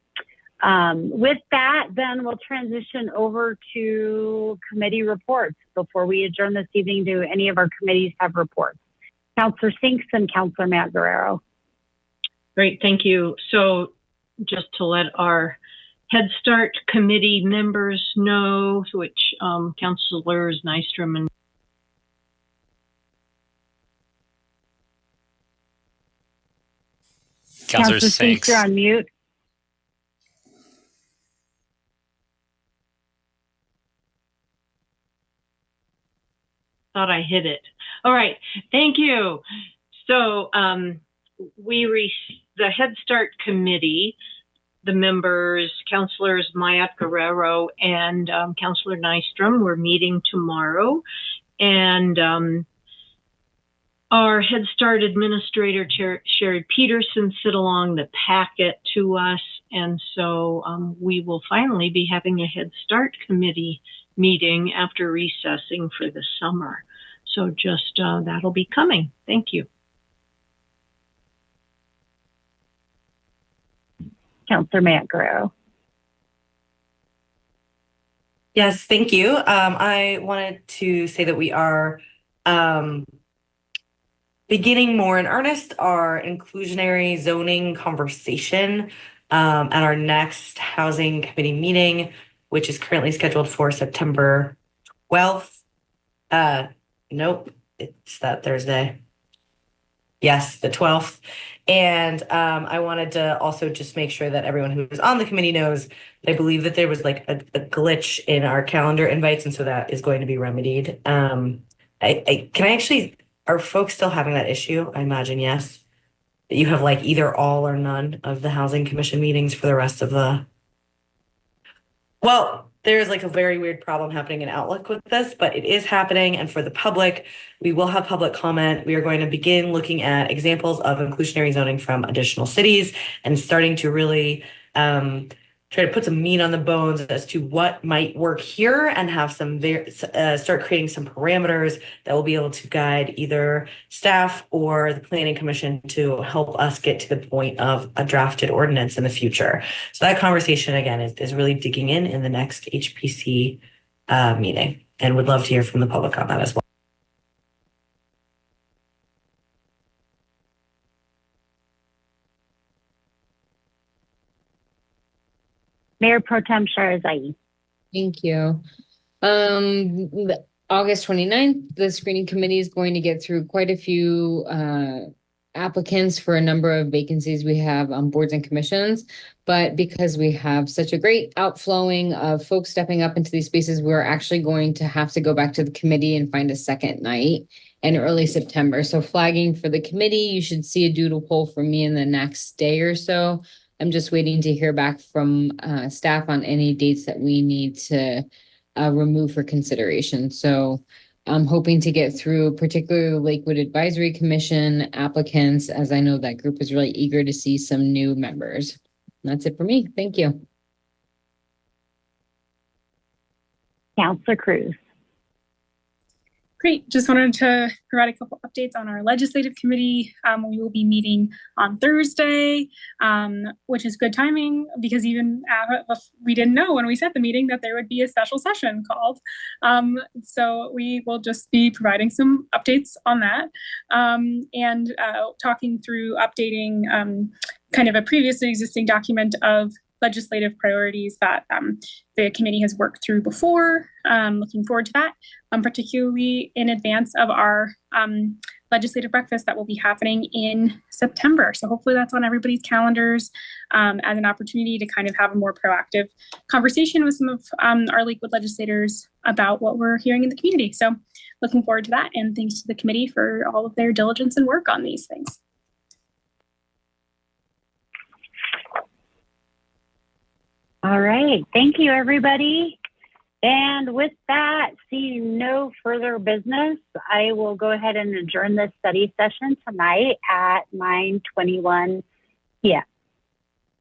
With that, then we'll transition over to committee reports before we adjourn this evening. Do any of our committees have reports? Councillor Sinks and Councillor Matt Guerrero. Great, thank you. So just to let our Head Start committee members know, which Councillors Nystrom and Councillor Sinks, you're on mute. Thought I hit it. All right, thank you. So the Head Start committee, the members, Councillors Mayat Guerrero and Councillor Nystrom, we're meeting tomorrow, and our Head Start Administrator, Sherry Peterson, sent along the packet to us. And so we will finally be having a Head Start committee meeting after recessing for the summer. So just that'll be coming. Thank you. Councillor Matt Guerrero. Yes, thank you. I wanted to say that we are beginning more in earnest our inclusionary zoning conversation at our next housing committee meeting, which is currently scheduled for September 12th. Nope, it's that Thursday. Yes, the 12th. And I wanted to also just make sure that everyone who is on the committee knows that I believe that there was like a glitch in our calendar invites, and so that is going to be remedied. Can I actually, are folks still having that issue? I imagine yes. That you have like either all or none of the housing commission meetings for the rest of the. Well, there's like a very weird problem happening in Outlook with this, but it is happening. And for the public, we will have public comment. We are going to begin looking at examples of inclusionary zoning from additional cities and starting to really try to put some meat on the bones as to what might work here, and have some start creating some parameters that will be able to guide either staff or the planning commission to help us get to the point of a drafted ordinance in the future. So that conversation again is really digging in the next HPC meeting, and would love to hear from the public on that as well. Mayor Pro Tem Sharazai. Thank you. August 29th, the screening committee is going to get through quite a few applicants for a number of vacancies we have on boards and commissions. But because we have such a great outflowing of folks stepping up into these spaces, we're actually going to have to go back to the committee and find a second night in early September. So flagging for the committee, you should see a doodle poll from me in the next day or so. I'm just waiting to hear back from staff on any dates that we need to remove for consideration. So I'm hoping to get through particularly Lakewood Advisory Commission applicants, as I know that group is really eager to see some new members. That's it for me. Thank you. Councillor Cruz. Great. Just wanted to provide a couple updates on our legislative committee. We will be meeting on Thursday, which is good timing because even we didn't know when we set the meeting that there would be a special session called. So we will just be providing some updates on that and talking through updating kind of a previously existing document of legislative priorities that the committee has worked through before. Looking forward to that, particularly in advance of our legislative breakfast that will be happening in September. So hopefully that's on everybody's calendars as an opportunity to kind of have a more proactive conversation with some of our Lakewood legislators about what we're hearing in the community. So looking forward to that, and thanks to the committee for all of their diligence and work on these things. All right. Thank you, everybody. And with that, seeing no further business, I will go ahead and adjourn this study session tonight at 9:21 p.m.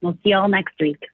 We'll see you all next week.